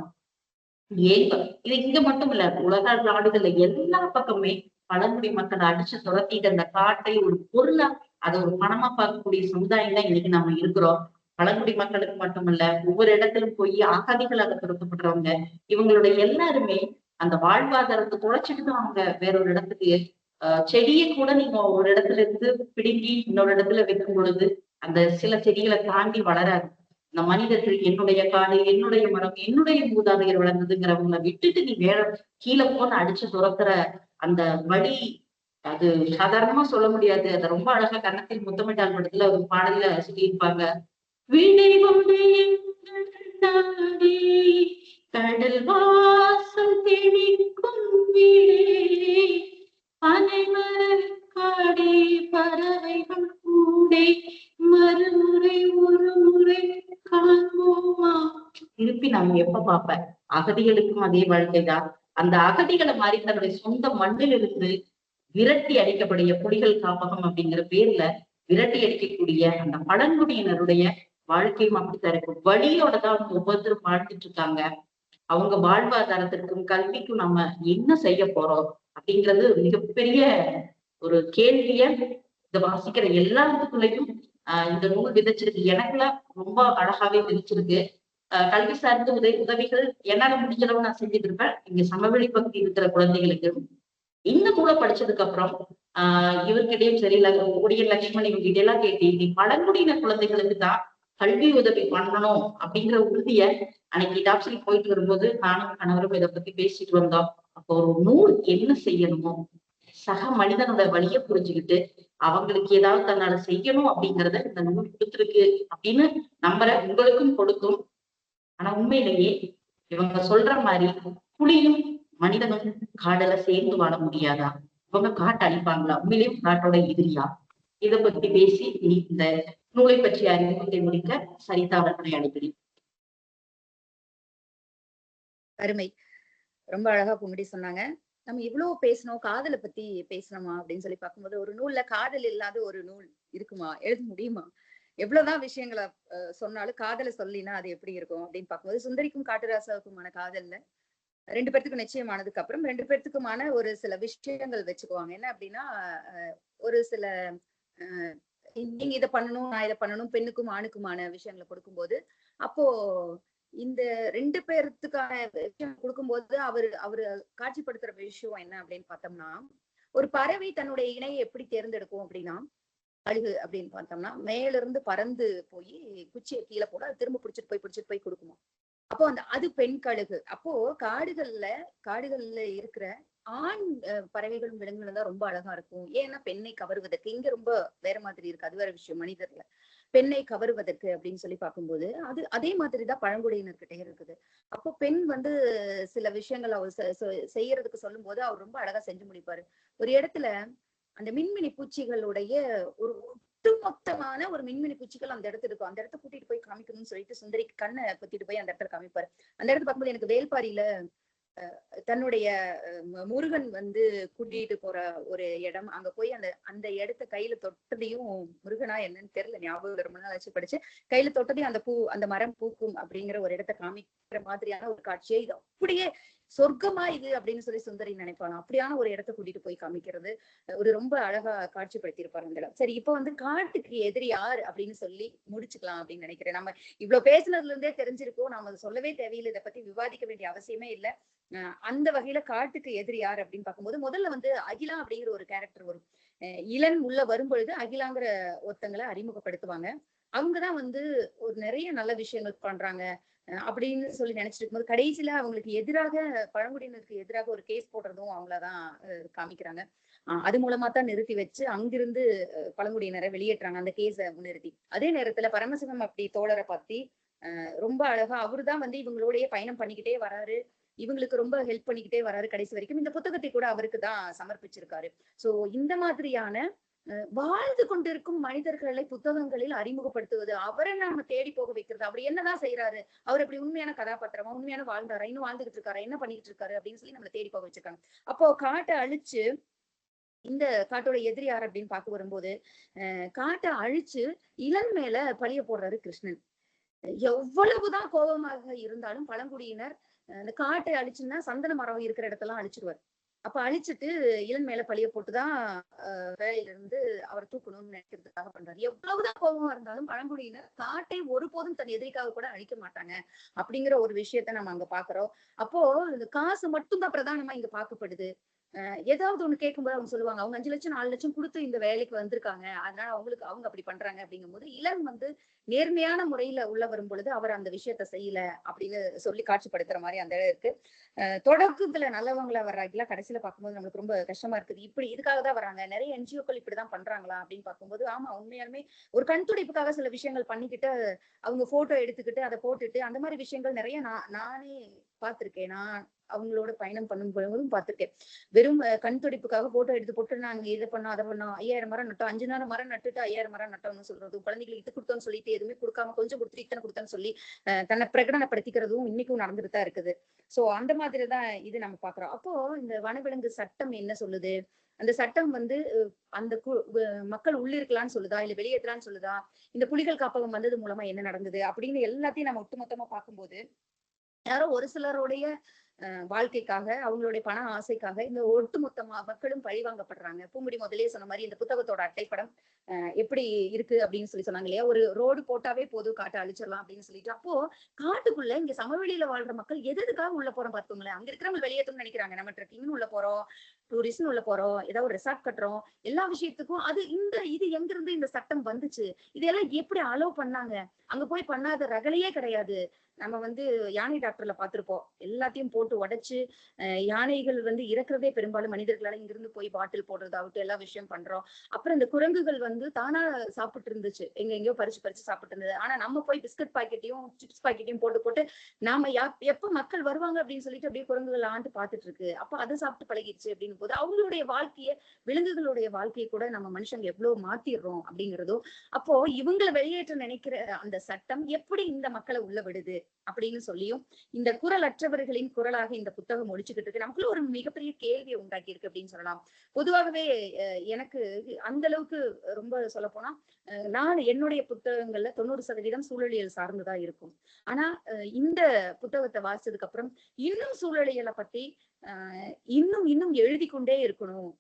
Speaker 2: ஏங்க இது இங்க மட்டும் இல்ல, உலக நாடுகள்ல எல்லா பக்கமே பழங்குடி மக்கள் அடிச்சு துரத்திட்டு அந்த காட்டை ஒரு பொருளா அதை ஒரு பணமா பார்க்கக்கூடிய சமுதாயம் தான் இன்னைக்கு நாம இருக்கிறோம். பழங்குடி மக்களுக்கு மட்டுமல்ல, ஒவ்வொரு இடத்திலும் போய் அகதிகளாக துரத்தப்படுறவங்க இவங்களுடைய எல்லாருமே அந்த வாழ்வாதாரத்தை தொலைச்சிட்டு தான் அவங்க வேறொரு இடத்துக்கு செடியை கூட நீங்க ஒரு இடத்துல இருந்து பிடுங்கி இன்னொரு இடத்துல வைக்கும் பொழுது அந்த சில செடிகளை தாண்டி வளராது. இந்த மனிதர்கள் என்னுடைய காடு, என்னுடைய மரம், என்னுடைய மூதாதையர் வளர்ந்ததுங்கிறவங்களை விட்டுட்டு நீ வேற கீழே போன்னு அடிச்சு துரத்துற அந்த வழி அது சாதாரணமா சொல்ல முடியாது. அதை ரொம்ப அழகா கன்னத்தில் முத்தமிட்டால் படத்துல ஒரு பாடல்ல சொல்லியிருப்பாங்க. வீணை கொண்டு கடல் வாசல் தெளிக்கும் வீடே பனைமர காடே பறவைகள் கூடே மறுமுறை ஒரு முறை காண்போமா. திருப்பி நம்ம எப்ப பார்ப்ப அகதிகளுக்கும் அதே வாழ்க்கைதான். அந்த அகதிகளை மாதிரி தன்னுடைய சொந்த மண்ணில் இருந்து விரட்டி அடிக்கக்கூடிய புலிகள் காப்பகம் அப்படிங்கிற பேர்ல விரட்டி அடிக்கக்கூடிய அந்த பழங்குடியினருடைய வாழ்க்கையும் அப்படித்தான் இருக்கு. வழியோட தான் அவங்க ஒவ்வொருத்தரும் வாழ்ந்துட்டு இருக்காங்க. அவங்க வாழ்வாதாரத்திற்கும் கல்விக்கும் நம்ம என்ன செய்ய போறோம் அப்படிங்கிறது மிகப்பெரிய ஒரு கேள்விய இத வாசிக்கிற எல்லாத்துக்குள்ளயும் இந்த நூல் விதைச்சிருக்கு. எனக்குலாம் ரொம்ப அழகாவே விதைச்சிருக்கு. கல்வி சார்ந்த உதவிகள் என்னால முடிஞ்சளவு நான் செஞ்சுட்டு இருப்பேன். இங்க சமவெளி பகுதி இருக்கிற குழந்தைகளுக்கு இந்த நூலை படிச்சதுக்கு அப்புறம் இவர்கிட்டயும் சரி ஒடியன் லட்சுமண் இவங்க எல்லாம் கேட்டு நீ பழங்குடியின குழந்தைகளுக்கு தான் கல்வி உதவி பண்ணணும் அப்படிங்கிற உறுதிய அன்னைக்கு டாப்ஸில் போயிட்டு வரும்போது நானும் கணவரும் இதை பத்தி பேசிட்டு வந்தோம். அப்போ ஒரு நூல் என்ன செய்யணுமோ சக மனிதனோட வழிய புரிஞ்சுக்கிட்டு அவங்களுக்கு ஏதாவது தன்னால செய்யணும் அப்படிங்கிறத இந்த நூல் கொடுத்துருக்கு அப்படின்னு நம்புற உங்களுக்கும் கொடுக்கும். ஆனா உண்மையிலேயே இவங்க சொல்ற மாதிரி புலியும் மனிதனும் காடல சேர்ந்து வாழ முடியாதா? இவங்க காட்டு அழிப்பாங்களா? உண்மையிலேயே காட்டோட எதிரியா? இதை பத்தி பேசி இந்த நூலை பற்றிய அறிமுகத்தை முடிக்க சரிதா அவர்களை அழைக்கிறேன்.
Speaker 3: அருமை, ரொம்ப அழகா கும்பிடி சொன்னாங்க. நம்ம இவ்வளவு பேசணும், காதலை பத்தி பேசணுமா அப்படின்னு சொல்லி பார்க்கும்போது ஒரு நூல்ல காதல் இல்லாத ஒரு நூல் இருக்குமா? எழுத முடியுமா? எவ்வளவுதான் விஷயங்களை சொன்னாலும் காதலை சொல்லினா அது எப்படி இருக்கும் அப்படின்னு பார்க்கும்போது சுந்தரிக்கும் காட்டுராசாவுக்குமான காதல்ல 2 பேர்த்துக்கும் நிச்சயமானதுக்கு அப்புறம் 2 பேர்த்துக்குமான ஒரு சில விஷயங்கள் வச்சுக்குவாங்க. என்ன அப்படின்னா ஒரு சில நீங்க இதை பண்ணணும், நான் இதை பண்ணணும், பெண்ணுக்கும் ஆணுக்குமான விஷயங்களை கொடுக்கும்போது அப்போ இந்த 2 பேர்த்துக்கான விஷயம் கொடுக்கும்போது அவரு காட்சிப்படுத்துற விஷயம் என்ன அப்படின்னு பார்த்தோம்னா, ஒரு பறவை தன்னுடைய இணையை எப்படி தேர்ந்தெடுக்கும் அப்படின்னா, கழுகு அப்படின்னு பார்த்தோம்னா மேல இருந்து பறந்து போய் குச்சியை கீழே போட அது திரும்ப பிடிச்சிட்டு போய் கொடுக்குமா. அப்போ அது பெண் கழுகு. அப்போ காடுகள்ல இருக்கிற ஆண் பறவைகளும் விலங்குகளும் தான் ரொம்ப அழகா இருக்கும். ஏன்னா பெண்ணை கவருவதற்கு. இங்க ரொம்ப வேற மாதிரி இருக்கு, அது வேற விஷயம். மனிதர்ல பெண்ணை கவருவதற்கு அப்படின்னு சொல்லி பார்க்கும்போது அதே மாதிரிதான் பழங்குடியினர்கிட்ட இருக்குது. அப்போ பெண் சில விஷயங்கள் அவர் செய்யறதுக்கு சொல்லும் போது அவர் ரொம்ப அழகா செஞ்சு முடிப்பாரு. ஒரு இடத்துல அந்த மின்மினி பூச்சிகளுடைய ஒரு ஒட்டுமொத்தமான ஒரு மின்மினி பூச்சிகள் அந்த இடத்துல இருக்கும். அந்த இடத்த கூட்டிட்டு போய் காமிக்கணும்னு சொல்லிட்டு சுந்தரிக்கு கண்ணை பத்திட்டு போய் அந்த இடத்துல காமிப்பாரு. அந்த இடத்துல பார்க்கும்போது எனக்கு வேல்பாரியில தன்னுடைய முருகன் வந்து கூட்டிட்டு போற ஒரு இடம். அங்க போய் அந்த அந்த இடத்த கையில தொட்டதையும், முருகனா என்னன்னு தெரியல, ஞாபகம் ரொம்ப நாள் ஆச்சு படிச்சு, கையில தொட்டதையும் அந்த மரம் பூக்கும் அப்படிங்கிற ஒரு இடத்த காமிக்கிற மாதிரியான ஒரு காட்சியை, இது அப்படியே சொர்க்கமா இது அப்படின்னு சொல்லி சுந்தரி நினைப்பாங்க. அப்படியான ஒரு இடத்த கூட்டிட்டு போய் காமிக்கிறது ஒரு ரொம்ப அழகா காட்சிப்படுத்தியிருப்பாரு அந்த இடம். சரி, இப்ப வந்து காட்டுக்கு எதிரி யார் அப்படின்னு சொல்லி முடிச்சுக்கலாம் அப்படின்னு நினைக்கிறேன். நம்ம இவ்வளவு பேசுனதுல இருந்தே தெரிஞ்சிருக்கோம், நாம அதை சொல்லவே தேவையில்லை, இதை பத்தி விவாதிக்க வேண்டிய அவசியமே இல்லை. அந்த வகையில காட்டுக்கு எதிரி யார் அப்படின்னு பார்க்கும்போது, முதல்ல வந்து அகிலா அப்படிங்கிற ஒரு கேரக்டர் வரும். இளன் உள்ள வரும்பொழுது அகிலாங்கிற ஒருத்தங்களை அறிமுகப்படுத்துவாங்க. அவங்கதான் வந்து ஒரு நிறைய நல்ல விஷயங்கள் பண்றாங்க அப்படின்னு சொல்லி நினைச்சிட்டு இருக்கும்போது, கடைசியில அவங்களுக்கு எதிராக, பழங்குடியினருக்கு எதிராக ஒரு கேஸ் போடுறதும் அவங்களதான் காமிக்கிறாங்க. அது மூலமா தான் நிறுத்தி வச்சு அங்கிருந்து பழங்குடியினரை வெளியேற்றுறாங்க, அந்த கேஸை முன்னிறுத்தி. அதே நேரத்துல பரமசிவம் அப்படி தோழரை பத்தி ரொம்ப அழகா அவருதான் வந்து இவங்களோடய பயணம் பண்ணிக்கிட்டே வராரு, இவங்களுக்கு ரொம்ப ஹெல்ப் பண்ணிக்கிட்டே வராரு கடைசி வரைக்கும். இந்த புத்தகத்தை கூட அவருக்கு தான் சமர்ப்பிச்சிருக்காரு. சோ இந்த மாதிரியான வாழ்ந்து கொண்டிருக்கும் மனிதர்களை புத்தகங்களில் அறிமுகப்படுத்துவது, அவரை நாம தேடி போக வைக்கிறது. அவர் என்னதான் செய்யறாரு, அவர் அப்படி உண்மையான கதாபாத்திரமா, உண்மையான வாழ்ந்தாரா, இன்னும் வாழ்ந்துகிட்டு இருக்காரா, என்ன பண்ணிட்டு இருக்காரு அப்படின்னு சொல்லி நம்மளை தேடி போக வச்சிருக்காங்க. அப்போ காட்டை அழிச்சு, இந்த காட்டோட எதிரி யார் அப்படின்னு பார்க்க வரும்போது, காட்டை அழிச்சு இளன் மேல பழிய போடுறாரு கிருஷ்ணன். எவ்வளவுதான் கோபமாக இருந்தாலும் பழங்குடியினர் அந்த காட்டை அழிச்சுன்னா சந்தன மரம் இருக்கிற இடத்தெல்லாம் அழிச்சிருவார். அப்ப அழிச்சிட்டு இளன் மேல பழிய போட்டுதான் வேலையில இருந்து அவர் தூக்கணும்னு நினைக்கிறதுக்காக பண்றாரு. எவ்வளவுதான் கோபமா இருந்தாலும் பழங்குடியினர் காட்டை ஒருபோதும் தன் எதிரிக்காக கூட அழிக்க மாட்டாங்க அப்படிங்கிற ஒரு விஷயத்த நம்ம அங்க பாக்குறோம். அப்போ இந்த காசு மட்டும்தான் பிரதானமா இங்க பார்க்கப்படுது. ஏதாவது ஒண்ணு கேட்கும்போது அவங்க சொல்லுவாங்க, அவங்க 5 லட்சம் 4 லட்சம் கொடுத்து இந்த வேலைக்கு வந்திருக்காங்க, அதனால அவங்க அப்படி பண்றாங்க அப்படிங்கும் போது, இளன் வந்து நேர்மையான முறையில உள்ள வரும் பொழுது அவர் அந்த விஷயத்த செய்யல அப்படின்னு சொல்லி காட்சிப்படுத்துற மாதிரி அந்த இடம் இருக்கு. தொடக்கத்துல நல்லவங்களா வர்றாங்களா, கடைசியில பார்க்கும்போது நம்மளுக்கு ரொம்ப கஷ்டமா இருக்குது. இப்படி இதுக்காக தான் வராங்க, நிறைய என்ஜிஓக்கள் இப்படிதான் பண்றாங்களா அப்படின்னு பார்க்கும்போது, ஆமா உண்மையாலுமே ஒரு கண் துடைப்புக்காக சில விஷயங்கள் பண்ணிக்கிட்டு, அவங்க போட்டோ எடுத்துக்கிட்டு அதை போட்டுட்டு அந்த மாதிரி விஷயங்கள் நிறைய நானே பார்த்திருக்கேன். நான் அவங்களோட பயணம் பண்ணும் போதும் பார்த்திருக்கேன். வெறும் கண் துடைப்புக்காக போட்டோ எடுத்து போட்டு நாங்க இதை பண்ணோம் அதை பண்ணோம், 5000 மரம் நட்டோம், 5 நேரம் மரம் நட்டுட்டு 5000 மரம் நட்டோம்னு சொல்றது, குழந்தைகளுக்கு இது கொடுத்தோம்னு சொல்லிட்டு எதுவுமே கொடுக்காம கொஞ்சம் கொடுத்துட்டு இத்தனை கொடுத்தோன்னு சொல்லி தன்னை பிரகடனப்படுத்திக்கிறதும் இன்னைக்கும் நடந்துட்டு தான் இருக்குது. சோ அந்த மாதிரிதான் இது நம்ம பாக்குறோம். அப்போ இந்த வனவிலங்கு சட்டம் என்ன சொல்லுது, அந்த சட்டம் வந்து அந்த மக்கள் உள்ளிருக்கலாம்னு சொல்லுதா, இல்ல வெளியேற்றலாம்னு சொல்லுதா, இந்த புலிகள் காப்பகம் வந்தது மூலமா என்ன நடந்தது அப்படின்னு எல்லாத்தையும் நம்ம ஒட்டுமொத்தமா பார்க்கும்போது, யாரோ ஒரு சிலருடைய வாழ்க்கைக்காக, அவங்களுடைய பண ஆசைக்காக இந்த ஒட்டுமொத்த மக்களும் பழிவாங்கப்படுறாங்க. பூங்குடி முதலே சொன்ன மாதிரி இந்த புத்தகத்தோட அட்டைப்படம் எப்படி இருக்கு அப்படின்னு சொல்லி சொன்னாங்க இல்லையா, ஒரு ரோடு போட்டாவே போதும் காட்டை அழிச்சிடலாம் அப்படின்னு சொல்லிட்டு. அப்போ காட்டுக்குள்ள இங்க சமவெளியில வாழ்ற மக்கள் எதுக்காக உள்ள போறோம் பார்த்துங்களேன். அங்க இருக்கிறவங்க வெளியேற்றணும்னு நினைக்கிறாங்க, நம்ம ட்ரெக்கிங்னு உள்ள போறோம், டூரிஸ்ட்னு உள்ள போறோம், ஏதாவது ஒரு ரெசார்ட் கட்டுறோம், எல்லா விஷயத்துக்கும். அது இது எங்க இருந்து இந்த சட்டம் வந்துச்சு, இதெல்லாம் எப்படி அலோவ் பண்ணாங்க, அங்க போய் பண்ணாத ரகலையே கிடையாது. நம்ம வந்து யானை டாக்டர்ல பார்த்திருப்போம், எல்லாத்தையும் போட்டு உடைச்சு யானைகள் வந்து இறக்குறதே பெரும்பாலும் மனிதர்களால இங்கிருந்து போய் பாட்டில் போடுறதாகட்டும் எல்லா விஷயம் பண்றோம். அப்புறம் இந்த குரங்குகள் வந்து தானா சாப்பிட்டு இருந்துச்சு, எங்கெங்கயோ பறிச்சு சாப்பிட்டு இருந்தது. ஆனா நம்ம போய் பிஸ்கட் பாக்கெட்டையும் சிப்ஸ் பாக்கெட்டையும் போட்டு நாம எப்ப மக்கள் வருவாங்க அப்படின்னு சொல்லிட்டு அப்படியே குரங்குகள் ஆண்டு பார்த்துட்டு இருக்கு. அப்ப அதை சாப்பிட்டு பழகிடுச்சு அப்படின்னு போது அவங்களுடைய வாழ்க்கையை, விலங்குகளுடைய வாழ்க்கையை கூட நம்ம மனுஷங்க எவ்வளவு மாத்திடுறோம் அப்படிங்கிறதும். அப்போ இவங்களை வெளியேற்ற நினைக்கிற அந்த சட்டம் எப்படி இந்த மக்களை உள்ள விடுது அப்படின்னு சொல்லியும், இந்த குரல் அற்றவர்களின் குரலாக இந்த புத்தகம் ஒழிச்சுக்கிட்டு இருக்கு. நமக்குள்ள ஒரு மிகப்பெரிய கேள்வியை உண்டாக்கி இருக்கு அப்படின்னு சொல்லலாம். பொதுவாகவே எனக்கு அந்த அளவுக்கு ரொம்ப சொல்ல போனா, நான் என்னுடைய புத்தகங்கள்ல 90% சூழலியல் சார்ந்துதான் இருக்கும். ஆனா இந்த புத்தகத்தை வாசிச்சதுக்கு அப்புறம் இன்னும் சூழலியலை பத்தி இன்னும் எழுதி கொண்டே இருக்கணும்.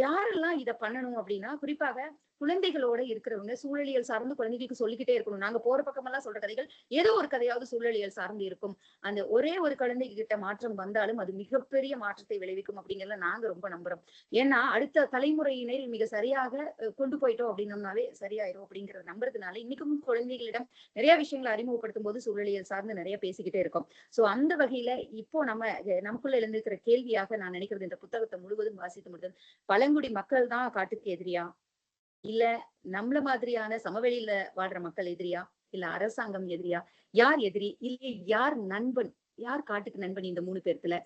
Speaker 3: யாரெல்லாம் இதை பண்ணணும் அப்படின்னா, குறிப்பாக குழந்தைகளோட இருக்கிறவங்க சூழலியல் சார்ந்து குழந்தைகளுக்கு சொல்லிக்கிட்டே இருக்கணும். நாங்க போற பக்கமெல்லாம் சொல்ற கதைகள் ஏதோ ஒரு கதையாவது சூழலியல் சார்ந்து இருக்கும். அந்த ஒரே ஒரு குழந்தைங்க கிட்ட மாற்றம் வந்தாலும் அது மிகப்பெரிய மாற்றத்தை விளைவிக்கும் அப்படிங்கறத நாங்க ரொம்ப நம்புறோம். ஏன்னா அடுத்த தலைமுறையினர் மிக சரியாக கொண்டு போயிட்டோம் அப்படின்னோம்னாவே சரியாயிரும் அப்படிங்கறத நம்புறதுனால இன்னைக்கும் குழந்தைகளிடம் நிறைய விஷயங்களை அறிமுகப்படுத்தும் போது சூழலியல் சார்ந்து நிறைய பேசிக்கிட்டே இருக்கோம். சோ அந்த வகையில இப்போ நமக்குள்ள எழுந்திருக்கிற கேள்வியாக நான் நினைக்கிறது, இந்த புத்தகத்தை முழுவதும் வாசித்து முடித்தது, பழங்குடி மக்கள் தான் காட்டுக்கு எதிரியா, இல்ல நம்மள மாதிரியான சமவெளியில வாழ்ற மக்கள் எதிரியா, இல்ல அரசாங்கம் எதிரியா, யார் எதிரி, இல்ல யார் நண்பன், யார் காட்டுக்கு நண்பன், இந்த 3 பேர்த்துல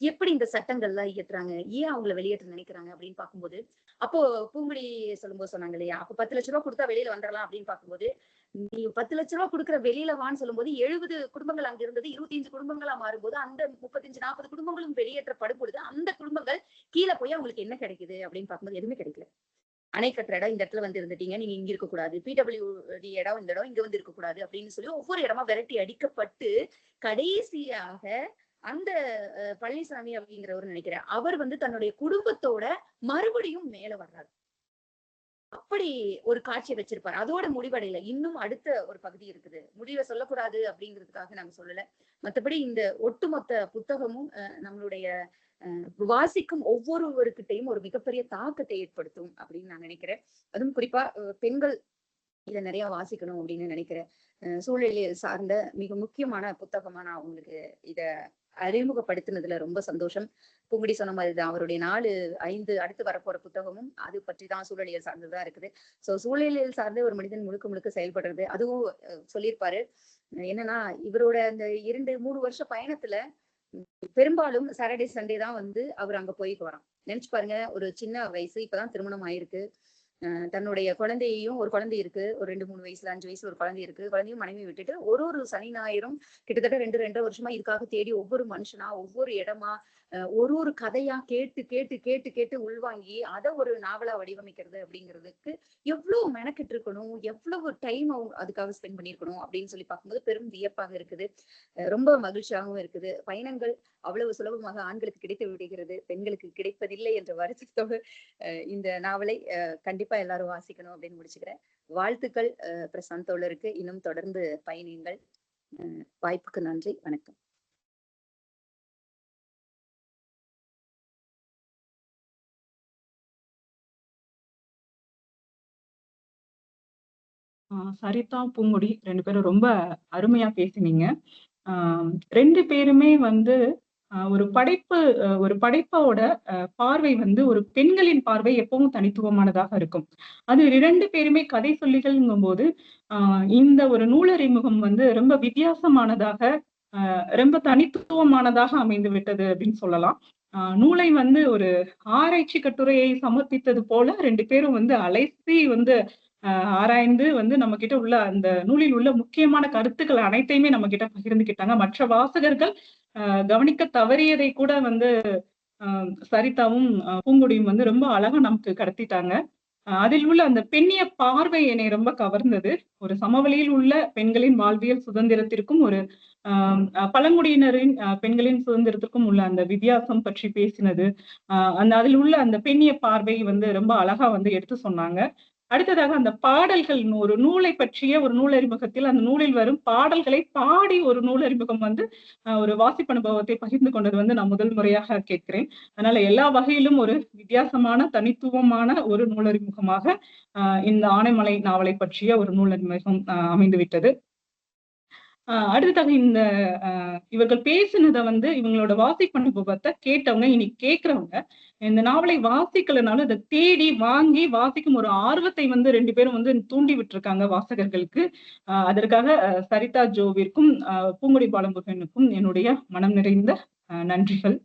Speaker 3: எப்படி இந்த சட்டங்கள்லாம் இயற்றுறாங்க, ஏன் அவங்களை வெளியேற்ற நினைக்கிறாங்க அப்படின்னு பார்க்கும்போது, அப்போ பூங்குடி சொல்லும்போது சொன்னாங்க இல்லையா, அப்ப 10 லட்சம் ரூபாய் கொடுத்தா வெளியில வந்துடலாம் அப்படின்னு பார்க்கும்போது, நீ 10 லட்ச ரூபாய் கொடுக்குற வெளியில வான்னு சொல்லும்போது 70 குடும்பங்கள் அங்க இருந்தது 25 குடும்பங்களா மாறும்போது அந்த 35-40 குடும்பங்களும் வெளியேற்றப்படும் பொழுது அந்த குடும்பங்கள் கீழே போய் அவங்களுக்கு என்ன கிடைக்குது அப்படின்னு பார்க்கும்போது எதுவுமே கிடைக்கல. அணை கட்டுற இடம் இந்த இடத்துல வந்து இருந்துட்டீங்க, நீங்க இங்க இருக்கக்கூடாது, பிடபிள்யூடி இடம் இந்த இடம் இங்க வந்து இருக்கக்கூடாது அப்படின்னு சொல்லி ஒவ்வொரு இடமா விரட்டி அடிக்கப்பட்டு கடைசியாக அந்த பழனிசாமி அப்படிங்கிறவர் நினைக்கிறேன் அவர் வந்து தன்னுடைய குடும்பத்தோட மறுபடியும் மேல வர்றாரு. அப்படி ஒரு காட்சியை வச்சிருப்பாரு. அதோட முடிவடையில இன்னும் அடுத்த ஒரு பகுதி இருக்குது. முடிவை சொல்லக்கூடாது அப்படிங்கிறதுக்காக நாங்க சொல்லல. மத்தபடி இந்த ஒட்டுமொத்த புத்தகமும் நம்மளுடைய வாசிக்கும் ஒவ்வொருவருக்கிட்டையும் ஒரு மிகப்பெரிய தாக்கத்தை ஏற்படுத்தும் அப்படின்னு நான் நினைக்கிறேன். அதுவும் குறிப்பா பெண்கள் இதை நிறைய வாசிக்கணும் அப்படின்னு நினைக்கிறேன். சூழலியல் சார்ந்த மிக முக்கியமான புத்தகமா நான் உங்களுக்கு இத அறிமுகப்படுத்தினதுல ரொம்ப சந்தோஷம். பூங்குடி சொன்ன மாதிரிதான் அவருடைய 4-5 அடுத்து வரப்போற புத்தகமும் அது பற்றி தான் சூழலியல் சார்ந்ததா இருக்குது. சோ சூழலியல் சார்ந்த ஒரு மனிதன் முழுக்க முழுக்க செயல்படுறது அதுவும் சொல்லியிருப்பாரு. என்னன்னா இவரோட அந்த 2-3 வருஷ பயணத்துல பெரும்பாலும் சாட்டர்டே சண்டே தான் வந்து அவர் அங்க போயிட்டு வரான். நினைச்சு பாருங்க, ஒரு சின்ன வயசு, இப்பதான் திருமணம் ஆயிருக்கு. தன்னுடைய குழந்தையையும், ஒரு குழந்தை இருக்கு, ஒரு 2-3 வயசுல 5 வயசுல ஒரு குழந்தை இருக்கு, குழந்தையும் மனைவி விட்டுட்டு ஒரு சனி ஞாயிறும் கிட்டத்தட்ட 2-2.5 வருஷமா இதுக்காக தேடி ஒவ்வொரு மனுஷனா ஒவ்வொரு இடமா ஒரு கதையா கேட்டு கேட்டு கேட்டு கேட்டு உள்வாங்கி அதை ஒரு நாவலா வடிவமைக்கிறது அப்படிங்கிறதுக்கு எவ்வளவு மெனக்கெட்டு இருக்கணும், எவ்வளவு டைம் அதுக்காக ஸ்பெண்ட் பண்ணிருக்கணும் அப்படின்னு சொல்லி பார்க்கும்போது பெரும் வியப்பாக இருக்குது. ரொம்ப மகிழ்ச்சியாகவும் இருக்குது. பயணங்கள் அவ்வளவு சுலபமாக ஆண்களுக்கு கிடைத்து விடுகிறது, பெண்களுக்கு கிடைப்பதில்லை என்ற வருத்தத்தோடு இந்த நாவலை கண்டிப்பா எல்லாரும் வாசிக்கணும் அப்படின்னு முடிச்சுக்கிறேன். வாழ்த்துக்கள் பிரசாந்த் தோழருக்கு. இன்னும் தொடர்ந்து பயணியுங்கள். வாய்ப்புக்கு நன்றி. வணக்கம்.
Speaker 1: சரிதா, பூங்குடி 2 பேரும் ரொம்ப அருமையா பேசினீங்க. 2 பேருமே வந்து ஒரு படைப்போட பார்வை வந்து ஒரு பெண்களின் பார்வை எப்பவும் தனித்துவமானதாக இருக்கும். அது 2 பேருமே கதை சொல்லிகள்ங்கும் போது இந்த ஒரு நூலறிமுகம் வந்து ரொம்ப வித்தியாசமானதாக ரொம்ப தனித்துவமானதாக அமைந்து விட்டது அப்படின்னு சொல்லலாம். நூலை வந்து ஒரு ஆராய்ச்சி கட்டுரையை சமர்ப்பித்தது போல 2 பேரும் வந்து அலசி வந்து ஆராய்ந்து வந்து நம்ம கிட்ட உள்ள அந்த நூலில் உள்ள முக்கியமான கருத்துக்கள் அனைத்தையுமே நம்ம கிட்ட பகிர்ந்துக்கிட்டாங்க. மற்ற வாசகர்கள் கவனிக்க தவறியதை கூட வந்து சரிதாவும் பூங்குடியும் வந்து ரொம்ப அழகா நமக்கு கடத்திட்டாங்க. அதில் உள்ள அந்த பெண்ணிய பார்வை என்னை ரொம்ப கவர்ந்தது. ஒரு சமவெளியில் உள்ள பெண்களின் வாழ்வியல் சுதந்திரத்திற்கும் ஒரு பழங்குடியினரின் பெண்களின் சுதந்திரத்திற்கும் உள்ள அந்த வித்தியாசம் பற்றி பேசினது, அதில் உள்ள அந்த பெண்ணிய பார்வை வந்து ரொம்ப அழகா வந்து எடுத்து சொன்னாங்க. அடுத்ததாக அந்த பாடல்கள், ஒரு நூலை பற்றிய ஒரு நூலறிமுகத்தில் அந்த நூலில் வரும் பாடல்களை பாடி ஒரு நூலறிமுகம் வந்து ஒரு வாசிப்பு அனுபவத்தை பகிர்ந்து கொண்டது வந்து நான் முதல் முறையாக கேட்கிறேன். அதனால எல்லா வகையிலும் ஒரு வித்தியாசமான தனித்துவமான ஒரு நூலறிமுகமாக இந்த ஆனைமலை நாவலை பற்றிய ஒரு நூலறிமுகம் அமைந்துவிட்டது. அடுத்ததாக இந்த இவர்கள் பேசினதை வந்து இவங்களோட வாசிப்பு அனுபவத்தை கேட்டவங்க, இனி கேட்கிறவங்க இந்த நாவலை வாசிக்கலனாலும் இதை தேடி வாங்கி வாசிக்கும் ஒரு ஆர்வத்தை வந்து 2 பேரும் வந்து தூண்டி விட்டுருக்காங்க வாசகர்களுக்கு. அதற்காக சரிதா ஜோவிற்கும் பூங்குடி பாலமுருகனுக்கும் என்னுடைய மனம் நிறைந்த நன்றிகள்.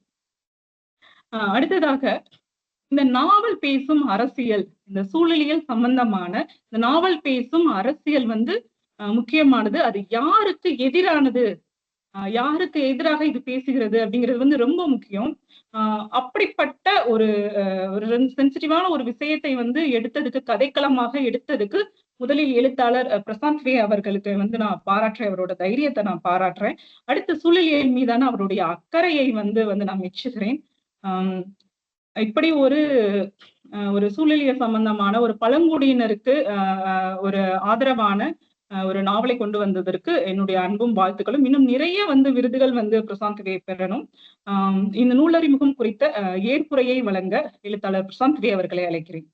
Speaker 1: அடுத்ததாக இந்த நாவல் பேசும் அரசியல், இந்த சூழலியல் சம்பந்தமான இந்த நாவல் பேசும் அரசியல் வந்து முக்கியமானது. அது யாருக்கு எதிரானது, யாருக்கு எதிராக இது பேசுகிறது அப்படிங்கிறது வந்து ரொம்ப முக்கியம். அப்படிப்பட்ட ஒரு சென்சிட்டிவான ஒரு விஷயத்தை வந்து எடுத்ததுக்கு, கதைக்களமாக எடுத்ததுக்கு முதலில் எழுத்தாளர் பிரசாந்த் வே அவர்களுக்கு வந்து நான் பாராட்டுறேன். அவரோட தைரியத்தை நான் பாராட்டுறேன். அடுத்து சூழலியல் மீதான அவருடைய அக்கறையை வந்து நான் மெச்சுகிறேன். இப்படி ஒரு சூழலியல் சம்பந்தமான ஒரு பழங்குடியினருக்கு ஒரு ஆதரவான ஒரு நாவலை கொண்டு வந்ததற்கு என்னுடைய அன்பும் வாழ்த்துக்களும். இன்னும் நிறைய வந்து விருதுகள் வந்து பிரசாந்த் வே பெறணும். இந்த நூலறிமுகம் குறித்த ஏற்புரையை வழங்க எழுத்தாளர் பிரசாந்த் வே அவர்களை அழைக்கிறேன்.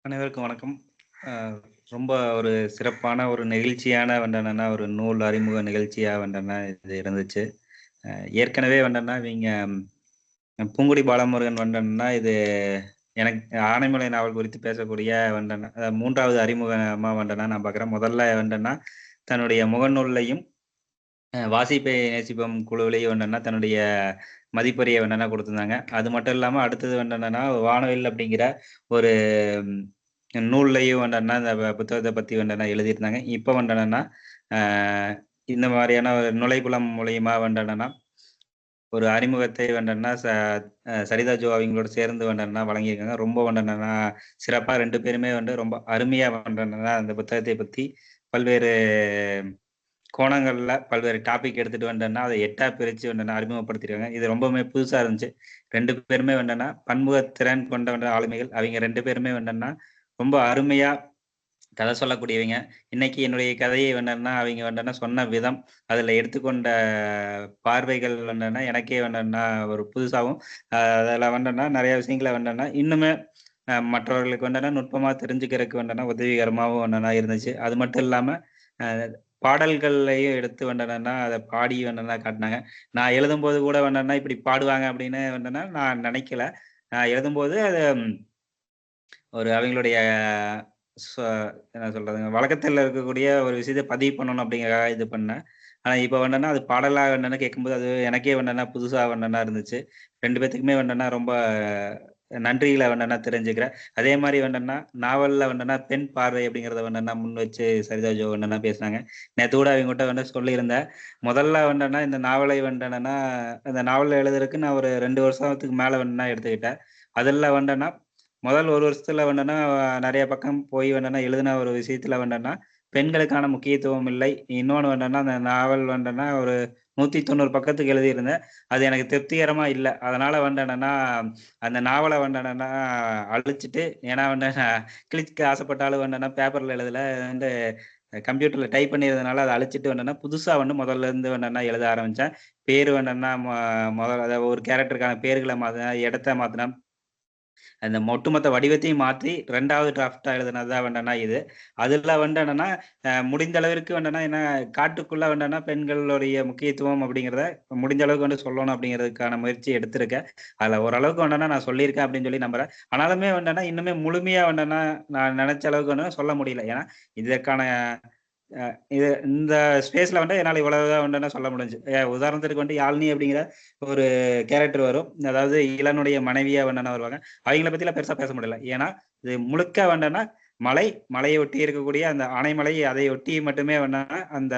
Speaker 4: அனைவருக்கும் வணக்கம். ரொம்ப ஒரு சிறப்பான ஒரு நெகிழ்ச்சியான வந்தனா ஒரு நூல் அறிமுக நிகழ்ச்சியா வந்தனா இது இருந்துச்சு. ஏற்கனவே வந்தனா இவங்க பூங்குடி பாலமுருகன் வந்தனா இது எனக்கு ஆனைமலை நாவல் குறித்து பேசக்கூடிய வந்தனா 3வது அறிமுகமா வந்தனா நான் பார்க்குறேன். முதல்ல வந்தனா தன்னுடைய முகநூல்லையும் வாசிப்பை நேசிப்பம் குழுவிலேயே வேண்டனா தன்னுடைய மதிப்பெரிய வேண்டனா கொடுத்துருந்தாங்க. அது மட்டும் இல்லாம அடுத்தது வேண்டனா வானவில் அப்படிங்கிற ஒரு நூல்லையும் வேண்டனா இந்த புத்தகத்தை பத்தி வேண்டனா எழுதியிருந்தாங்க. இப்போ வேண்டனா இந்த மாதிரியான ஒரு நுழைப்புலம் மூலியமா வேண்டனா ஒரு அறிமுகத்தை வேண்டனா சரிதா ஜோ அவங்களோட சேர்ந்து வேண்டனா வழங்கியிருக்காங்க. ரொம்ப வேண்டனா சிறப்பா 2 பேருமே ரொம்ப அருமையா வேண்டனா அந்த புத்தகத்தை பத்தி பல்வேறு கோணங்கள்ல பல்வேறு டாபிக் எடுத்துட்டு வந்தேன்னா அதை 8ஆ பிரிச்சு வந்தேன்னா அறிமுகப்படுத்திருக்காங்க. இது ரொம்பவுமே புதுசா இருந்துச்சு. 2 பேருமே வந்தேன்னா பன்முகத்திறன் கொண்ட ஆளுமைகள். அவங்க 2 பேருமே வந்தேன்னா ரொம்ப அருமையா கதை சொல்லக்கூடியவங்க. இன்னைக்கு என்னுடைய கதையை வேண்டன்னா அவங்க வேண்டன்னா சொன்ன விதம், அதுல எடுத்துக்கொண்ட பார்வைகள் வேண்டன்னா எனக்கே வேண்டன்னா ஒரு புதுசாவும் அதில் வேண்டன்னா நிறைய விஷயங்களை வேண்டன்னா இன்னுமே மற்றவர்களுக்கு வேண்டன்னா நுட்பமா தெரிஞ்சுக்கிறதுக்கு வேண்டன்னா உதவிகரமாகவும் வேண்டன்னா இருந்துச்சு. அது மட்டும் இல்லாம பாடல்கள்லையும் எடுத்து வேண்டனா அதை பாடி வேண்டனா காட்டினாங்க. நான் எழுதும்போது கூட வேண்டனா இப்படி பாடுவாங்க அப்படின்னு வேண்டனா நான் நினைக்கல. நான் எழுதும்போது அது ஒரு அவங்களுடைய என்ன சொல்றதுங்க வழக்கத்தில் இருக்கக்கூடிய ஒரு விஷயத்தை பதிவு பண்ணணும் அப்படிங்கிறக்காக இது பண்ணேன். ஆனா இப்ப வேண்டனா அது பாடலா வேண்டனா கேட்கும்போது அது எனக்கே வேண்டனா புதுசா வேண்டனா இருந்துச்சு. 2 பேத்துக்குமே வேண்டனா ரொம்ப நன்றிகளை வேண்டனா தெரிஞ்சுக்கிறேன். அதே மாதிரி வேண்டனா நாவல்ல வேண்டனா பெண் பார்வை அப்படிங்கிறத வேண்டனா முன் வச்சு சரிதா ஜோ வேண்டனா பேசினாங்க. நேற்று கூட அவங்ககிட்ட வந்து சொல்லியிருந்தேன். முதல்ல வேண்டனா இந்த நாவலை வேண்டனா இந்த நாவல் எழுதுறதுக்கு நான் ஒரு 2 வருஷத்துக்கு மேல வேண்டனா எடுத்துக்கிட்டேன். அதில் வேண்டனா முதல் 1 வருஷத்துல வேண்டனா நிறைய பக்கம் போய் வேண்டனா எழுதின ஒரு விஷயத்துல வேண்டனா பெண்களுக்கான முக்கியத்துவம் இல்லை. இன்னொன்னு வேண்டனா அந்த நாவல் வேண்டனா ஒரு 190 பக்கத்துக்கு எழுதியிருந்தேன். அது எனக்கு திருப்திகரமா இல்ல. அதனால வேண்டனா அந்த நாவல வேண்டனா அழிச்சுட்டு ஏன்னா வந்து கிழிக்க ஆசைப்பட்டாலும் வேண்டனா பேப்பர்ல எழுதல வந்து கம்ப்யூட்டர்ல டைப் பண்ணியிருந்தனால அதை அழிச்சிட்டு வேண்டனா புதுசா முதல்ல இருந்து வேண்டனா எழுத ஆரம்பிச்சேன். பேர் வேண்டனா முதல்ல அதாவது ஒரு கேரக்டருக்கான பேர்களை மாத்தினேன், இடத்த மாத்தினேன். அந்த ஒட்டுமொத்த வடிவத்தையும் மாற்றி 2வது டிராஃப்ட்டா எழுதுனது தான் வேண்டனா இது. அதுல என்னன்னா, முடிந்த அளவிற்கு வேண்டனா ஏன்னா காட்டுக்குள்ள வேண்டனா பெண்களுடைய முக்கியத்துவம் அப்படிங்கிறத முடிஞ்ச அளவுக்கு சொல்லணும் அப்படிங்கிறதுக்கான முயற்சி எடுத்திருக்கேன். அதுல ஓரளவுக்கு வேண்டனா நான் சொல்லியிருக்கேன் அப்படின்னு சொல்லி நம்புறேன். ஆனாலுமே வேண்டனா இன்னுமே முழுமையா வேண்டனா நான் நினைச்ச அளவுக்கு சொல்ல முடியல. ஏன்னா இதற்கான இது இந்த ஸ்பேஸ்ல என்னால இவ்வளவுதான் சொல்ல முடிஞ்சுச்சு. உதாரணத்துக்கு யாழினி அப்படிங்கிற ஒரு கேரக்டர் வரும். அதாவது இளனுடைய மனைவியா வருவாங்க. அவங்கள பத்திலாம் பெருசா பேச முடியல. ஏன்னா இது முழுக்க மலை, மலையை ஒட்டி இருக்கக்கூடிய அந்த ஆனைமலை அதை ஒட்டி மட்டுமே அந்த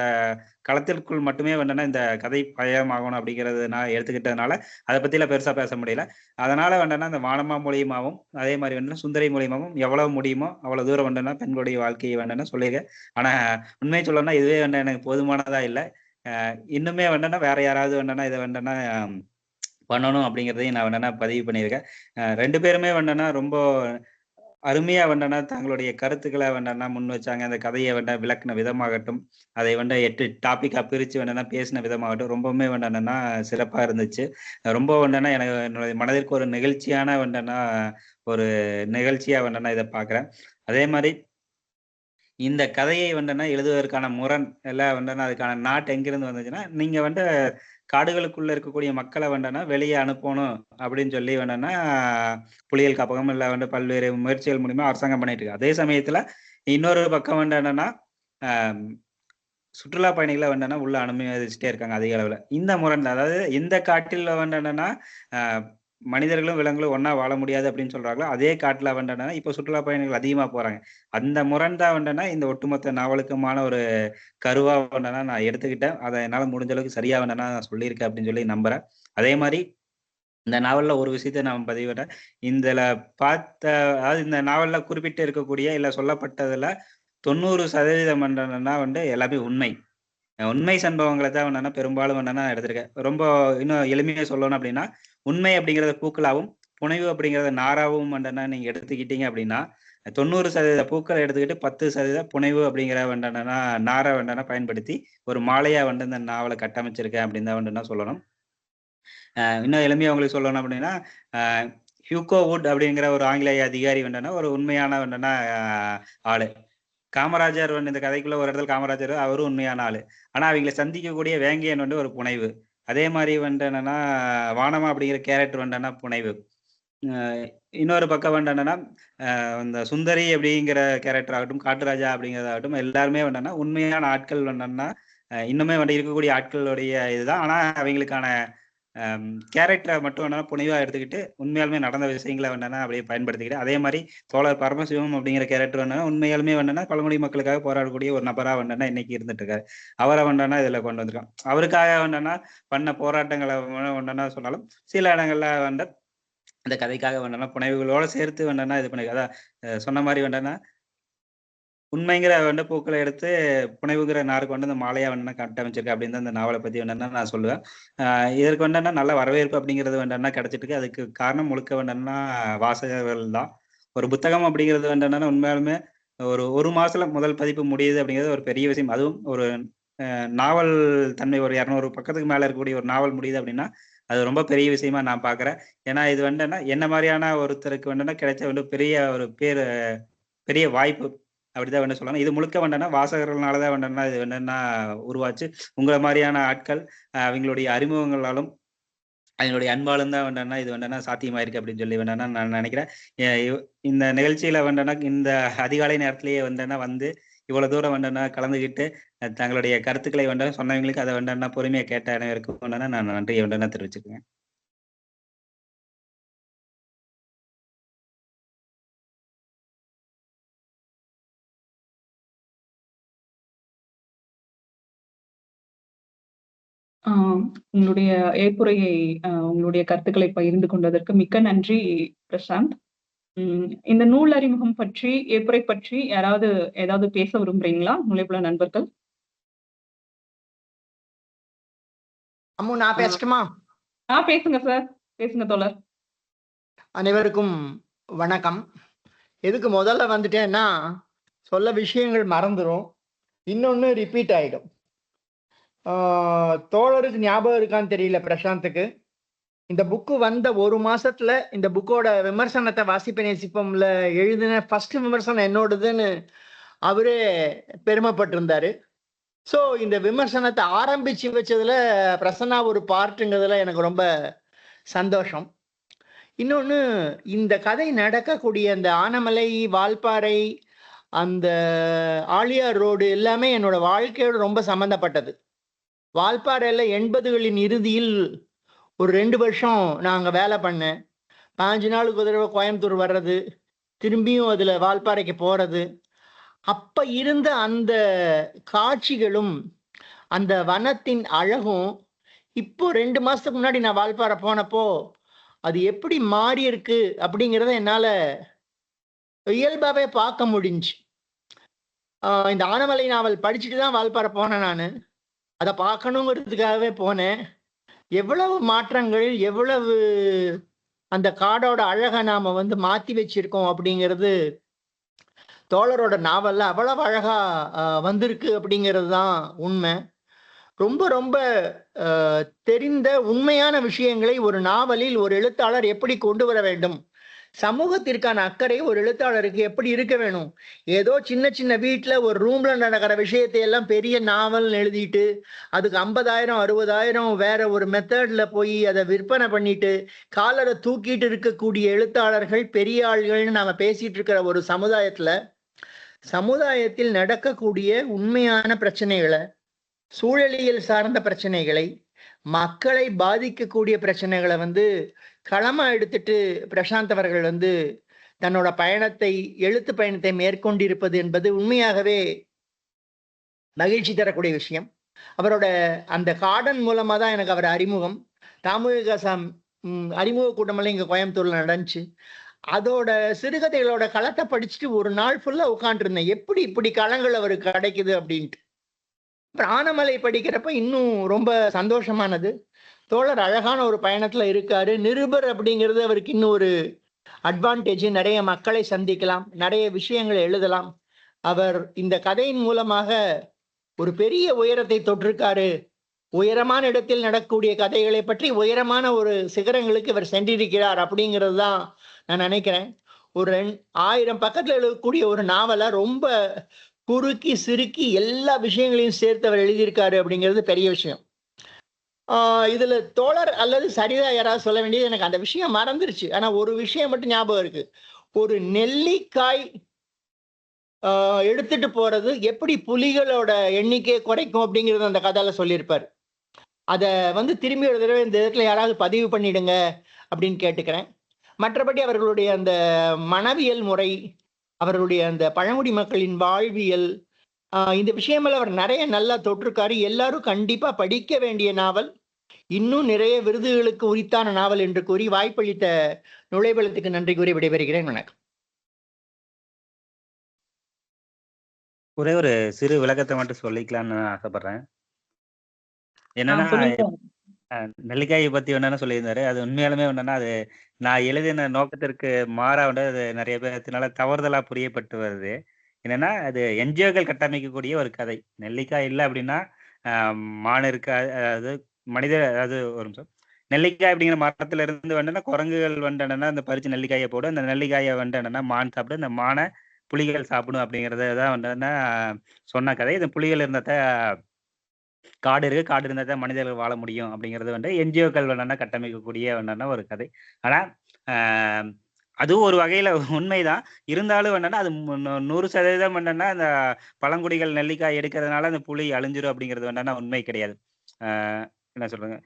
Speaker 4: களத்திற்குள் மட்டுமே இந்த கதை பயமாகணும் அப்படிங்கிறது நான் எடுத்துக்கிட்டதுனால அதை பத்திலாம் பெருசா பேச முடியல. அதனால அந்த வானமா மூலியமாவும் அதே மாதிரி சுந்தரி மூலியமாவும் எவ்வளவு முடியுமோ அவ்வளவு தூரம் பெண்களுடைய வாழ்க்கையை சொல்லியிருக்கேன். ஆனா உண்மையை சொல்லணும்னா இதுவே எனக்கு போதுமானதா இல்ல. இன்னுமே வேற யாராவது இத பண்ணணும் அப்படிங்கிறதையும் நான் பதிவு பண்ணியிருக்கேன். 2 பேருமே ரொம்ப அருமையா தங்களுடைய கருத்துக்கள முன் வச்சாங்க. அந்த கதைய விளக்குன விதமாகட்டும், அதை 8 டாபிக்கா பிரிச்சு பேசின விதமாகட்டும், ரொம்பவுமே சிறப்பா இருந்துச்சு. ரொம்ப எனக்கு என்னுடைய மனதிற்கு ஒரு நெகிழ்ச்சியான ஒரு நிகழ்ச்சியா இத பார்க்குறேன். அதே மாரி இந்த கதையை எழுதுவதற்கான முரண் எல்லாம் அதுக்கான நாட் எங்கிருந்து வந்துச்சுன்னா, நீங்க காடுகளுக்குள்ள இருக்கக்கூடிய மக்கள வெளிய அனுப்பணும் அப்படின்னு சொல்லி புலிகள் காப்பகம் இல்ல பல்வேறு முயற்சிகள் மூலியமா அரசாங்கம் பண்ணிட்டு இருக்கு. அதே சமயத்துல இன்னொரு பக்கம் என்னன்னா, அ சுற்றுலா பயணிகள உள்ள அனுமதிச்சுட்டே இருக்காங்க அதிக அளவுல. இந்த முரண் அதாவது இந்த காட்டில் என்னன்னா, அ மனிதர்களும், விலங்குகளும் ஒண்ணா வாழ முடியாது அப்படின்னு சொல்றாங்களோ, அதே காட்டுல இப்ப சுற்றுலா பயணிகள் அதிகமா போறாங்க. அந்த முரண் தான் இந்த ஒட்டுமொத்த நாவலுக்குமான ஒரு கருவா நான் எடுத்துக்கிட்டேன். அத என்னால முடிஞ்ச அளவுக்கு சரியா நான் சொல்லியிருக்கேன் அப்படின்னு சொல்லி நம்புறேன். அதே மாரி இந்த நாவல்ல ஒரு விஷயத்த நான் பதிவிடுறேன். இதுல பார்த்த அதாவது இந்த நாவல்ல குறிப்பிட்டு இருக்கக்கூடிய இல்ல சொல்லப்பட்டதுல 90% எல்லாமே உண்மை. உண்மை சம்பவங்கள தான் பெரும்பாலும் நான் எடுத்திருக்கேன். ரொம்ப இன்னும் எளிமையா சொல்லணும் அப்படின்னா, உண்மை அப்படிங்கிறத பூக்களாவும், புனைவு அப்படிங்கிறத நாராவும் நீங்க எடுத்துக்கிட்டீங்க அப்படின்னா, 90% பூக்கள எடுத்துக்கிட்டு 10% புனைவு அப்படிங்கிற நார பயன்படுத்தி ஒரு மாலையா இந்த நாவல கட்டமைச்சிருக்கேன் அப்படின்னு தான் நான் சொல்லணும். இன்னும் எளிமையா உங்களுக்கு சொல்லணும் அப்படின்னா, அ ஹியூகோ வுட் அப்படிங்கிற ஒரு ஆங்கிலேய அதிகாரி ஒரு உண்மையான ஆளு. காமராஜர் இந்த கதைக்குள்ள ஒரு இடத்துல காமராஜர் அவரும் உண்மையான ஆளு. ஆனா அவங்கள சந்திக்கக்கூடிய வேங்கையன் ஒரு புனைவு. அதே மாரி என்னன்னா, வானமா அப்படிங்கிற கேரக்டர் புனைவு. அ இன்னொரு பக்கம் என்னன்னா, இந்த சுந்தரி அப்படிங்கிற கேரக்டர் ஆகட்டும், காட்டுராஜா அப்படிங்கிறதாகட்டும் எல்லாருமே உண்மையான ஆட்கள் இன்னுமே வந்து இருக்கக்கூடிய ஆட்களுடைய இதுதான். ஆனா அவங்களுக்கான கேரக்டரை மட்டும் என்னன்னா புனைவா எடுத்துக்கிட்டு உண்மையாலுமே நடந்த விஷயங்களை வேணா அப்படியே பயன்படுத்திக்கிட்டு, அதே மாதிரி தோழர் பரமசிவம் அப்படிங்கிற கேரக்டர் வேணா உண்மையாலுமே வேணா பழங்குடி மக்களுக்காக போராடக்கூடிய ஒரு நபரா வேணா இன்னைக்கு இருந்துட்டு இருக்காரு. அவரை வேணா இதுல கொண்டு வந்திருக்கான். அவருக்காக வேணா பண்ண போராட்டங்களை வேணா சொன்னாலும் சில இடங்கள்ல வந்து இந்த கதைக்காக வேணா புனைவுகளோட சேர்த்து வேணா இது பண்ணி, அதான் சொன்ன மாதிரி வேணா உண்மைங்கிற வந்து பூக்களை எடுத்து புனைவுங்கிற நாருக்கு வந்து அந்த மாலையா வேணா கட்டமைச்சிருக்கு அப்படின்னு தான் இந்த நாவலை பத்தி வேணா நான் சொல்லுவேன். இதற்கு வேணா நல்ல வரவேற்பு அப்படிங்கிறது வேணா கிடைச்சிட்டு இருக்கு. அதுக்கு காரணம் முழுக்க வேணா வாசகர்கள் தான். ஒரு புத்தகம் அப்படிங்கிறது வேணா உண்மையாலுமே ஒரு மாசத்துல முதல் பதிப்பு முடியுது அப்படிங்கிறது ஒரு பெரிய விஷயம். அதுவும் ஒரு நாவல் தன்மை ஒரு 200 பக்கத்துக்கு மேல இருக்கக்கூடிய ஒரு நாவல் முடியுது அப்படின்னா அது ரொம்ப பெரிய விஷயமா நான் பாக்குறேன். ஏன்னா இது வந்துன்னா என்ன மாதிரியான ஒருத்தருக்கு வேணும்னா கிடைச்ச வந்து பெரிய ஒரு பெரிய வாய்ப்பு அப்படிதான் வேணும் சொல்லலாம். இது முழுக்க வேண்டாம்னா வாசகர்களாலதான் வேண்டாம்னா இது வேணும்னா உருவாச்சு. உங்களை மாதிரியான ஆட்கள் அவங்களுடைய அறிமுகங்களாலும் அவங்களுடைய அன்பாலும் தான் வேண்டாம்னா இது வேண்டாம்னா சாத்தியமாயிருக்கு அப்படின்னு சொல்லி வேண்டாம்னா நான் நினைக்கிறேன். இந்த நிகழ்ச்சியில வேண்டாம்னா இந்த அதிகாலை நேரத்திலேயே வேண்டாம்னா வந்து இவ்வளவு தூரம் வேண்டாம்னா கலந்துகிட்டு தங்களுடைய கருத்துக்களை வேண்டாம் சொன்னவங்களுக்கு அதை வேண்டாம்னா பொறுமையா கேட்ட அனைவருக்கும் வேண்டாம்னா நான் நன்றியை வேண்டாம்னா தெரிவிச்சுக்கேன்.
Speaker 1: உங்களுடைய ஏற்புரையை உங்களுடைய கருத்துக்களை பகிர்ந்து கொண்டதற்கு மிக்க நன்றி பிரசாந்த். இந்த நூல் அறிமுகம் பற்றி ஏற்புரை பற்றி ஏதாவது பேச விரும்புறீங்களா நுழைப்புல நண்பர்கள்?
Speaker 5: அம்மு, நான் பேசட்டுமா?
Speaker 1: பேசுங்க சார், பேசுங்க தோழர்.
Speaker 5: அனைவருக்கும் வணக்கம். எதுக்கு முதல்ல வந்துட்டேன்னா சொல்ல விஷயங்கள் மறந்துடும், இன்னொன்னு ரிப்பீட் ஆயிடும். தோழருக்கு ஞாபகம் இருக்கான்னு தெரியல, பிரசாந்துக்கு இந்த புக்கு வந்த ஒரு மாசத்துல இந்த புக்கோட விமர்சனத்தை வாசிப்பு நேசிப்பம்ல எழுதின ஃபர்ஸ்ட் விமர்சனம் என்னோடதுன்னு அவரே பெருமைப்பட்டிருந்தாரு. ஸோ இந்த விமர்சனத்தை ஆரம்பிச்சு வச்சதுல பிரசன்னா ஒரு பார்ட்டுங்கிறதுல எனக்கு ரொம்ப சந்தோஷம். இன்னொன்று, இந்த கதை நடக்கக்கூடிய அந்த ஆனமலை, வால்பாறை, அந்த ஆழியார் ரோடு எல்லாமே என்னோட வாழ்க்கையோடு ரொம்ப சம்மந்தப்பட்டது. வால்பாறையில் 80களின் இறுதியில் ஒரு 2 வருஷம் நாங்கள் வேலை பண்ணேன். 5 நாளுக்கு ஒரு தடவை கோயம்புத்தூர் வர்றது, திரும்பியும் அதில் வால்பாறைக்கு போகிறது. அப்போ இருந்த அந்த காட்சிகளும் அந்த வனத்தின் அழகும் இப்போ 2 மாதத்துக்கு முன்னாடி நான் வால்பாறை போனப்போ அது எப்படி மாறி இருக்கு அப்படிங்கிறத என்னால் இயல்பாகவே பார்க்க முடிஞ்சு. இந்த ஆனமலை நாவல் படிச்சுட்டு தான் வால்பாறை போனேன். நான் அதை பார்க்கணுங்கிறதுக்காகவே போனேன். எவ்வளவு மாற்றங்கள், எவ்வளவு அந்த காடோட அழகை நாம் மாற்றி வச்சிருக்கோம் அப்படிங்கிறது தோழரோட நாவல்ல அவ்வளவு அழகா வந்திருக்கு அப்படிங்கிறது தான் உண்மை. ரொம்ப ரொம்ப தெரிந்த உண்மையான விஷயங்களை ஒரு நாவலில் ஒரு எழுத்தாளர் எப்படி கொண்டு வர வேண்டும், சமூகத்திற்கான அக்கறை ஒரு எழுத்தாளருக்கு எப்படி இருக்க வேணும். ஏதோ சின்ன சின்ன வீட்டில் ஒரு ரூம்ல நடக்கிற விஷயத்தை எல்லாம் பெரிய நாவல் எழுதிட்டு அதுக்கு 50,000 60,000 வேற ஒரு மெத்தட்ல போய் அதை விற்பனை பண்ணிட்டு காலரை தூக்கிட்டு இருக்கக்கூடிய எழுத்தாளர்கள் பெரிய ஆள்கள்னு நாம பேசிட்டு இருக்கிற ஒரு சமுதாயத்தில் நடக்கக்கூடிய உண்மையான பிரச்சனைகளை, சூழலியல் சார்ந்த பிரச்சனைகளை, மக்களை பாதிக்கக்கூடிய பிரச்சனைகளை களமா எடுத்துட்டு பிரசாந்த் அவர்கள் தன்னோட எழுத்து பயணத்தை மேற்கொண்டிருப்பது என்பது உண்மையாகவே மகிழ்ச்சி தரக்கூடிய விஷயம். அவரோட அந்த கார்டன் மூலமா தான் எனக்கு அவர் அறிமுகம். தாமுக அறிமுக கூட்டமெல்லாம் இங்க கோயம்புத்தூர்ல நடந்துச்சு. அதோட சிறுகதைகளோட களத்தை படிச்சுட்டு ஒரு நாள் ஃபுல்லா உட்காந்துருந்தேன், எப்படி இப்படி களங்கள் அவருக்கு கிடைக்குது அப்படின்ட்டு. ஆனமலை படிக்கிறப்ப இன்னும் ரொம்ப சந்தோஷமானது. தோழர் அழகான ஒரு பயணத்துல இருக்காரு. நிருபர் அப்படிங்கிறது அவருக்கு இன்னும் ஒரு அட்வான்டேஜ். நிறைய மக்களை சந்திக்கலாம், நிறைய விஷயங்களை எழுதலாம். அவர் இந்த கதையின் மூலமாக ஒரு பெரிய உயரத்தை தொற்றிருக்காரு. உயரமான இடத்தில் நடக்கக்கூடிய கதைகளை பற்றி உயரமான ஒரு சிகரங்களுக்கு இவர் சென்றிருக்கிறார் அப்படிங்கிறது தான் நான் நினைக்கிறேன். ஒரு 1000 பக்கத்துல எழுதக்கூடிய ஒரு நாவலை ரொம்ப குறுக்கி சிறுக்கி எல்லா விஷயங்களையும் சேர்த்து அவர் எழுதியிருக்காரு அப்படிங்கிறது பெரிய விஷயம். இதுல தோழர் அல்லது சரிதா யாராவது சொல்ல வேண்டியது, எனக்கு அந்த விஷயம் மறந்துருச்சு. ஆனா ஒரு விஷயம் மட்டும் ஞாபகம் இருக்கு. ஒரு நெல்லிக்காய் எடுத்துட்டு போறது எப்படி புலிகளோட எண்ணிக்கையை குறைக்கும் அப்படிங்கிறது அந்த கதையில சொல்லியிருப்பார். அதை வந்து திரும்பி ஒரு தடவை இந்த இடத்துல யாராவது பதிவு பண்ணிடுங்க அப்படின்னு கேட்டுக்கிறேன். மற்றபடி அவர்களுடைய அந்த மனவியல் முறை, அவர்களுடைய அந்த பழங்குடி மக்களின் வாழ்வியல், இந்த விஷயங்கள் அவர் நிறைய நல்லா தொற்றுக்காரு. எல்லாரும் கண்டிப்பா படிக்க வேண்டிய நாவல், இன்னும் நிறைய விருதுகளுக்கு உரித்தான நாவல் என்று கூறி வாய்ப்பளித்த நுழைவலத்துக்கு நன்றி கூறி விடைபெறுகிறேன். வணக்கம்.
Speaker 4: ஒரே ஒரு சிறு விளக்கத்தை மட்டும் சொல்லிக்கலாம்னு ஆசைப்படுறேன். என்னன்னா நெல்லிக்காயை பத்தி என்னன்னு சொல்லியிருந்தாரு. அது உண்மையாலுமே என்னன்னா அது நான் எழுதின நோக்கத்திற்கு மாறா வந்து அது நிறைய பேர்த்தினால தவறுதலா புரியப்பட்டு வருது. என்னன்னா அது என்ஜிஓக்கள் கட்டமைக்கக்கூடிய ஒரு கதை. நெல்லிக்காய் இல்லை அப்படின்னா மான் இருக்கா, அதாவது மனித, அதாவது ஒரு நிமிஷம், நெல்லிக்காய் அப்படிங்கிற மரத்துல இருந்து வந்துன்னா குரங்குகள் வந்துன்னா அந்த பறிச்சு நெல்லிக்காயை போடும். அந்த நெல்லிக்காயை வந்துன்னா மான் சாப்பிடும். இந்த மானை புலிகள் சாப்பிடும் அப்படிங்கிறத தான் வந்துன்னா சொன்ன கதை. இந்த புலிகள் இருந்தத காடு இருக்கு, காடு இருந்தா தான் மனிதர்கள் வாழ முடியும் அப்படிங்கிறது வந்து என்ஜிஓக்கள் வேணா கட்டமைக்கக்கூடிய வேணா ஒரு கதை. ஆனா அதுவும் ஒரு வகையில உண்மைதான். இருந்தாலும் என்னன்னா அது 100% என்னன்னா அந்த பழங்குடிகள் நெல்லிக்காய் எடுக்கிறதுனால அந்த புலி அழிஞ்சிரும் அப்படிங்கிறது வேணா உண்மை கிடையாது. என்ன சொல்றாங்க,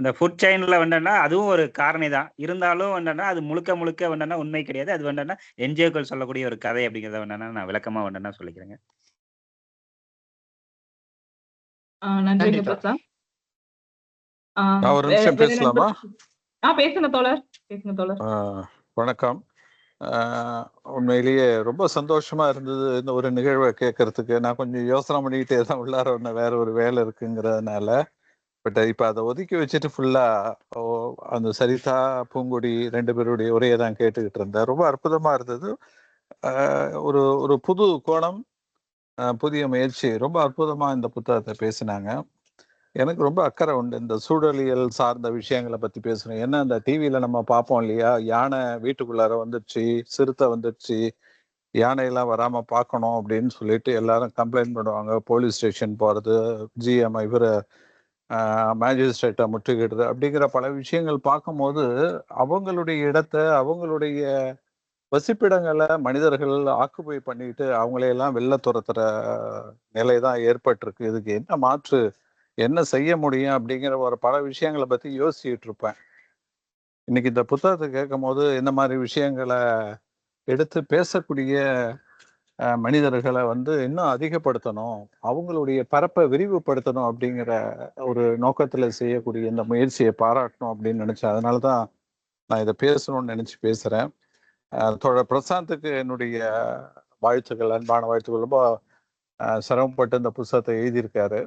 Speaker 4: இந்த ஃபுட் செயின்ல வந்துன்னா அதுவும் ஒரு காரணி தான். இருந்தாலும் வந்துன்னா அது முழுக்க முழுக்க வந்துன்னா உண்மை கிடையாது. அது வந்துன்னா என்ஜிஓக்கள் சொல்லக்கூடிய ஒரு கதை அப்படிங்கிறத வந்துன்னா நான் விளக்கமா வந்துன்னா சொல்லிக்கிறேங்க.
Speaker 1: நன்றிங்க பிரசாத்.
Speaker 6: ஒரு நிமிஷம் பேசலாமா?
Speaker 1: பேசுங்க தோழர், பேசுங்க தோழர்.
Speaker 6: வணக்கம். உண்மையிலேயே ரொம்ப சந்தோஷமா இருந்தது இந்த ஒரு நிகழ்வை கேட்கறதுக்கு. நான் கொஞ்சம் யோசனை பண்ணிக்கிட்டே தான் உள்ளார ஒன்று வேற ஒரு வேலை இருக்குங்கிறதுனால, பட் இப்போ அதை ஒதுக்கி வச்சுட்டு ஃபுல்லா அந்த சரிதா பூங்குடி 2 பேருடைய உரையை தான் கேட்டுக்கிட்டு இருந்தேன். ரொம்ப அற்புதமா இருந்தது. ஒரு ஒரு புது கோணம், புதிய முயற்சி, ரொம்ப அற்புதமா இந்த புத்தகத்தை பேசினாங்க. எனக்கு ரொம்ப அக்கறை உண்டு இந்த சூழலியல் சார்ந்த விஷயங்களை பத்தி பேசணும். ஏன்னா இந்த டிவியில நம்ம பார்ப்போம் இல்லையா, யானை வீட்டுக்குள்ளார வந்துடுச்சு, சிறுத்தை வந்துடுச்சு, யானையெல்லாம் வராம பார்க்கணும் அப்படின்னு சொல்லிட்டு எல்லாரும் கம்ப்ளைண்ட் பண்ணுவாங்க. போலீஸ் ஸ்டேஷன் போறது, ஜிஎம் இவர மேஜிஸ்ட்ரேட்டை முற்றுகிடுறது அப்படிங்கிற பல விஷயங்கள் பார்க்கும்போது அவங்களுடைய இடத்தை, அவங்களுடைய வசிப்பிடங்களை மனிதர்கள் ஆக்குபை பண்ணிட்டு அவங்களையெல்லாம் வெளில துரத்துற நிலை தான் ஏற்பட்டிருக்கு. இதுக்கு என்ன மாற்று, என்ன செய்ய முடியும் அப்படிங்கிற ஒரு பல விஷயங்களை பத்தி யோசிச்சுட்டு இருப்பேன். இன்னைக்கு இந்த புத்தகத்தை கேட்கும் போது இந்த மாதிரி விஷயங்களை எடுத்து பேசக்கூடிய மனிதர்களை வந்து இன்னும் அதிகப்படுத்தணும், அவங்களுடைய பரப்பை விரிவுபடுத்தணும் அப்படிங்கிற ஒரு நோக்கத்துல செய்யக்கூடிய இந்த முயற்சியை பாராட்டணும் அப்படின்னு நினைச்சேன். அதனாலதான் நான் இதை பேசணும்னு நினைச்சு பேசுறேன். தோழர் பிரசாந்துக்கு என்னுடைய வாழ்த்துக்கள், அன்பான வாழ்த்துக்கள். ரொம்ப சிரமப்பட்டு இந்த புத்தகத்தை எழுதியிருக்காரு.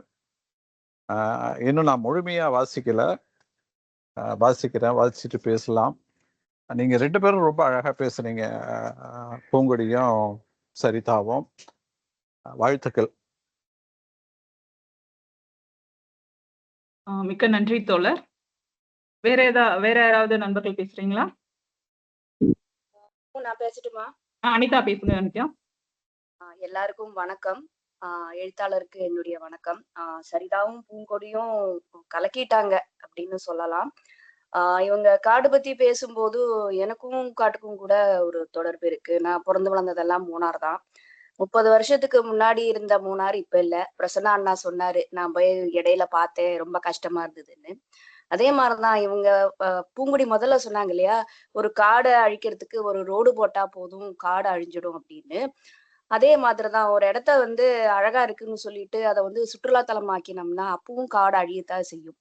Speaker 6: இன்னும் நான் முழுமையா வாசிக்கிறேன், வாசிச்சுட்டு பேசலாம். நீங்க 2 பேரும் ரொம்ப அழகா பேசுறீங்க, பூங்கொடியும் சரிதாவும். வாழ்த்துக்கள்.
Speaker 1: மிக்க நன்றி தோழர். வேற யாராவது நண்பர்கள் பேசுறீங்களா?
Speaker 3: நான் பேசட்டுமா?
Speaker 1: அனிதா பேசுங்க. அனிதா.
Speaker 3: எல்லாருக்கும் வணக்கம். எழுத்தாளருக்கு என்னுடைய வணக்கம். சரிதாவும் பூங்கொடியும் கலக்கிட்டாங்க அப்படின்னு சொல்லலாம். இவங்க காடு பத்தி பேசும்போது எனக்கும் காட்டுக்கும் கூட ஒரு தொடர்பு இருக்கு. நான் பிறந்து வளர்ந்ததெல்லாம் மூணார் தான். 30 வருஷத்துக்கு முன்னாடி இருந்த மூணார் இப்ப இல்ல. பிரசன்னா அண்ணா சொன்னாரு, நான் போய் இடையில பார்த்தேன், ரொம்ப கஷ்டமா இருந்ததுன்னு. அதே மாதிரிதான் இவங்க பூங்குடி முதல்ல சொன்னாங்க இல்லையா, ஒரு காடை அழிக்கிறதுக்கு ஒரு ரோடு போட்டா போதும், காடு அழிஞ்சிடும் அப்படின்னு. அதே மாதிரிதான் ஒரு இடத்த வந்து அழகா இருக்குன்னு சொல்லிட்டு அதை வந்து சுற்றுலாத்தலம் ஆக்கினோம்னா அப்பவும் காடு அழியத்தான் செய்யும்.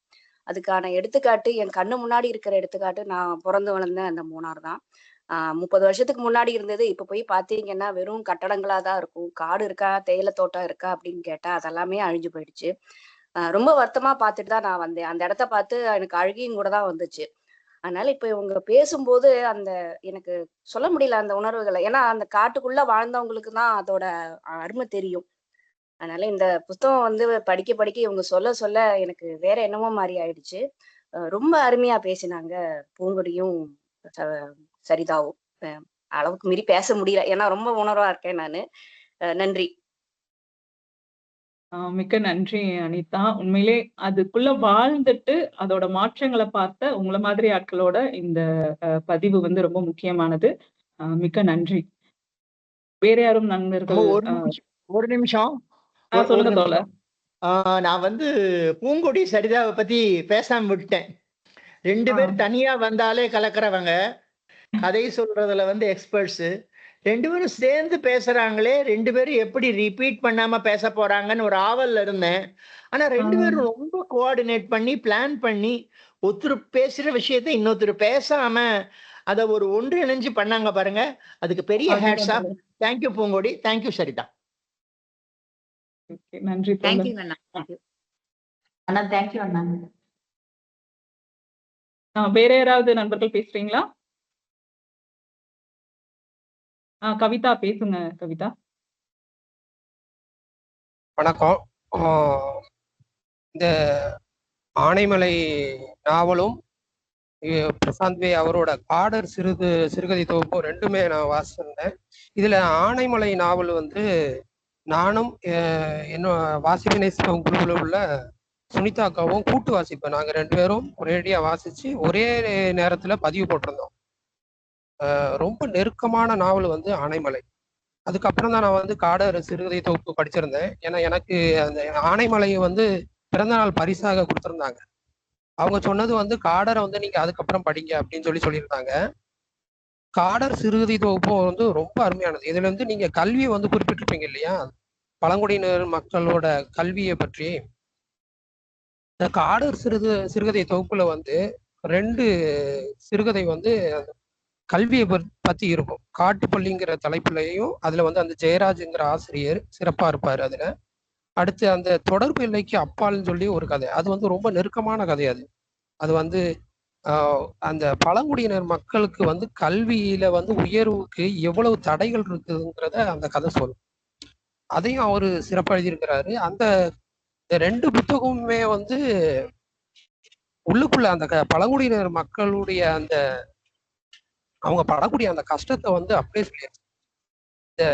Speaker 3: அதுக்கான எடுத்துக்காட்டு என் கண்ணு முன்னாடி இருக்கிற எடுத்துக்காட்டு நான் பிறந்து வளர்ந்த அந்த மூணார் தான். 30 வருஷத்துக்கு முன்னாடி இருந்தது. இப்ப போய் பாத்தீங்கன்னா வெறும் கட்டடங்களா தான் இருக்கும். காடு இருக்கா, தேயிலை தோட்டம் இருக்கா அப்படின்னு கேட்டா அதெல்லாமே அழிஞ்சு போயிடுச்சு. ரொம்ப வருத்தமா பார்த்துட்டு தான் நான் வந்தேன். அந்த இடத்த பார்த்து எனக்கு அழுகியும் கூட தான் வந்துச்சு. அதனால இப்ப இவங்க பேசும்போது அந்த எனக்கு சொல்ல முடியல அந்த உணர்வுகளை. ஏன்னா அந்த காட்டுக்குள்ள வாழ்ந்தவங்களுக்கு தான் அதோட அருமை தெரியும். அதனால இந்த புத்தகம் வந்து படிக்க இவங்க சொல்ல எனக்கு வேற என்னமோ மாதிரி ஆயிடுச்சு. ரொம்ப அருமையா பேசினாங்க பூங்கொடியும் சரிதாவும். அளவுக்கு மீறி பேச முடியல, ஏன்னா ரொம்ப உணர்வா இருக்கேன் நானு. நன்றி.
Speaker 1: மிக்க நன்றி அனிதா. உண்மையிலே அதுக்குள்ள வாழ்ந்துட்டு அதோட மாற்றங்களை பார்த்த உங்களை மாதிரி ஆட்களோட இந்த பதிவு வந்து ரொம்ப முக்கியமானது. மிக்க நன்றி. வேற யாரும் நண்பர்கள்?
Speaker 5: ஒரு நிமிஷம்
Speaker 1: சொல்லுங்க தோழர்.
Speaker 5: நான் வந்து பூங்கொடி சரிதாவை பத்தி பேசாம விட்டேன். 2 பேர் தனியா வந்தாலே கலக்கிறவங்க, கதை சொல்றதுல வந்து எக்ஸ்பர்ட்ஸ். 2 பேரும் சேர்ந்து பேசுறாங்களே, 2 பேரும் எப்படி ரிப்பீட் பண்ணாம பேச போறாங்கன்னு ஒரு ஆவல்ல இருந்தேன். ஆனா 2 பேரும் ரொம்ப கோஆர்டினேட் பண்ணி பிளான் பண்ணி ஒருத்தர் பேசுற விஷயத்த இன்னொருத்தர் பேசாம அத ஒரு ஒன்றிணைஞ்சு பண்ணாங்க பாருங்க. அதுக்கு பெரிய ஹேட்ஸ் ஆஃப். தேங்க்யூ பூங்கொடி, தேங்க்யூ சரிதா.
Speaker 1: நன்றி தோழர்.
Speaker 3: தேங்க்யூ அண்ணா. தேங்க்யூ
Speaker 2: அண்ணா. தேங்க்யூ அண்ணா.
Speaker 1: வேற யாராவது நண்பர்கள் பேசுறீங்களா? கவிதா பேசுங்க கவிதா.
Speaker 7: வணக்கம். இந்த ஆனைமலை நாவலும் பிரசாந்த் வே அவரோட காடர் சிறுகதை தொகுப்பும் 2மே நான் வாசிச்சிருந்தேன். இதுல ஆனைமலை நாவல் வந்து நானும் என்னோட வாசிப்பு நேசிப்பவங்க குழுவில் உள்ள சுனிதாக்காவும் கூட்டு வாசிப்பேன். நாங்க 2 பேரும் ஒரேடியா வாசிச்சு ஒரே நேரத்துல பதிவு போட்டிருந்தோம். ரொம்ப நெருக்கமான நாவல் வந்து ஆனைமலை. அதுக்கப்புறம் தான் நான் வந்து காடர் சிறுகதை தொகுப்பு படிச்சிருந்தேன். ஏன்னா எனக்கு அந்த ஆனைமலையை வந்து பிறந்தநாள் பரிசாக கொடுத்துருந்தாங்க. அவங்க சொன்னது வந்து காடரை வந்து நீங்க அதுக்கப்புறம் படிங்க அப்படின்னு சொல்லியிருந்தாங்க. காடர் சிறுகதை தொகுப்பும் வந்து ரொம்ப அருமையானது. இதுல வந்து நீங்க கல்வியை வந்து குறிப்பிட்டிருப்பீங்க இல்லையா, பழங்குடியினர் மக்களோட கல்வியை பற்றி. இந்த காடர் சிறுகதை தொகுப்புல வந்து 2 சிறுகதை வந்து கல்வியை பத்தி இருக்கும். காட்டுப்பள்ளிங்கிற தலைப்புலையும் அதுல வந்து அந்த ஜெயராஜுங்கிற ஆசிரியர் சிறப்பா இருப்பாரு அதுல. அடுத்து அந்த தொடர்பு எல்லைக்கு அப்பால்னு சொல்லி ஒரு கதை, அது வந்து ரொம்ப நெருக்கமான கதை. அது வந்து அந்த பழங்குடியினர் மக்களுக்கு வந்து கல்வியில வந்து உயர்வுக்கு எவ்வளவு தடைகள் இருக்குதுங்கிறத அந்த கதை சொல்லும். அதையும் அவரு சிறப்பாக எழுதியிருக்கிறாரு. அந்த 2 புத்தகமுமே வந்து உள்ளுக்குள்ள அந்த பழங்குடியினர் மக்களுடைய அந்த அவங்க படக்கூடிய அந்த கஷ்டத்தை வந்து அப்படியே சொல்லியாச்சு. இந்த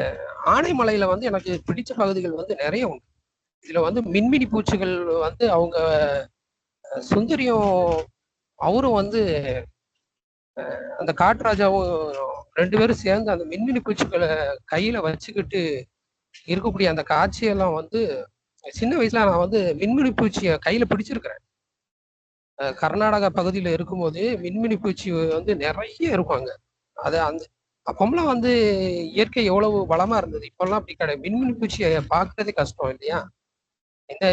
Speaker 7: ஆனைமலையில வந்து எனக்கு பிடிச்ச பகுதிகள் வந்து நிறைய உண்டு. இதுல வந்து மின்மினி பூச்சிகள் வந்து அவங்க சுந்தரியும் அவரும் வந்து அந்த காட்டுராஜாவும் 2 பேரும் சேர்ந்து அந்த மின்மினி பூச்சிகளை கையில வச்சுக்கிட்டு இருக்கக்கூடிய அந்த காட்சியெல்லாம் வந்து சின்ன வயசுல நான் வந்து மின்மினி பூச்சியை கையில பிடிச்சிருக்கிறேன். கர்நாடகா பகுதியில இருக்கும்போது மின்மினி பூச்சி வந்து நிறைய இருப்பாங்க. அது அந்த அப்பமெல்லாம் வந்து இயற்கை எவ்வளவு வளமா இருந்தது. இப்பெல்லாம் அப்படி கிடையாது. மின்மினி பூச்சியை பார்க்கறதே கஷ்டம் இல்லையா?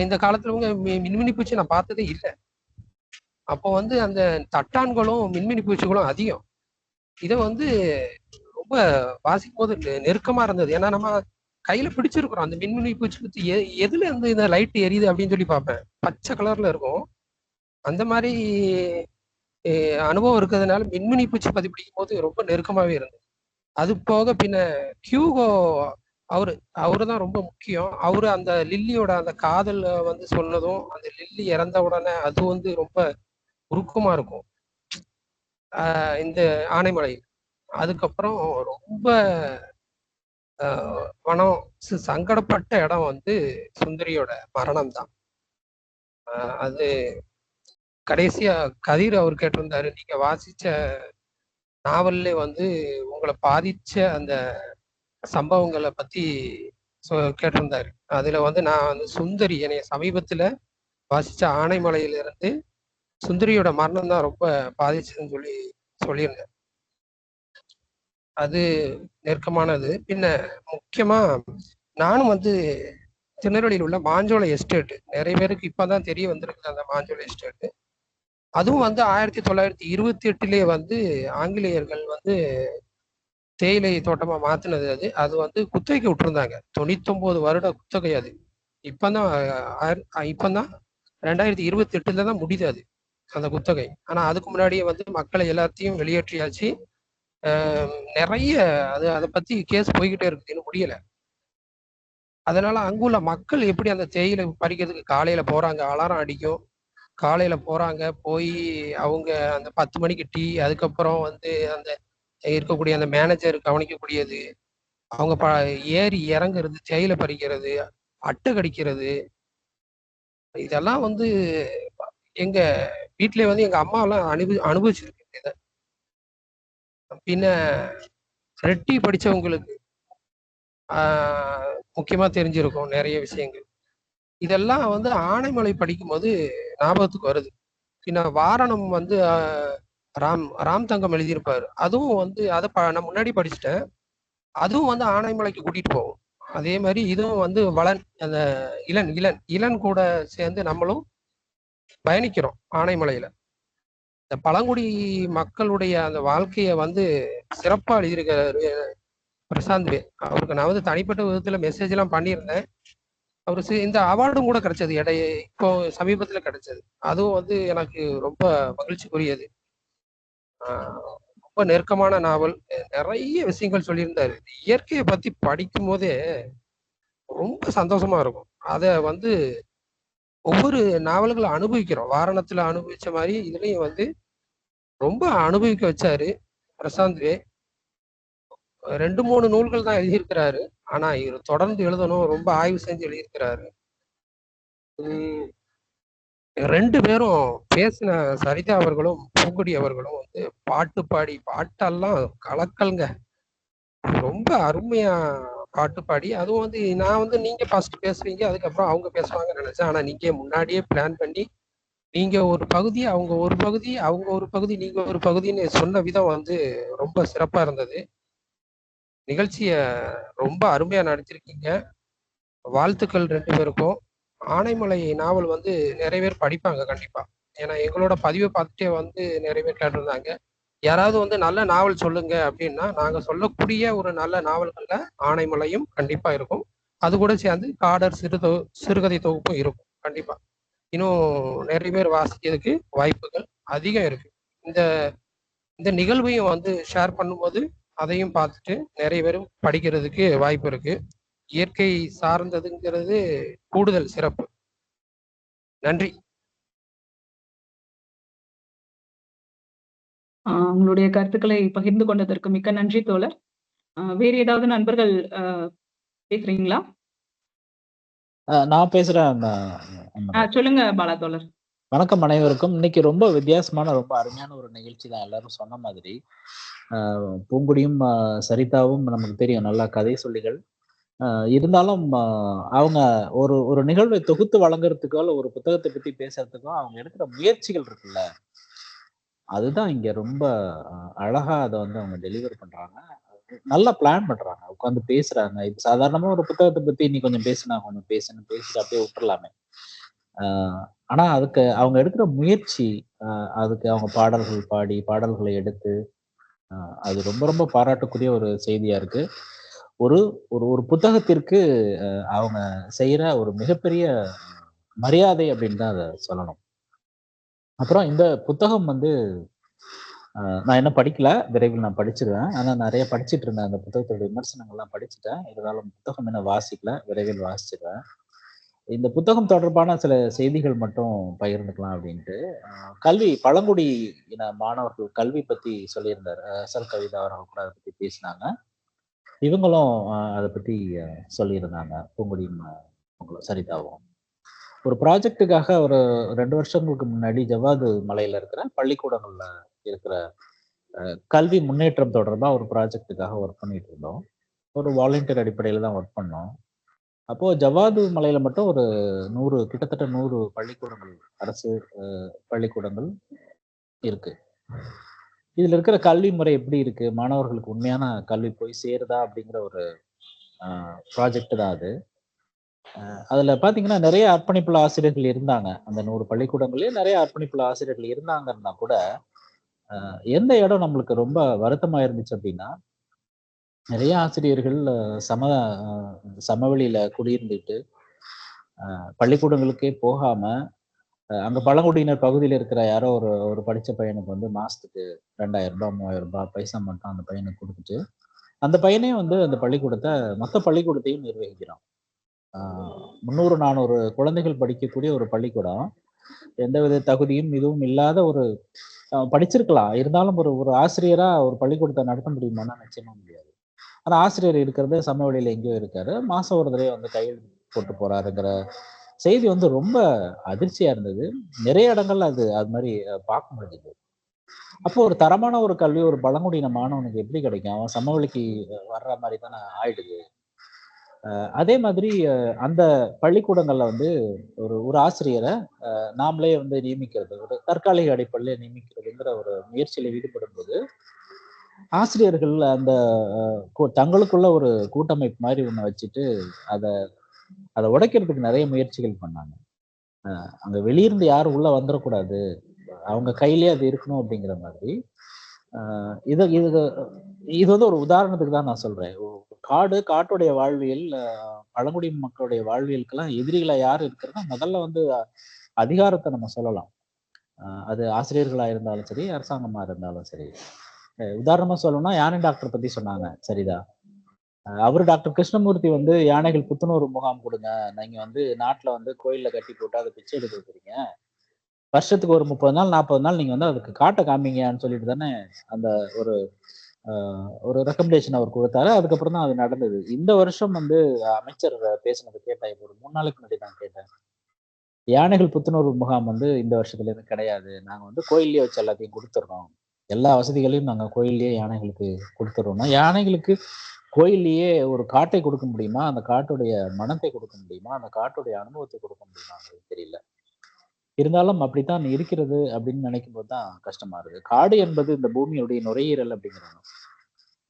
Speaker 7: இந்த காலத்துல மின்மினி பூச்சி நான் பார்த்ததே இல்லை. அப்போ வந்து அந்த தட்டான்களும் மின்மினி பூச்சிகளும் அதிகம். இதை வந்து ரொம்ப வாசிக்கும் போது நெருக்கமா இருந்தது. ஏன்னா நம்ம கையில பிடிச்சிருக்கிறோம். அந்த மின்மினி பூச்சி பத்தி எதுல இருந்து இந்த லைட் எரியுது அப்படின்னு சொல்லி பார்ப்பேன். பச்சை கலர்ல இருக்கும். அந்த மாதிரி அனுபவம் இருக்கிறதுனால மின்மினி பூச்சி பத்தி பிடிக்கும் போது ரொம்ப நெருக்கமாவே இருந்தது. அது போக பின்ன ஹியூகோ அவரு தான் ரொம்ப முக்கியம். அவரு அந்த லில்லியோட அந்த காதல் வந்து சொன்னதும், அந்த லில்லி இறந்த உடனே அது வந்து ரொம்ப உருக்கமா இருக்கும் இந்த ஆனைமலை. அதுக்கப்புறம் ரொம்ப மனம் சங்கடப்பட்ட இடம் வந்து சுந்தரியோட மரணம் தான். அது கடைசியா கதிர் அவர் கேட்டிருந்தாரு, நீங்க வாசிச்ச நாவல்ல வந்து உங்களை பாதிச்ச அந்த சம்பவங்களை பத்தி கேட்டிருந்தாரு. அதுல வந்து நான் வந்து சுந்தரி என்னைய சமீபத்துல வாசிச்ச ஆனைமலையில இருந்து சுந்தரியோட மரணம் தான் ரொம்ப பாதிச்சதுன்னு சொல்லியிருந்தேன். அது நெருக்கமானது. பின்ன முக்கியமா நானும் வந்து திருநெல்வேலியில் உள்ள மாஞ்சோலை எஸ்டேட், நிறைய பேருக்கு இப்பதான் தெரிய வந்திருக்குது அந்த மாஞ்சோலை எஸ்டேட். அதுவும் வந்து 1928 வந்து ஆங்கிலேயர்கள் வந்து தேயிலை தோட்டமா மாத்தினது. அது வந்து குத்தகைக்கு விட்டுருந்தாங்க. 99 வருட குத்தகை. அது இப்பதான் 2028 தான் முடியுது அது அந்த குத்தகை. ஆனா அதுக்கு முன்னாடியே வந்து மக்களை எல்லாத்தையும் வெளியேற்றியாச்சு. நிறைய அதை பத்தி கேஸ் போய்கிட்டே இருக்குது, இன்னும் முடியல. அதனால அங்குள்ள மக்கள் எப்படி அந்த தேயிலை பறிக்கிறதுக்கு காலையில போறாங்க, அலாரம் அடிக்கும், காலையில போறாங்க, போய் அவங்க அந்த 10 மணிக்கு டீ, அதுக்கப்புறம் வந்து அந்த இருக்கக்கூடிய அந்த மேனேஜர் கவனிக்கக்கூடியது, அவங்க ஏறி இறங்குறது, தேயிலை பறிக்கிறது, அட்டை கடிக்கிறது, இதெல்லாம் வந்து எங்க வீட்டிலே வந்து எங்க அம்மா எல்லாம் அனுபவிச்சிருக்கு இதை. பின்ன ரெட்டி படிச்சவங்களுக்கு முக்கியமா தெரிஞ்சிருக்கும் நிறைய விஷயங்கள். இதெல்லாம் வந்து ஆனைமலை படிக்கும்போது ஞாபகத்துக்கு வருது. பின்ன வாரணம் வந்து ராம் தங்கம் எழுதியிருப்பாரு. அதுவும் வந்து அதை நான் முன்னாடி படிச்சுட்டேன். அதுவும் வந்து ஆனைமலைக்கு கூட்டிட்டு போகும். அதே மாதிரி இதுவும் வந்து வளன் அந்த இளன் இளன் இளன் கூட சேர்ந்து நம்மளும் பயணிக்கிறோம் ஆனைமலையில. இந்த பழங்குடி மக்களுடைய அந்த வாழ்க்கைய வந்து சிறப்பா எழுதியிருக்கிறாரு பிரசாந்த் வே. அவருக்கு நான் வந்து தனிப்பட்ட விதத்துல மெசேஜ் எல்லாம் பண்ணியிருந்தேன். அவரு இந்த அவார்டும் கூட கிடைச்சது, இப்போ சமீபத்துல கிடைச்சது. அதுவும் வந்து எனக்கு ரொம்ப மகிழ்ச்சிக்குரியது. ரொம்ப நெருக்கமான நாவல். நிறைய விஷயங்கள் சொல்லியிருந்தாரு. இயற்கையை பத்தி படிக்கும் போதே ரொம்ப சந்தோஷமா இருக்கும். அத வந்து ஒவ்வொரு நாவல்களை அனுபவிக்கிறோம். வாரணத்துல அனுபவிச்ச மாதிரி இதுலயும் வந்து ரொம்ப அனுபவிக்க வச்சாரு பிரசாந்த் வே. 2-3 நூல்கள் தான் எழுதியிருக்கிறாரு. ஆனா இவர் தொடர்ந்து எழுதணும், ரொம்ப ஆய்வு செஞ்சு எழுதியிருக்கிறாரு. 2 பேரும் பேசின சரிதா அவர்களும் பூங்குடி அவர்களும் வந்து பாட்டு பாடி பாட்டெல்லாம் கலக்கல்ங்க. ரொம்ப அருமையா பாட்டு பாடி, அதுவும் வந்து நான் வந்து நீங்க ஃபர்ஸ்ட் பேசுவீங்க, அதுக்கப்புறம் அவங்க பேசுவாங்கன்னு நினைச்சேன். ஆனா நீங்க முன்னாடியே பிளான் பண்ணி நீங்க ஒரு பகுதி, அவங்க ஒரு பகுதி, அவங்க ஒரு பகுதி, நீங்க ஒரு பகுதின்னு சொன்ன விதம் வந்து ரொம்ப சிறப்பா இருந்தது. நிகழ்ச்சிய ரொம்ப அருமையா நடத்திருக்கீங்க. வாழ்த்துக்கள் 2 பேருக்கும். ஆனைமலை நாவல் வந்து நிறைய பேர் படிப்பாங்க கண்டிப்பா. ஏன்னா எங்களோட பதிவை பார்த்துட்டே வந்து நிறைய பேர் கேட்டிருந்தாங்க. யாராவது வந்து நல்ல நாவல் சொல்லுங்க அப்படின்னா, நாங்க சொல்லக்கூடிய ஒரு நல்ல நாவல்கள்ல ஆனைமலையும் கண்டிப்பா இருக்கும். அது கூட சேர்ந்து காடர் சிறுகதை தொகுப்பும் இருக்கும் கண்டிப்பா. இன்னும் நிறைய பேர் வாசிக்கிறதுக்கு வாய்ப்புகள் அதிகம் இருக்கு. இந்த இந்த நிகழ்வையும் வந்து ஷேர் பண்ணும்போது அதையும் பார்த்துட்டு நிறைய பேரும் படிக்கிறதுக்கு வாய்ப்பு இருக்கு. இயற்கை சார்ந்ததுங்கிறது கூடுதல் சிறப்பு. நன்றி.
Speaker 1: உங்களுடைய கருத்துக்களை பகிர்ந்து கொண்டதற்கு மிக்க நன்றி தோழர். வேறு ஏதாவது நண்பர்கள் பேசுறீங்களா?
Speaker 8: நான் பேசுறேன்.
Speaker 1: சொல்லுங்க பாலா தோழர்.
Speaker 8: வணக்கம் அனைவருக்கும். இன்னைக்கு ரொம்ப வித்தியாசமான ரொம்ப அருமையான ஒரு நிகழ்ச்சி தான். எல்லாரும் சொன்ன மாதிரி பூங்குடியும் சரிதாவும் நமக்கு தெரியும் நல்லா கதை சொல்லிகள். இருந்தாலும் அவங்க ஒரு ஒரு நிகழ்வை தொகுத்து வழங்குறதுக்கோ இல்ல ஒரு புத்தகத்தை பத்தி பேசுறதுக்கோ அவங்க எடுக்கிற முயற்சிகள் இருக்குல்ல, அதுதான் இங்க ரொம்ப அழகா அதை வந்து அவங்க டெலிவர் பண்றாங்க. நல்லா பிளான் பண்றாங்க, உட்காந்து பேசுறாங்க. இப்ப சாதாரணமா ஒரு புத்தகத்தை பத்தி நீ கொஞ்சம் பேசுனா கொஞ்சம் பேசிட்டு அப்படியே விட்டுறலாமே. ஆனா அதுக்கு அவங்க எடுக்கிற முயற்சி, அதுக்கு அவங்க பாடல்கள் பாடி பாடல்களை எடுத்து அது ரொம்ப ரொம்ப பாராட்டுக்குரிய ஒரு செய்தியா இருக்கு. ஒரு ஒரு ஒரு புத்தகத்திற்கு அவங்க செய்யற ஒரு மிகப்பெரிய மரியாதை அப்படின்னு தான் அதை சொல்லணும். அப்புறம் இந்த புத்தகம் வந்து நான் இன்னும் படிக்கல, விரைவில் நான் படிச்சிருவேன். ஆனா நிறைய படிச்சுட்டு இருந்தேன். அந்த புத்தகத்தோட விமர்சனங்கள்லாம் படிச்சுட்டேன். இருந்தாலும் புத்தகம் இன்னும் வாசிக்கல, விரைவில் வாசிச்சிருவேன். இந்த புத்தகம் தொடர்பான சில செய்திகள் மட்டும் பகிர்ந்துக்கலாம் அப்படின்ட்டு. கல்வி பழங்குடி இன மாணவர்கள் கல்வி பத்தி சொல்லியிருந்தார் எஸ்.எல். கவிதா அவர்கள் கூட அதை பத்தி பேசினாங்க. இவங்களும் அதை பத்தி சொல்லியிருந்தாங்க, பூங்குடியும் சரிதாவும். ஒரு ப்ராஜெக்டுக்காக ஒரு 2 வருஷங்களுக்கு முன்னாடி ஜவ்வாது மலையில இருக்கிற பள்ளிக்கூடங்கள்ல இருக்கிற கல்வி முன்னேற்றம் தொடர்பா ஒரு ப்ராஜெக்டுக்காக ஒர்க் பண்ணிட்டு இருந்தோம். ஒரு வாலண்டியர் அடிப்படையில தான் ஒர்க் பண்ணோம். அப்போ ஜவ்வாது மலையில மட்டும் ஒரு 100 கிட்டத்தட்ட 100 பள்ளிக்கூடங்கள், அரசு பள்ளிக்கூடங்கள் இருக்கு. இதுல இருக்கிற கல்வி முறை எப்படி இருக்கு, மாணவர்களுக்கு உண்மையான கல்வி போய் சேருதா அப்படிங்கிற ஒரு ப்ராஜெக்ட் தான் அது. அதுல பாத்தீங்கன்னா நிறைய அர்ப்பணிப்புள்ள ஆசிரியர்கள் இருந்தாங்க. அந்த 100 பள்ளிக்கூடங்களே நிறைய அர்ப்பணிப்புள்ள ஆசிரியர்கள் இருந்தாங்கன்னா கூட எந்த இடம் நம்மளுக்கு ரொம்ப வருத்தமா இருந்துச்சு அப்படின்னா, நிறைய ஆசிரியர்கள் சமவெளியில குடியிருந்துட்டு பள்ளிக்கூடங்களுக்கே போகாம அங்க பழங்குடியினர் பகுதியில இருக்கிற யாரோ ஒரு ஒரு படிச்ச பையனுக்கு வந்து மாசத்துக்கு 2000 ரூபாய் 3000 ரூபாய் பைசா மட்டும் அந்த பையனுக்கு கொடுத்துட்டு அந்த பையனே வந்து அந்த பள்ளிக்கூடத்தை மொத்த பள்ளிக்கூடத்தையும் நிர்வகிக்கிறான். 300-400 குழந்தைகள் படிக்கக்கூடிய ஒரு பள்ளிக்கூடம். எந்தவித தகுதியும் இதுவும் இல்லாத ஒரு படிச்சிருக்கலாம், இருந்தாலும் ஒரு ஒரு ஆசிரியரா ஒரு பள்ளிக்கூடத்தை நடத்த முடியுமானா நிச்சயமா முடியாது. ஆனா ஆசிரியர் இருக்கிறது சமவெளியில எங்கேயோ இருக்காரு, மாசம் ஒரு தடவை வந்து கையெழுத்து போட்டு போறாருங்கிற செய்தி வந்து ரொம்ப அதிர்ச்சியா இருந்தது. நிறைய இடங்கள்ல அது அது மாதிரி பார்க்க முடியுது. அப்போ ஒரு தரமான ஒரு கல்வி ஒரு பழங்குடியின மாணவனுக்கு எப்படி கிடைக்கும்? அவன் சமவெளிக்கு வர்ற மாதிரி தானே ஆயிடுது. அதே மாதிரி அந்த பள்ளிக்கூடங்கள்ல வந்து ஒரு ஆசிரியரை நாமளே வந்து நியமிக்கிறது, ஒரு தற்காலிக அடிப்படையில் நியமிக்கிறதுங்கிற ஒரு முயற்சியில ஈடுபடும் போது ஆசிரியர்கள் அந்த தங்களுக்குள்ள ஒரு கூட்டமைப்பு மாதிரி ஒண்ணு வச்சுட்டு அதை அதை உடைக்கிறதுக்கு நிறைய முயற்சிகள் பண்ணாங்க. அங்க வெளியிருந்து யாரும் உள்ள வந்துடக்கூடாது, அவங்க கையிலேயே அது இருக்கணும் அப்படிங்கிற மாதிரி. இது இது இது வந்து ஒரு உதாரணத்துக்கு தான் நான் சொல்றேன். காட்டுடைய வாழ்வியல், பழங்குடி மக்களுடைய வாழ்வியலுக்கெல்லாம் எதிரிகளா யார் இருக்கிறதா முதல்ல வந்து அதிகாரத்தை நம்ம சொல்லலாம். அது ஆசிரியர்களா இருந்தாலும் சரி, அரசாங்கமா இருந்தாலும் சரி. உதாரணமா சொல்லணும்னா யானை டாக்டர் பத்தி சொன்னாங்க, சரிதா. அவரு டாக்டர் கிருஷ்ணமூர்த்தி வந்து யானைகள் புத்துணர்வு முகாம் கொடுங்க, நீங்க வந்து நாட்டுல வந்து கோயில்ல கட்டி போட்டு அதை பிச்சை எடுக்க வைக்கிறீங்க, வருஷத்துக்கு ஒரு 30 நாள் 40 நாள் நீங்க வந்து அதுக்கு காட்ட காமிங்கன்னு சொல்லிட்டு தானே அந்த ஒரு ஒரு ரெக்கமெண்டேஷன் அவர் கொடுத்தாரு. அதுக்கப்புறம் தான் அது நடந்தது. இந்த வருஷம் வந்து அமைச்சர் பேசினது கேட்டேன், இப்போ ஒரு 3 நாளைக்கு முன்னாடி தான் கேட்டேன். யானைகள் புத்துணர்வு முகாம் வந்து இந்த வருஷத்துல இருந்து கிடையாது, நாங்க வந்து கோயில்லயே வச்சு எல்லாத்தையும் கொடுத்துடுறோம், எல்லா வசதிகளையும் நாங்க கோயில்லயே யானைகளுக்கு கொடுத்துடுறோம்னா, யானைகளுக்கு கோயில்லயே ஒரு காட்டை கொடுக்க முடியுமா, அந்த காட்டுடைய மனத்தை கொடுக்க முடியுமா, அந்த காட்டுடைய அனுபவத்தை கொடுக்க முடியுமாங்கிறது தெரியல. இருந்தாலும் அப்படித்தான் இருக்கிறது அப்படின்னு நினைக்கும் போது தான் கஷ்டமா இருக்கு. காடு என்பது இந்த பூமியுடைய நுரையீரல் அப்படிங்கிறாங்க.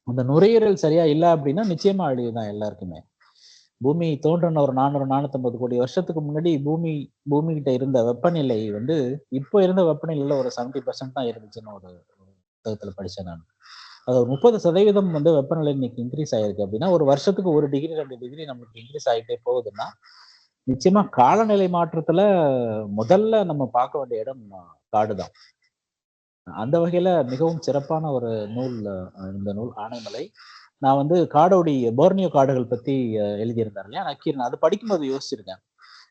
Speaker 8: அந்த நுரையீரல் சரியா இல்லை அப்படின்னா நிச்சயமா அழிவுதான் எல்லாருக்குமே. பூமி தோன்றின ஒரு 400-450 கோடி வருஷத்துக்கு முன்னாடி பூமி கிட்ட இருந்த வெப்பநிலை வந்து இப்போ இருந்த வெப்பநிலையில ஒரு 70% தான் இருந்துச்சுன்னு ஒரு புத்தகத்துல படிச்சேன் நான். அது ஒரு 30% வந்து வெப்பநிலை இன்னைக்கு இன்க்ரீஸ் ஆயிருக்கு அப்படின்னா, ஒரு வருஷத்துக்கு 1 டிகிரி 2 டிகிரி நமக்கு இன்க்ரீஸ் ஆகிட்டே போகுதுன்னா, நிச்சயமா காலநிலை மாற்றத்துல முதல்ல நம்ம பார்க்க வேண்டிய இடம் காடுதான். அந்த வகையில மிகவும் சிறப்பான ஒரு நூல் இந்த நூல் ஆனைமலை. நான் வந்து போர்னியோ காடுகள் பத்தி எழுதியிருந்தார் இல்லையா நக்கீரன், அது படிக்கும்போது யோசிச்சிருக்கேன்,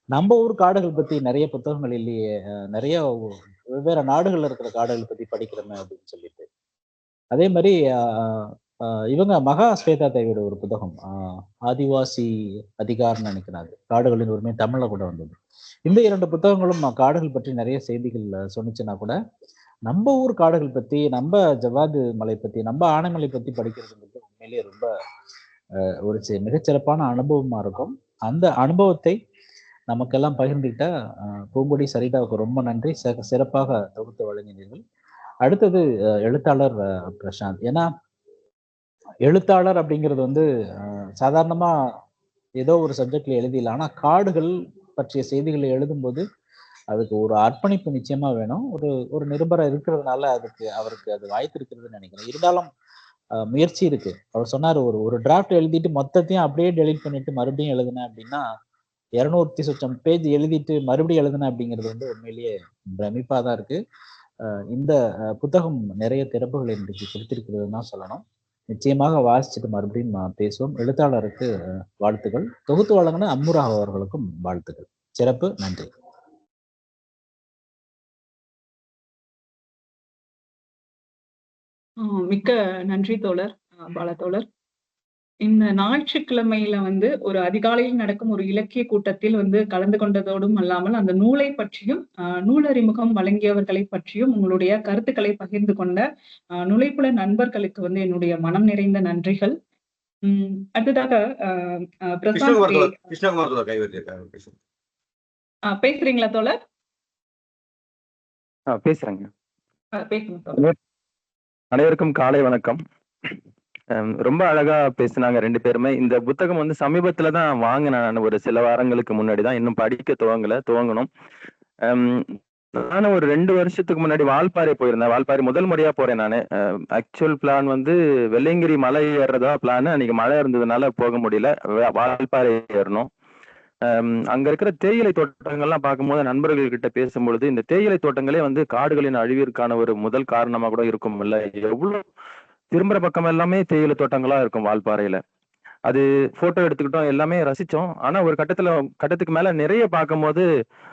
Speaker 8: நம்ம ஊர் காடுகள் பத்தி நிறைய புத்தகங்கள் இல்லையே, நிறைய வெவ்வேறு நாடுகள்ல இருக்கிற காடுகள் பத்தி படிக்கிறோமே அப்படின்னு சொல்லிட்டு. அதே மாதிரி இவங்க மகா ஸ்வேதா தேவியோட ஒரு புத்தகம் ஆதிவாசி அதிகாரம்னு நினைக்கிறாங்க, காடுகளின் உரிமை, தமிழ்ல கூட வந்தது. இந்த 2 புத்தகங்களும் காடுகள் பற்றி நிறைய செய்திகள் சொன்னிச்சுன்னா கூட நம்ம ஊர் காடுகள் பத்தி, நம்ம ஜவ்வாது மலை பத்தி, நம்ம ஆனைமலை பத்தி படிக்கிறதுங்கிறது உண்மையிலேயே ரொம்ப ஒரு மிகச்சிறப்பான அனுபவமா இருக்கும். அந்த அனுபவத்தை நமக்கெல்லாம் பகிர்ந்துக்கிட்ட பூங்குடி சரிதாவுக்கு ரொம்ப நன்றி. சிறப்பாக தொகுத்து வழங்கினீர்கள். அடுத்தது எழுத்தாளர் பிரசாந்த். ஏன்னா எழுத்தாளர் அப்படிங்கிறது வந்து சாதாரணமா ஏதோ ஒரு சப்ஜெக்ட்ல எழுதிடலாம், ஆனா காடுகள் பற்றிய செய்திகளை எழுதும்போது அதுக்கு ஒரு அர்ப்பணிப்பு நிச்சயமா வேணும். ஒரு நிருபரம் இருக்கிறதுனால அவருக்கு அது வாய்த்திருக்கிறதுன்னு நினைக்கிறேன். இருந்தாலும் முயற்சி இருக்கு. அவர் சொன்னார், ஒரு டிராஃப்ட் எழுதிட்டு மொத்தத்தையும் அப்படியே டெலிட் பண்ணிட்டு மறுபடியும் எழுதுனேன் அப்படின்னா 200 சொச்சம் பேஜ் எழுதிட்டு மறுபடியும் எழுதுனேன் அப்படிங்கிறது வந்து உண்மையிலேயே பிரமிப்பா தான் இருக்கு. இந்த புத்தகம் நிறைய திறப்புகளை இன்றைக்கு கொடுத்திருக்கிறது தான் சொல்லணும். நிச்சயமாக வாசிச்சுட்டு மறுபடியும் பேசுவோம். எழுத்தாளருக்கு வாழ்த்துக்கள். தொகுத்து வழங்கின அம்முரா அவர்களுக்கும் வாழ்த்துக்கள். சிறப்பு. நன்றி.
Speaker 1: மிக்க நன்றி தோழர் பாலா தோழர். இந்த ஞாயிற்றுக்கிழமையில வந்து ஒரு அதிகாலையில் நடக்கும் ஒரு இலக்கிய கூட்டத்தில் வந்து கலந்து கொண்டதோடும் அல்லாமல் அந்த நூலை பற்றியும் நூலறிமுகம் வழங்கியவர்களை பற்றியும் உங்களுடைய கருத்துக்களை பகிர்ந்து கொண்ட நுழைப்புல நண்பர்களுக்கு வந்து என்னுடைய மனம் நிறைந்த நன்றிகள். அடுத்ததாக பேசுறீங்களா தோழர்?
Speaker 9: பேசுறேங்க.
Speaker 1: பேசுங்க.
Speaker 9: அனைவருக்கும் காலை வணக்கம். ரொம்ப அழகா பேசினாங்க 2 பேருமே. இந்த புத்தகம் வந்து சமீபத்துல தான் வாங்கினேன், ஒரு சில வாரங்களுக்கு முன்னாடி தான், இன்னும் படிக்க துவங்கணும். நானும் ஒரு 2 வருஷத்துக்கு முன்னாடி வால்பாறை போயிருந்தேன். வால்பாறை முதல் முறையா போறேன் நானு. ஆக்சுவல் பிளான் வந்து வெள்ளையங்கிரி மலை ஏறுறதா பிளான். அன்னைக்கு மழை இருந்ததுனால போக முடியல, வால்பாறை ஏறணும். அங்க இருக்கிற தேயிலை தோட்டங்கள்லாம் பார்க்கும்போது நண்பர்கள் கிட்ட பேசும்பொழுது இந்த தேயிலை தோட்டங்களே வந்து காடுகளின் அழிவிற்கான ஒரு முதல் காரணமா கூட இருக்கும் இல்ல. எவ்வளவு திரும்புற பக்கம் எல்லாமே தேயிலை தோட்டங்களா இருக்கும் வால்பாறையில. அது போட்டோ எடுத்துக்கிட்டோம், எல்லாமே ரசிச்சோம். ஆனா ஒரு கட்டத்துக்கு மேல நிறைய பார்க்கும்போது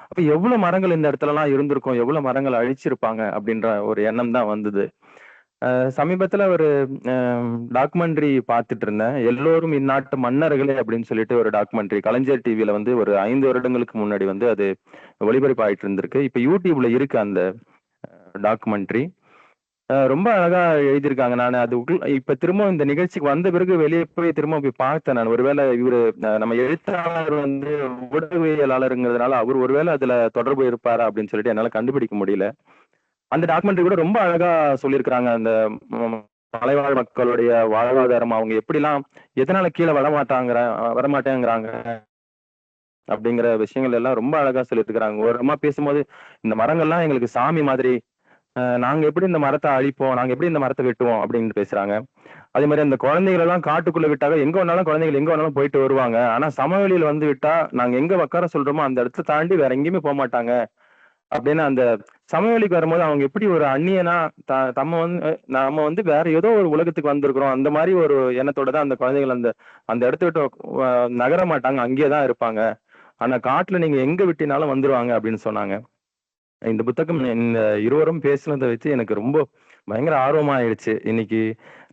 Speaker 9: அப்ப எவ்வளவு மரங்கள் இந்த இடத்துல எல்லாம் இருந்திருக்கும், எவ்வளவு மரங்கள் அழிச்சிருப்பாங்க அப்படின்ற ஒரு எண்ணம் தான் வந்தது. சமீபத்துல ஒரு டாக்குமெண்ட்ரி பார்த்துட்டு இருந்தேன், எல்லோரும் இந்நாட்டு மன்னர்களே அப்படின்னு சொல்லிட்டு ஒரு டாக்குமெண்ட்ரி கலைஞர் டிவில வந்து ஒரு 5 வருடங்களுக்கு முன்னாடி வந்து அது ஒளிபரப்பாயிட்டு இருந்திருக்கு. இப்ப யூடியூப்ல இருக்கு அந்த டாக்குமெண்ட்ரி. ரொம்ப அழகா எழுதியிருக்காங்க. நான் அது இப்ப திரும்ப இந்த நிகழ்ச்சிக்கு வந்த பிறகு வெளியே போய் திரும்ப போய் பார்த்தேன் நான். ஒருவேளை இவரு நம்ம எழுத்தாளர் வந்து ஊடகவியலாளருங்கிறதுனால அவர் ஒருவேளை அதுல தொடர்பு இருப்பாரா அப்படின்னு சொல்லிட்டு என்னால கண்டுபிடிக்க முடியல. அந்த டாக்குமெண்ட்ரி கூட ரொம்ப அழகா சொல்லியிருக்கிறாங்க. அந்த மலைவாழ் மக்களுடைய வாழ்வாதாரம், அவங்க எப்படிலாம் எதனால கீழே வரமாட்டேங்கிறாங்க அப்படிங்கிற விஷயங்கள் எல்லாம் ரொம்ப அழகா சொல்லியிருக்கிறாங்க. ஒரு அம்மா பேசும்போது, இந்த மரங்கள்லாம் எங்களுக்கு சாமி மாதிரி, நாங்க எப்படி இந்த மரத்தை அழிப்போம், நாங்க எப்படி இந்த மரத்தை வெட்டுவோம் அப்படின்னு பேசுறாங்க. அதே மாதிரி அந்த குழந்தைகள் எல்லாம் காட்டுக்குள்ள விட்டாக எங்க வேணாலும் குழந்தைகள் எங்க வேணாலும் போயிட்டு வருவாங்க. ஆனா சமவெளியில வந்து விட்டா நாங்க எங்க உட்கார சொல்றோமோ அந்த இடத்த தாண்டி வேற எங்கேயுமே போக மாட்டாங்க அப்படின்னு அந்த சமவெளிக்கு வரும்போது அவங்க எப்படி ஒரு அந்நியனா நம்ம வந்து வேற ஏதோ ஒரு உலகத்துக்கு வந்திருக்கிறோம் அந்த மாதிரி ஒரு எண்ணத்தோட தான் அந்த குழந்தைகள் அந்த அந்த இடத்த விட்டு நகர மாட்டாங்க, அங்கேயேதான் இருப்பாங்க. ஆனா காட்டுல நீங்க எங்க விட்டினாலும் வந்துருவாங்க அப்படின்னு சொன்னாங்க. இந்த புத்தகம் இந்த இருவரும் பேசுனதை வச்சு எனக்கு ரொம்ப பயங்கர ஆர்வமா ஆயிடுச்சு. இன்னைக்கு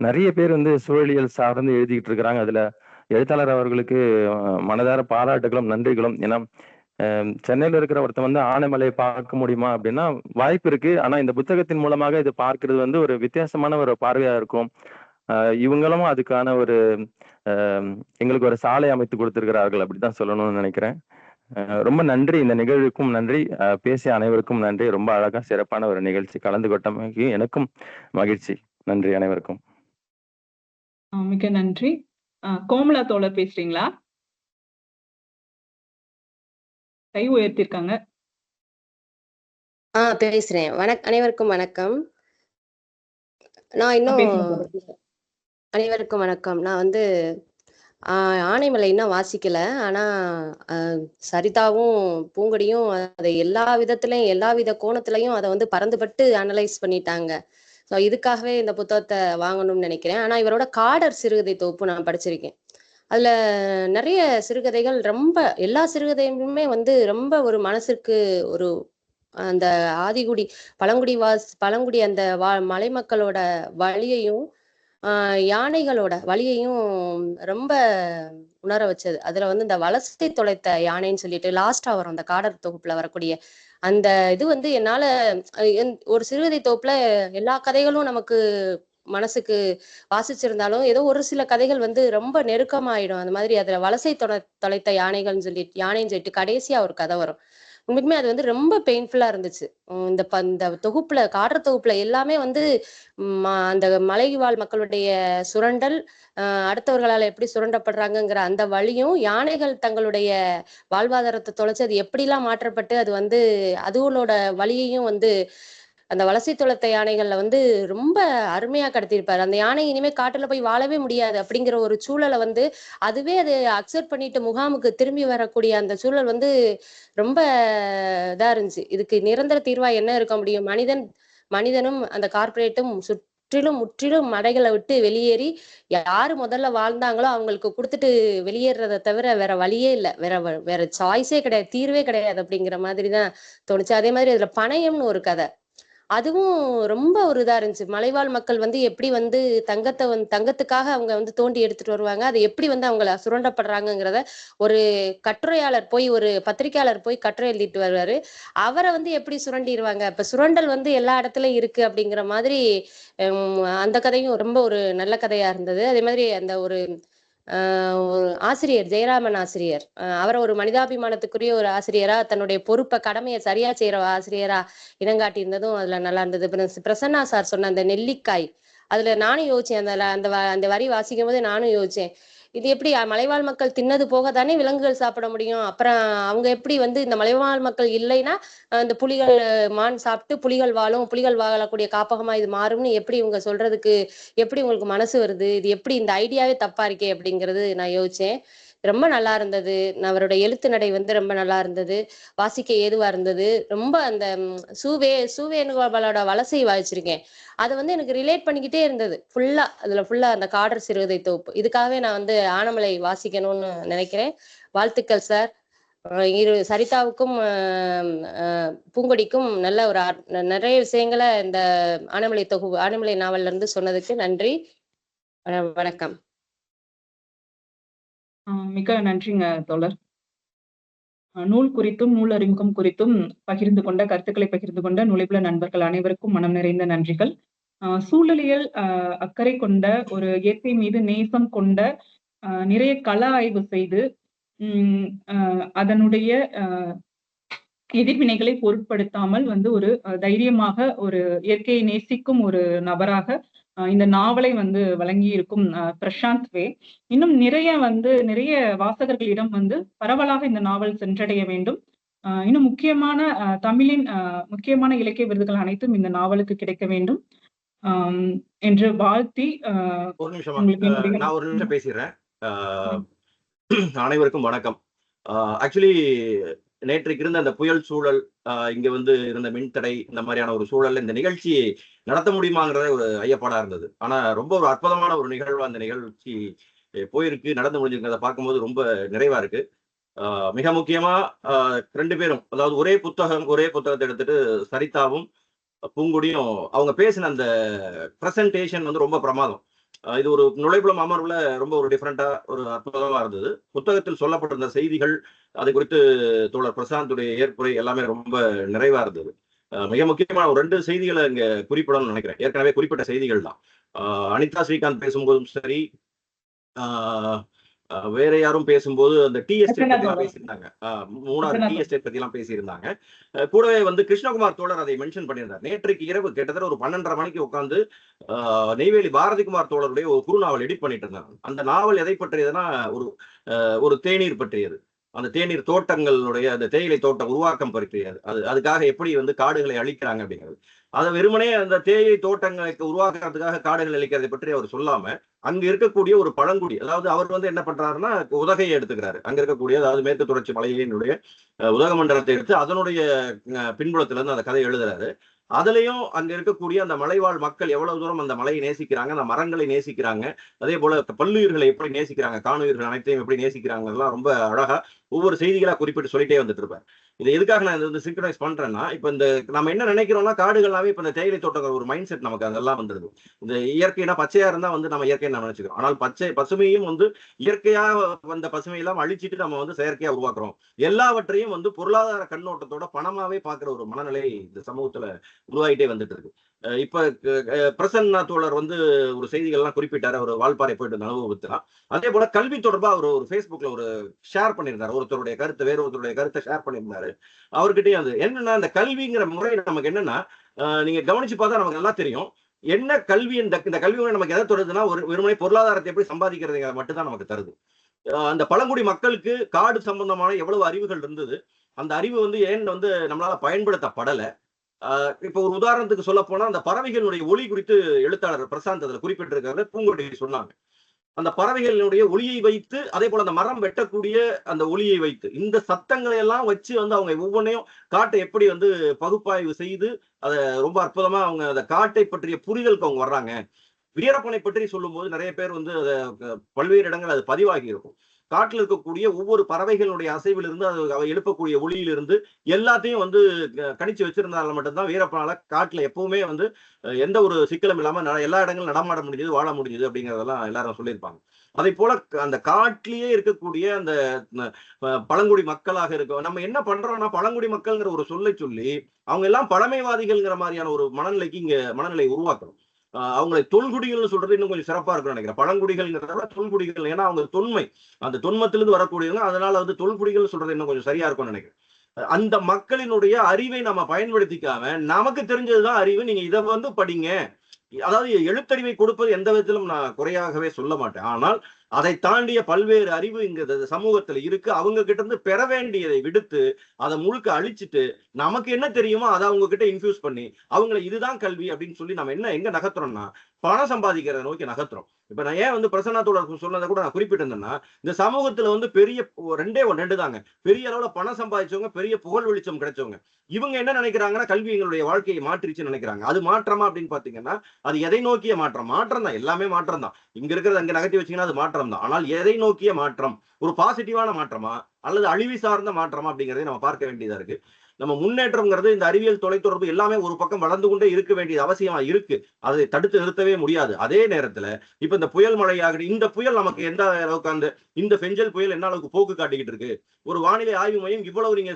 Speaker 9: நிறைய பேர் வந்து சூழலியல் சார்ந்து எழுதிக்கிட்டு இருக்கிறாங்க. அதுல எழுத்தாளர் அவர்களுக்கு மனதார பாராட்டுகளும் நன்றிகளும். ஏன்னா சென்னையில இருக்கிற ஒருத்தன் வந்து ஆனைமலையை பார்க்க முடியுமா அப்படின்னா வாய்ப்பு இருக்கு. ஆனா இந்த புத்தகத்தின் மூலமாக இது பார்க்கிறது வந்து ஒரு வித்தியாசமான ஒரு பார்வையா இருக்கும். இவங்களும் அதுக்கான ஒரு எங்களுக்கு ஒரு சாலை அமைத்து கொடுத்திருக்கிறார்கள் அப்படிதான் சொல்லணும்னு நினைக்கிறேன். ரொம்ப நன்றி. இந்த நிகழ்வுக்கும் நன்றி, பேசிய அனைவருக்கும் நன்றி. ரொம்ப அழகா சிறப்பான ஒரு நிகழ்ச்சி கலந்து கொண்டமைக்கு எனக்கும் மகிழ்ச்சி. நன்றி அனைவருக்கும்.
Speaker 1: மிக்க நன்றி. கோமலா தோழர் பேசுறீங்களா? கை உயர்த்திருக்காங்க.
Speaker 10: பேசுறேன். அனைவருக்கும் வணக்கம். நான் இன்னும் அனைவருக்கும் வணக்கம். நான் வந்து ஆனைமலை இன்னும் வாசிக்கல. ஆனா சரிதாவும் பூங்கொடியும் அதை எல்லா விதத்துலயும் எல்லா வித கோணத்திலையும் அதை வந்து பறந்துபட்டு அனலைஸ் பண்ணிட்டாங்க. ஸோ இதுக்காகவே இந்த புத்தகத்தை வாங்கணும்னு நினைக்கிறேன். ஆனா இவரோட காடர் சிறுகதை தொகுப்பு நான் படிச்சிருக்கேன். அதுல நிறைய சிறுகதைகள் ரொம்ப எல்லா சிறுகதையுமே வந்து ரொம்ப ஒரு மனசுக்கு ஒரு அந்த ஆதிகுடி பழங்குடி அந்த மலை மக்களோட வழியையும் யானைகளோட வழியையும் ரொம்ப உணர வச்சது. அதுல வந்து இந்த வலசை தொலைத்த யானைன்னு சொல்லிட்டு லாஸ்டா வரும் அந்த காடர் தொகுப்புல வரக்கூடிய அந்த இது வந்து என்னால ஒரு சிறுகதை தொகுப்புல எல்லா கதைகளும் நமக்கு மனசுக்கு வாசிச்சிருந்தாலும் ஏதோ ஒரு சில கதைகள் வந்து ரொம்ப நெருக்கமாயிடும். அந்த மாதிரி அதுல வலசை தொலைத்த யானைன்னு சொல்லிட்டு கடைசியா ஒரு கதை வரும். உண்மைக்குமே அது வந்து ரொம்ப பெயின்ஃபுல்லா இருந்துச்சு. இந்த தொகுப்புல காடர் தொகுப்புல எல்லாமே வந்து அந்த மலைவாழ் மக்களுடைய சுரண்டல், அடுத்தவர்களால் எப்படி சுரண்டப்படுறாங்கங்கிற அந்த வழியும், யானைகள் தங்களுடைய வாழ்வாதாரத்தை தொலைச்சு அது எப்படிலாம் மாற்றப்பட்டு அது வந்து அதுகளோட வழியையும் வந்து அந்த வலசை தொலைத்த யானைகள்ல வந்து ரொம்ப அருமையா கடத்திருப்பாரு. அந்த யானை இனிமே காட்டுல போய் வாழவே முடியாது அப்படிங்கிற ஒரு சூழலை வந்து அதுவே அது அக்செப்ட் பண்ணிட்டு முகாமுக்கு திரும்பி வரக்கூடிய அந்த சூழல் வந்து ரொம்ப இதா இருந்துச்சு. இதுக்கு நிரந்தர தீர்வா என்ன இருக்க முடியும்? மனிதனும் அந்த கார்பரேட்டும் முற்றிலும் மடைகளை விட்டு வெளியேறி யாரு முதல்ல வாழ்ந்தாங்களோ அவங்களுக்கு கொடுத்துட்டு வெளியேறதை தவிர வேற வழியே இல்லை, வேற சாய்ஸே கிடையாது, தீர்வே கிடையாது அப்படிங்கிற மாதிரிதான் தோணுச்சு. அதே மாதிரி அதுல பணயம்னு ஒரு கதை, அதுவும் ரொம்ப ஒரு இதா இருந்துச்சு. மலைவாழ் மக்கள் வந்து எப்படி வந்து தங்கத்துக்காக அவங்க வந்து தோண்டி எடுத்துட்டு வருவாங்க, அது எப்படி வந்து அவங்கள சுரண்டப்படுறாங்கிறத ஒரு ஒரு பத்திரிகையாளர் போய் கட்டுரை எழுதிட்டு வருவாரு. அவரை வந்து எப்படி சுரண்டிடுவாங்க, இப்ப சுரண்டல் வந்து எல்லா இடத்துலயும் இருக்கு அப்படிங்கிற மாதிரி அந்த கதையும் ரொம்ப ஒரு நல்ல கதையா இருந்தது. அதே மாதிரி அந்த ஒரு ஆசிரியர் ஜெயராமன் ஆசிரியர், அவரை ஒரு மனிதாபிமானத்துக்குரிய ஒரு ஆசிரியரா, தன்னுடைய பொறுப்பை கடமையை சரியா செய்யற ஆசிரியரா இனங்காட்டி இருந்ததும் அதுல நல்லா இருந்தது. பிரசன்னா சார் சொன்ன அந்த நெல்லிக்காய், அதுல நானும் யோசிச்சேன். அந்த வரி வாசிக்கும் போது நானும் யோசிச்சேன், இது எப்படி மலைவாழ் மக்கள் தின்னது போக தானே விலங்குகள் சாப்பிட முடியும், அப்புறம் அவங்க எப்படி வந்து இந்த மலைவாழ் மக்கள் இல்லைன்னா இந்த புலிகள் மான் சாப்பிட்டு புலிகள் வாழக்கூடிய காப்பகமா இது மாறும்னு எப்படி இவங்க சொல்றதுக்கு எப்படி உங்களுக்கு மனசு வருது, இது எப்படி இந்த ஐடியாவே தப்பா இருக்கே அப்படிங்கிறது நான் யோசிச்சேன். ரொம்ப நல்லா இருந்தது. அவரோட எழுத்து நடை வந்து ரொம்ப நல்லா இருந்தது, வாசிக்க ஏதுவா இருந்தது. ரொம்ப அந்த சூவேணுகோபாலோட வலசை வாசிச்சிருக்கேன், அதை வந்து எனக்கு ரிலேட் பண்ணிக்கிட்டே இருந்தது ஃபுல்லா அந்த காடர் சிறுகதை தொகுப்பு. இதுக்காகவே நான் வந்து ஆனைமலை வாசிக்கணும்னு நினைக்கிறேன். வாழ்த்துக்கள் சார். சரிதாவுக்கும் பூங்கொடிக்கும் நல்ல ஒரு நிறைய விஷயங்களை இந்த ஆனைமலை நாவல்ல இருந்து சொன்னதுக்கு நன்றி. வணக்கம்.
Speaker 1: மிக நன்றிங்க தோழர். நூல் குறித்தும் நூல் அறிமுகம் குறித்தும் கருத்துக்களை பகிர்ந்து கொண்ட நுழைவுல நண்பர்கள் அனைவருக்கும் மனம் நிறைந்த நன்றிகள். சூழலியல் அக்கறை கொண்ட, ஒரு இயற்கை மீது நேசம் கொண்ட, நிறைய கள ஆய்வு செய்து அதனுடைய எதிர்வினைகளை பொருட்படுத்தாமல் வந்து ஒரு தைரியமாக ஒரு இயற்கையை நேசிக்கும் ஒரு நபராக இந்த நாவலை வந்து வழங்கி இருக்கும் பிரசாந்த் வே. இன்னும் நிறைய வாசகர்களிடம் வந்து பரவலாக இந்த நாவல் சென்றடைய வேண்டும். இன்னும் முக்கியமான தமிழின் முக்கியமான இலக்கிய விருதுகள் அனைத்தும் இந்த நாவலுக்கு கிடைக்க வேண்டும் என்று வாழ்த்தி
Speaker 11: ஒரு நிமிஷம் நான் ஒரு நிமிஷம் பேசிடுறேன். அனைவருக்கும் வணக்கம். ஆக்சுவலி நேற்றைக்கு இருந்த அந்த புயல் சூழல், இங்க வந்து இருந்த மின்தடை, இந்த மாதிரியான ஒரு சூழல்ல இந்த நிகழ்ச்சியை நடத்த முடியுமாங்கிறத ஒரு ஐயப்பாடா இருந்தது. ஆனா ரொம்ப ஒரு அற்புதமான ஒரு நிகழ்வா அந்த நிகழ்ச்சி போயிருக்கு, நடந்து முடிஞ்சிருக்கிறத பார்க்கும்போது ரொம்ப நிறைவா இருக்கு. மிக முக்கியமா 2 பேரும், அதாவது ஒரே புத்தகத்தை எடுத்துட்டு சரிதாவும் பூங்குடியும் அவங்க பேசின அந்த பிரசன்டேஷன் வந்து ரொம்ப பிரமாதம். இது ஒரு நுழைப்புலம் அமர்வுல ரொம்ப ஒரு டிஃப்ரெண்டா ஒரு அற்புதமா இருந்தது. புத்தகத்தில் சொல்லப்பட்டிருந்த செய்திகள், அது குறித்து தோழர் பிரசாந்துடைய ஏற்புரை எல்லாமே ரொம்ப நிறைவா இருந்தது. மிக முக்கியமான ஒரு 2 செய்திகளை இங்க குறிப்பிடணும்னு நினைக்கிறேன். ஏற்கனவே குறிப்பிட்ட செய்திகள் தான். அனிதா ஸ்ரீகாந்த் பேசும்போதும் சரி, வேற யாரும் பேசும்போது அந்த டி எஸ்டேட் பத்தி எல்லாம் பேசியிருந்தாங்க. மூணாறு டி எஸ்டேட் பத்தி எல்லாம் பேசியிருந்தாங்க. கூடவே வந்து கிருஷ்ணகுமார் தோழர் அதை மென்ஷன் பண்ணியிருந்தார். நேற்றைக்கு இரவு கிட்டத்தட்ட ஒரு 12:30 மணிக்கு உட்காந்து நெய்வேலி பாரதிகுமார் தோழருடைய ஒரு குறுநாவல் எடிட் பண்ணிட்டு இருந்தாங்க. அந்த நாவல் எதை பற்றியதுன்னா ஒரு தேநீர் பற்றியது. அந்த தேநீர் தோட்டங்களுடைய அந்த தேயிலை தோட்டம் உருவாக்கம் பற்றியது. அதுக்காக எப்படி வந்து காடுகளை அழிக்கிறாங்க அப்படிங்கிறது. அதை வெறுமனே அந்த தேயிலை தோட்டங்களுக்கு உருவாக்குறதுக்காக காடுகள் அழிக்கிறதை பற்றி அவர் சொல்லாம, அங்க இருக்கக்கூடிய ஒரு பழங்குடி, அதாவது அவர் வந்து என்ன பண்றாருன்னா உதகையை எடுத்துக்கிறாரு. அங்க இருக்கக்கூடிய, அதாவது மேற்கு தொடர்ச்சி மலையினுடைய உதகமண்டலத்தை எடுத்து அதனுடைய பின்புலத்துல இருந்து அந்த கதை எழுதுறாரு. அதுலயும் அங்க இருக்கக்கூடிய அந்த மலைவாழ் மக்கள் எவ்வளவு தூரம் அந்த மலையை நேசிக்கிறாங்க, அந்த மரங்களை நேசிக்கிறாங்க, அதே போல பல்லுயிர்களை எப்படி நேசிக்கிறாங்க, காணுயிர்கள் அனைத்தையும் எப்படி நேசிக்கிறாங்க, அதெல்லாம் ரொம்ப அழகா ஒவ்வொரு செய்திகளா குறிப்பிட்டு சொல்லிட்டே வந்துட்டு இருப்பார். இது எதுக்காக நான் இது சிங்க்ரனைஸ் பண்றேன்னா, இப்ப இந்த நம்ம என்ன நினைக்கிறோம்னா, காடுகள்னாவே இப்ப இந்த தேயிலை தோட்டங்கள் ஒரு மைண்ட் செட் நமக்கு அதெல்லாம் வந்துருது. இந்த இயற்கைனா பச்சையா இருந்தா வந்து நம்ம இயற்கையை நம்ம நினைச்சுக்கிறோம். ஆனால் பசுமையும் வந்து இயற்கையா வந்த பசுமையெல்லாம் அழிச்சிட்டு நம்ம வந்து செயற்கையா உருவாக்குறோம். எல்லாவற்றையும் வந்து பொருளாதார கண்ணோட்டத்தோட பணமாவே பாக்குற ஒரு மனநிலை இந்த சமூகத்துல உருவாகிட்டே வந்துட்டு இருக்கு. இப்ப பிரசன்னா தோழர் வந்து ஒரு செய்திகள்லாம் குறிப்பிட்டாரு, அவர் வால்பாறை போயிட்டு இருந்த அனுபவத்துலாம். அதே போல கல்வி தொடர்பா அவர் ஒரு ஃபேஸ்புக்ல ஒரு ஷேர் பண்ணியிருந்தாரு, ஒருத்தருடைய கருத்தை வேற ஒருத்தருடைய கருத்தை ஷேர் பண்ணியிருந்தாரு. அவர்கிட்டயும் அது என்னன்னா, இந்த கல்விங்கிற முறை நமக்கு என்னன்னா, நீங்க கவனிச்சு பார்த்தா நமக்கு நல்லா தெரியும். என்ன கல்வி, இந்த கல்வி முறை நமக்கு எதை தருதுன்னா, ஒரு வெறுமனை பொருளாதாரத்தை எப்படி சம்பாதிக்கிறதுங்க மட்டும்தான் நமக்கு தருது. அந்த பழங்குடி மக்களுக்கு காடு சம்பந்தமான எவ்வளவு அறிவுகள் இருந்தது, அந்த அறிவு வந்து ஏன் வந்து நம்மளால பயன்படுத்தப்படலை. இப்ப ஒரு உதாரணத்துக்கு சொல்ல போனா, அந்த பறவைகளுடைய ஒலி குறித்து எழுத்தாளர் பிரசாந்த் அதுல குறிப்பிட்டிருக்காரு. பூங்கொடி சொன்னாங்க, அந்த பறவைகளுடைய ஒலியை வைத்து, அதே போல அந்த மரம் வெட்டக்கூடிய அந்த ஒலியை வைத்து, இந்த சத்தங்களை எல்லாம் வச்சு வந்து அவங்க ஒவ்வொன்றையும் காட்டை எப்படி வந்து பகுப்பாய்வு செய்து அதை ரொம்ப அற்புதமா அவங்க அந்த காட்டை பற்றிய புரிதலுக்கு அவங்க வர்றாங்க. வீரப்பனை பற்றி சொல்லும் போது நிறைய பேர் வந்து அதை பல்வேறு இடங்கள் அது பதிவாகி இருக்கும். காட்டில் இருக்கக்கூடிய ஒவ்வொரு பறவைகளுடைய அசைவிலிருந்து அது எழுப்பக்கூடிய ஒளியிலிருந்து எல்லாத்தையும் வந்து கணிச்சு வச்சிருந்தால மட்டும்தான் வீரப்பனால காட்டுல எப்பவுமே வந்து எந்த ஒரு சிக்கலும் இல்லாம எல்லா இடங்களும் நடமாட முடிஞ்சது, வாழ முடிஞ்சது அப்படிங்கிறதெல்லாம் எல்லாரும் சொல்லியிருப்பாங்க. அதே போல அந்த காட்டிலேயே இருக்கக்கூடிய அந்த பழங்குடி மக்களாக இருக்க நம்ம என்ன பண்றோம்னா, பழங்குடி மக்கள்ங்கிற ஒரு சொல்லை சொல்லி அவங்க எல்லாம் பழமைவாதிகள்ங்கிற மாதிரியான ஒரு மனநிலைக்கு இங்க மனநிலை உருவாக்கணும். அவங்களை தொல்குடிகள்னு சொல்றது இன்னும் கொஞ்சம் சிறப்பா இருக்கும்னு நினைக்கிறேன். பழங்குடிகள்ங்கிறத தொல்குடிகள், ஏன்னா அவங்க தொன்மை, அந்த தொன்மத்திலிருந்து வரக்கூடியவங்க, அதனால வந்து தொல்குடிகள் சொல்றது இன்னும் கொஞ்சம் சரியா இருக்கும்னு நினைக்கிறேன். அந்த மக்களினுடைய அறிவை நம்ம பயன்படுத்திக்காம, நமக்கு தெரிஞ்சதுதான் அறிவு, நீங்க இதை வந்து படிங்க, அதாவது எழுத்தறிவை கொடுப்பது எந்த விதத்திலும் நான் குறையாகவே சொல்ல மாட்டேன். ஆனால் அதை தாண்டிய பல்வேறு அறிவு இங்க சமூகத்துல இருக்கு. அவங்க கிட்ட இருந்து பெற வேண்டியதை விடுத்து அதை முழுக்க அழிச்சிட்டு நமக்கு என்ன தெரியுமோ அதை அவங்க கிட்ட இன்ஃபியூஸ் பண்ணி அவங்களை இதுதான் கல்வி அப்படின்னு சொல்லி நம்ம எங்க நகர்த்துறோம்னா, பணம் சம்பாதிக்கிறத நோக்கி நகர்த்துறோம். இப்ப நான் ஏன் வந்து பிரசன்னா தோழர் சொன்னதை கூட நான் குறிப்பிட்டிருந்தேன்னா, இந்த சமூகத்துல வந்து பெரிய ரெண்டு தாங்க, பெரிய அளவுல பணம் சம்பாதிச்சவங்க, பெரிய புகழ் வெளிச்சம் கிடைச்சவங்க. இவங்க என்ன நினைக்கிறாங்கன்னா, கல்வி எங்களுடைய வாழ்க்கையை மாற்றிச்சுன்னு நினைக்கிறாங்க. அது மாற்றமா அப்படின்னு பாத்தீங்கன்னா, அது எதை நோக்கிய மாற்றம் தான். எல்லாமே மாற்றம் தான். இங்க இருக்கிறது அங்க நகர்த்தி வச்சீங்கன்னா அது மாற்றம் தான். ஆனால் எதை நோக்கிய மாற்றம், ஒரு பாசிட்டிவான மாற்றமா அல்லது அழிவு சார்ந்த மாற்றமா அப்படிங்கிறதை நம்ம பார்க்க வேண்டியதா இருக்கு. நம்ம முன்னேற்றம்ங்கிறது இந்த அறிவியல், தொலைத்தொடர்பு எல்லாமே ஒரு பக்கம் வளர்ந்து கொண்டே இருக்க வேண்டியது அவசியமா இருக்கு. அதை தடுத்து நிறுத்தவே முடியாது. அதே நேரத்துல இப்ப இந்த புயல் மழையாக, இந்த புயல் நமக்கு எந்த அளவுக்கு, இந்த பெஞ்சல் புயல் என்ன அளவுக்கு போக்கு காட்டிக்கிட்டு இருக்கு. ஒரு வானிலை ஆய்வு மையம் இவ்வளவு நீங்க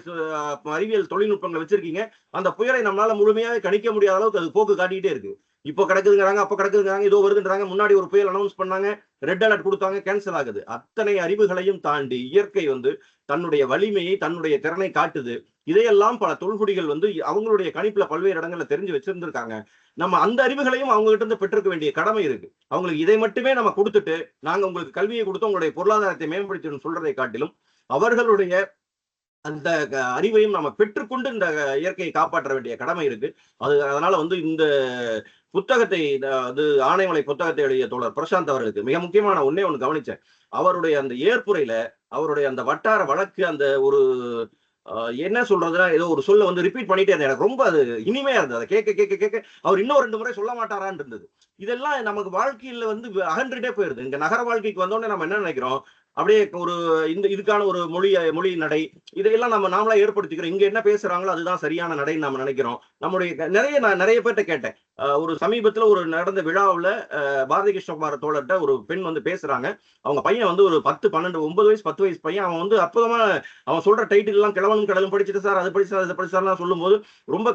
Speaker 11: அறிவியல் தொழில்நுட்பங்களை வச்சிருக்கீங்க, அந்த புயலை நம்மளால முழுமையாக கணிக்க முடியாத அளவுக்கு அது போக்கு காட்டிக்கிட்டே இருக்கு. இப்போ கிடக்குதுங்கிறாங்க, அப்ப கிடக்குதுங்கிறாங்க, இதோ வருதுன்றாங்க, முன்னாடி ஒரு புயல் அனௌன்ஸ் பண்ணாங்க, ரெட் அலர்ட் கொடுத்தாங்க, கேன்சல் ஆகுது. அத்தனை அறிவுகளையும் தாண்டி இயற்கை வந்து தன்னுடைய வலிமையை, தன்னுடைய திறனை காட்டுது. இதையெல்லாம் பல தொல்குடிகள் வந்து அவங்களுடைய கணிப்புல பல்வேறு இடங்கள்ல தெரிஞ்சு வச்சிருந்திருக்காங்க. நம்ம அந்த அறிவுகளையும் அவங்க கிட்ட இருந்து பெற்றிருக்க வேண்டிய கடமை இருக்கு. அவங்களுக்கு இதை மட்டுமே நம்ம கொடுத்துட்டு நாங்க உங்களுக்கு கல்வியை கொடுத்து உங்களுடைய பொருளாதாரத்தை மேம்படுத்தணும் சொல்றதை காட்டிலும் அவர்களுடைய அந்த அறிவையும் நம்ம பெற்றுக்கொண்டு இந்த இயற்கையை காப்பாற்ற வேண்டிய கடமை இருக்கு. அதனால வந்து இந்த புத்தகத்தை ஆனைமலை புத்தகத்தை எழுதிய தோழர் பிரசாந்த் அவர்களுக்கு மிக முக்கியமான ஒன்னே ஒண்ணு கவனிச்சேன். அவருடைய அந்த ஏற்புரையில அவருடைய அந்த வட்டார வழக்கு அந்த ஒரு என்ன சொல்றதுன்னா ஏதோ ஒரு சொல்ல வந்து ரிப்பீட் பண்ணிட்டே இருந்தேன். எனக்கு ரொம்ப அது இனிமையா இருந்தது. அதை கேட்க கேட்க கேட்க அவர் இன்னும் 2 முறை சொல்ல மாட்டாரான்னு இருந்தது. இதெல்லாம் நமக்கு வாழ்க்கையில வந்து அகன்றுட்டே போயிருது. இங்க நகர வாழ்க்கைக்கு வந்தோடனே நம்ம என்ன நினைக்கிறோம், அப்படியே ஒரு இதுக்கான ஒரு மொழி நடை இதையெல்லாம் நம்ம நாமளா ஏற்படுத்திக்கிறோம். இங்க என்ன பேசுறாங்களோ அதுதான் சரியான நடைன்னு நம்ம நினைக்கிறோம். நம்முடைய நான் நிறைய பேர்ட்ட கேட்டேன். ஒரு சமீபத்துல ஒரு நடந்த விழாவில் பாரதி கிருஷ்ணகுமார் தோழர்கிட்ட ஒரு பெண் வந்து பேசுறாங்க. அவங்க பையன் வந்து ஒரு 10, 12, 9 வயசு 10 வயசு பையன். அவன் வந்து அற்புதமா அவன் சொல்ற டைட்டில் எல்லாம் கிழவனும் கடலும் படிச்சுட்டு சார் அது படிச்சார் இதை படிச்சார்லாம் சொல்லும் போது ரொம்ப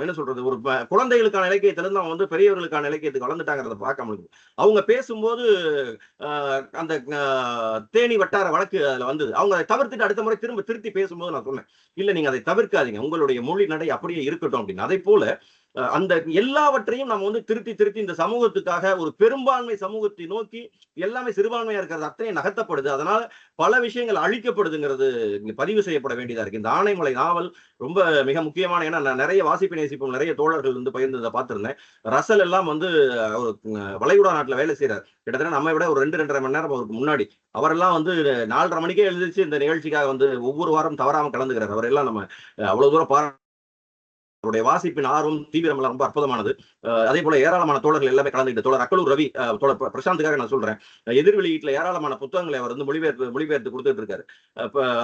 Speaker 11: என்ன சொல்றது ஒரு குழந்தைகளுக்கான இலக்கியத்திலிருந்து அவன் வந்து பெரியவர்களுக்கான இலக்கியத்துக்கு வளர்ந்துட்டாங்கிறத பார்க்க முடியுது. அவங்க பேசும்போது அந்த தேனி வட்டார வழக்கு அதுல வந்தது. அவங்க அதை தவிர்த்துட்டு அடுத்த முறை திரும்ப திருத்தி பேசும்போது நான் சொன்னேன், இல்ல நீங்க அதை தவிர்க்காதீங்க, உங்களுடைய மொழி நடை அப்படியே இருக்கட்டும் அப்படின்னு. அதே போல அந்த எல்லாவற்றையும் நம்ம வந்து திருத்தி இந்த சமூகத்துக்காக ஒரு பெரும்பான்மை சமூகத்தை நோக்கி எல்லாமே சிறுபான்மையா இருக்கிறது அத்தனை நகர்த்தப்படுது. அதனால பல விஷயங்கள் அழிக்கப்படுதுங்கிறது இங்க பதிவு செய்யப்பட வேண்டியதா இருக்கு. இந்த ஆனைமலை நாவல் ரொம்ப மிக முக்கியமான, ஏன்னா நான் நிறைய வாசிப்பு நேசிப்பும் நிறைய தோழர்கள் வந்து பகிர்ந்ததை பார்த்திருந்தேன். ரசல் எல்லாம் வந்து ஒரு வளைகுடா நாட்டுல வேலை செய்யறாரு. கிட்டத்தட்ட நம்ம விட ஒரு 2-2.5 மணி நேரம் அவருக்கு முன்னாடி. அவரெல்லாம் வந்து 4:30 மணிக்கே எழுதிச்சு இந்த நிகழ்ச்சிக்காக வந்து ஒவ்வொரு வாரம் தவறாம கலந்துக்கிறார். அவரெல்லாம் நம்ம அவ்வளவு தூரம் அவருடைய வாசிப்பின் ஆர்வம் தீவிரம் எல்லாம் ரொம்ப அற்புதமானது. அதே போல ஏராளமான தோழர்கள் எல்லாமே கலந்துக்கிட்டு தோழர் அக்கலூர் ரவி தோழர் பிரசாந்துக்காக நான் சொல்றேன், எதிர் வெளியீட்டுல ஏராளமான புத்தகங்களை அவர் வந்து மொழிபெயர்த்து கொடுத்துட்டு இருக்காரு.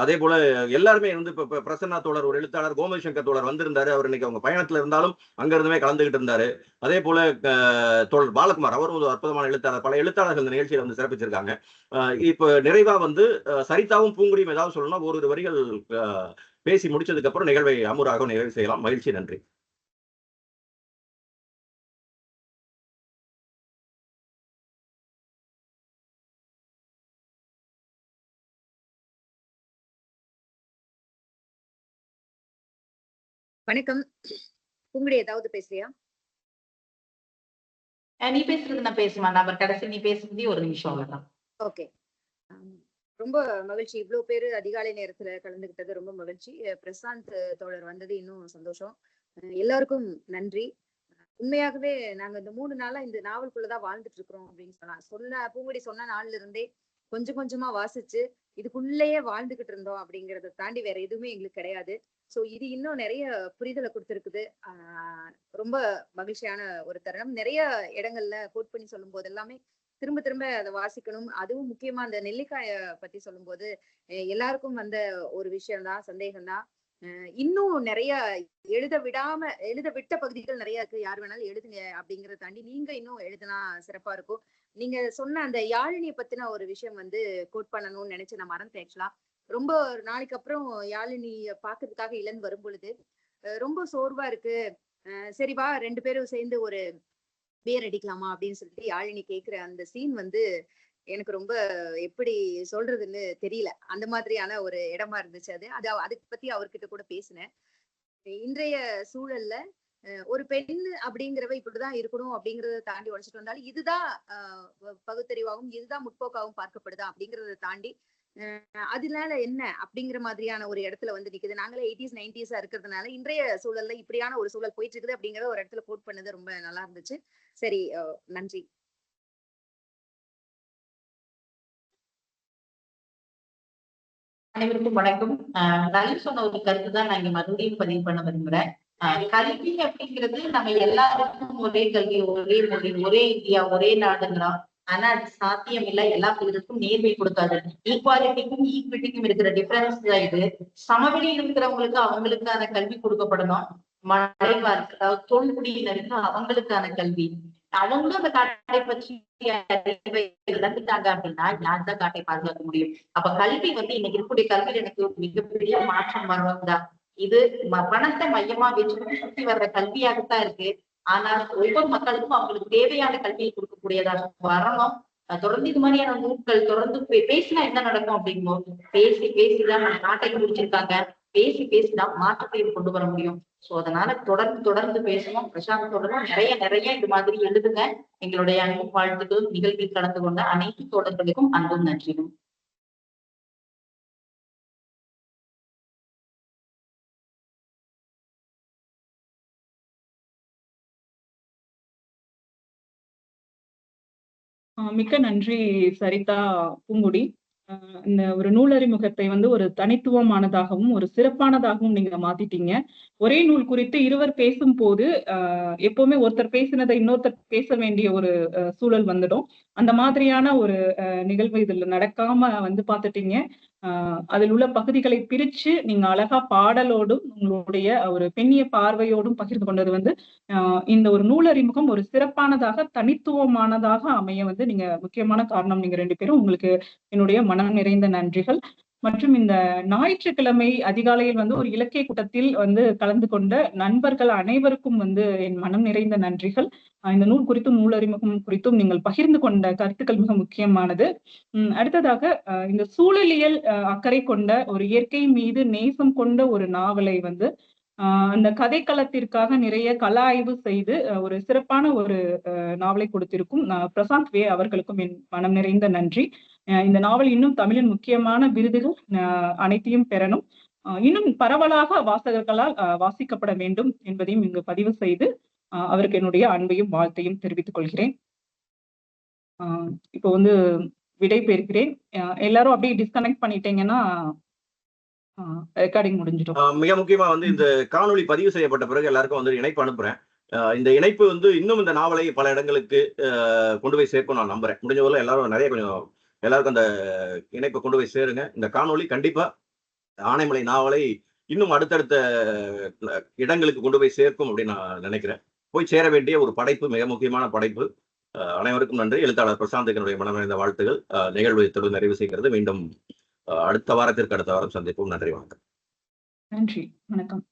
Speaker 11: அதே போல எல்லாருமே வந்து இப்ப பிரசன்னா தோழர் ஒரு எழுத்தாளர், கோமதி சங்கர் தோழர் வந்திருந்தாரு. அவர் இன்னைக்கு அவங்க பயணத்துல இருந்தாலும் அங்க இருந்துமே கலந்துகிட்டு இருந்தாரு. அதே போல தோழர் பாலகுமார் அவரும் ஒரு அற்புதமான எழுத்தாளர். பல எழுத்தாளர்கள் இந்த நிகழ்ச்சியில வந்து சிறப்பிச்சிருக்காங்க. இப்ப நிறைவா வந்து சரிதாவும் பூங்குடியும் ஏதாவது சொல்லணும்னா ஒரு வரிகள் பேசி முடிச்சதுக்கு அப்புறம் நிகழ்வை அமுராக நிறைவு செய்யலாம். மகிழ்ச்சி, நன்றி.
Speaker 3: வணக்கம். பூங்குடி ஏதாவது பேசுறியா?
Speaker 2: நீ பேசுறது நான் பேசுவேன். நான் கடைசி நீ பேசுறதே ஒரு நிமிஷம் அவ்வளவுதான்.
Speaker 3: ஓகே, ரொம்ப மகிழ்ச்சி. இவ்வளவு பேரு அதிகாலை நேரத்துல கலந்துகிட்டது ரொம்ப மகிழ்ச்சி. பிரசாந்த் தோழர் வந்தது இன்னும் சந்தோஷம். எல்லாருக்கும் நன்றி. உண்மையாகவே நாங்க இந்த 3 நாளா இந்த நாவலுக்குள்ளதான் வாழ்ந்துட்டு இருக்கிறோம் அப்படின்னு பூங்குடி சொன்ன நாள்ல இருந்தே கொஞ்சம் கொஞ்சமா வாசிச்சு இதுக்குள்ளேயே வாழ்ந்துகிட்டு இருந்தோம். அப்படிங்கறத தாண்டி வேற எதுவுமே எங்களுக்கு கிடையாது. சோ இது இன்னும் நிறைய புரிதலை கொடுத்திருக்குது. ரொம்ப மகிழ்ச்சியான ஒரு தருணம். நிறைய இடங்கள்ல கோட் பண்ணி சொல்லும் போது எல்லாமே திரும்ப திரும்ப அதை வாசிக்கணும். அதுவும் முக்கியமா அந்த நெல்லிக்காய பத்தி சொல்லும் போது எல்லாருக்கும் வந்த ஒரு விஷயம்தான், சந்தேகம்தான். இன்னும் நிறைய எழுத விட்ட பகுதிகள் நிறைய இருக்கு. யார் வேணாலும் எழுதுங்க அப்படிங்கறத தாண்டி நீங்க இன்னும் எழுதுனா சிறப்பா இருக்கும். நீங்க சொன்ன அந்த யாழினியை பத்தின ஒரு விஷயம் வந்து கோட் பண்ணணும்னு நினைச்சு நான் மறந்தேன். ஆக்சுவலா ரொம்ப நாளைக்கு அப்புறம் யாழினி பாக்குறதுக்காக இளன் வரும் பொழுது ரொம்ப சோர்வா இருக்கு, சரி வா 2 பேரும் சேர்ந்து ஒரு பேர் அடிக்கலாமா அப்படின்னு சொல்லிட்டு யாழினி கேக்குற அந்த சீன் வந்து எனக்கு ரொம்ப எப்படி சொல்றதுன்னு தெரியல. அந்த மாதிரியான ஒரு இடமா இருந்துச்சு. அதுக்கு பத்தி அவர்கிட்ட கூட பேசினேன். இன்றைய சூழல்ல ஒரு பெண் அப்படிங்கிறவ இப்படிதான் இருக்கணும் அப்படிங்கறத தாண்டி உடைச்சிட்டு வந்தாலும் இதுதான் பகுத்தறிவாகவும் இதுதான் முற்போக்காகவும் பார்க்கப்படுதா அப்படிங்கறத தாண்டி அதனால என்ன அப்படிங்கிற மாதிரியான ஒரு இடத்துல வந்து நிக்குது. நாங்களே 80s 90s இருக்கிறதுனால இன்றைய சூழல்ல இப்படியான ஒரு சூழல் போயிட்டு இருக்குது அப்படிங்கறத ஒரு இடத்துல கோட் பண்ணது ரொம்ப நல்லா இருந்துச்சு. சரி, நன்றி.
Speaker 2: அனைவருக்கும் வணக்கம். நல்ல சொன்ன ஒரு கருத்து தான் நான் இங்க மறுபடியும் பதிவு பண்ண விரும்புறேன். கல்வி அப்படிங்கிறது நம்ம எல்லாருக்கும் ஒரே கல்வி, ஒரே மொழி, ஒரே இந்தியா, ஒரே நாடுங்கிறோம். ஆனா அது சாத்தியம் இல்லை. எல்லா பிள்ளைகளுக்கும் நேர்மை கொடுக்காது. ஈக்குவாலிட்டிக்கும் ஈக்விட்டிக்கும் இருக்கிற டிஃபரன்ஸ் தான் இது. சமவெளியில் இருக்கிறவங்களுக்கு அவங்களுக்கான கல்வி கொடுக்கப்படணும். மலைவா அதாவது தொல்குடியினருக்கு அவங்களுக்கான கல்வி. அவங்களும் அந்த காட்டை பற்றி இழந்துட்டாங்க அப்படின்னா யார்தான் காட்டை பாதுகாக்க முடியும்? அப்ப கல்வி வந்து இன்னைக்கு இருக்கக்கூடிய கல்வியில எனக்கு மிகப்பெரிய மாற்றம் வரணும் தான். இது பணத்தை மையமா வச்சுக்கிட்டு சுத்தி வர்ற கல்வியாகத்தான் இருக்கு. ஆனால் ஒவ்வொரு மக்களுக்கும் அவங்களுக்கு தேவையான கல்வியை கொடுக்கக்கூடியதாக வரணும். தொடர்ந்து இது மாதிரியான நூல்கள் தொடர்ந்து பேசினா என்ன நடக்கும் அப்படிங்கும்போது பேசிதான் நம்ம நாட்டை முடிச்சிருக்காங்க. பேசிதான் மாற்றத்தையும் கொண்டு வர முடியும். சோ அதனால தொடர்ந்து பேசணும். பிரசாந்த் தொடரும் நிறைய இது மாதிரி எழுதுங்க. எங்களுடைய அன்பும் வாழ்த்துக்களும் நிகழ்வில் கலந்து கொண்ட அனைத்து தோழர்களுக்கும் அன்பும் நன்றியும்.
Speaker 1: மிக்க நன்றி சரிதா பூங்குடி. இந்த ஒரு நூலறிமுகத்தை வந்து ஒரு தனித்துவமானதாகவும் ஒரு சிறப்பானதாகவும் நீங்க மாத்திட்டீங்க. ஒரே நூல் குறித்து இருவர் பேசும் போது எப்பவுமே ஒருத்தர் பேசினதை இன்னொருத்தர் பேச வேண்டிய ஒரு சூழல் வந்துடும். அந்த மாதிரியான ஒரு நிகழ்வு இதுல நடக்காம வந்து பாத்துட்டீங்க. அதில் உள்ள பகுதிகளை பிரிச்சு நீங்க அழகா பாடலோடும் உங்களுடைய ஒரு பெண்ணிய பார்வையோடும் பகிர்ந்து கொண்டது வந்து இந்த ஒரு நூலறிமுகம் ஒரு சிறப்பானதாக தனித்துவமானதாக அமைய வந்து நீங்க முக்கியமான காரணம். நீங்க 2 பேரும். உங்களுக்கு என்னுடைய மனம் நிறைந்த நன்றிகள். மற்றும் இந்த ஞாயிற்றுக்கிழமை அதிகாலையில் வந்து ஒரு இலக்கிய கூட்டத்தில் வந்து கலந்து கொண்ட நண்பர்கள் அனைவருக்கும் வந்து என் மனம் நிறைந்த நன்றிகள். இந்த நூல் குறித்தும் நூலறிமுகம் குறித்தும் நீங்கள் பகிர்ந்து கொண்ட கருத்துக்கள் மிக முக்கியமானது. அடுத்ததாக இந்த சூழலியல் அக்கறை கொண்ட ஒரு இயற்கை மீது நேசம் கொண்ட ஒரு நாவலை வந்து அந்த கதைக்களத்திற்காக நிறைய கள ஆய்வு செய்து ஒரு சிறப்பான ஒரு நாவலை கொடுத்திருக்கும் பிரசாந்த் வே அவர்களுக்கும் என் மனம் நிறைந்த நன்றி. இந்த நாவல் இன்னும் தமிழின் முக்கியமான விருதுகள் அனைத்தையும் பெறணும், இன்னும் பரவலாக வாசகர்களால் வாசிக்கப்பட வேண்டும் என்பதையும் இங்கு பதிவு செய்து அவருக்கு என்னுடைய அன்பையும் வாழ்த்தையும் தெரிவித்துக் கொள்கிறேன். இப்போ வந்து விடை பெறுகிறேன். எல்லாரும் அப்படியே டிஸ்கனெக்ட் பண்ணிட்டீங்கன்னா ரெக்கார்டிங் முடிஞ்சிடும்.
Speaker 11: மிக முக்கியமா வந்து இந்த காணொளி பதிவு செய்யப்பட்ட பிறகு எல்லாருக்கும் வந்து இணைப்பு அனுப்புறேன். இந்த இணைப்பு வந்து இன்னும் இந்த நாவலை பல இடங்களுக்கு கொண்டு போய் சேர்க்கும் நான் நம்புறேன். முடிஞ்ச போல எல்லாரும் எல்லாருக்கும் அந்த இணைப்பை கொண்டு போய் சேருங்க. இந்த காணொளி கண்டிப்பா ஆனைமலை நாவலை இன்னும் அடுத்தடுத்த இடங்களுக்கு கொண்டு போய் சேர்க்கும் அப்படின்னு நான் நினைக்கிறேன். போய் சேர வேண்டிய ஒரு படைப்பு, மிக முக்கியமான படைப்பு. அனைவருக்கும் நன்றி. எழுத்தாளர் பிரசாந்துக்கு என்னுடைய மனமார்ந்த வாழ்த்துகள். நிகழ்வு தொடர்ந்து நிறைவு செய்கிறது. மீண்டும் அடுத்த வாரம் சந்திப்போம். நன்றி, வணக்கம்.
Speaker 1: நன்றி, வணக்கம்.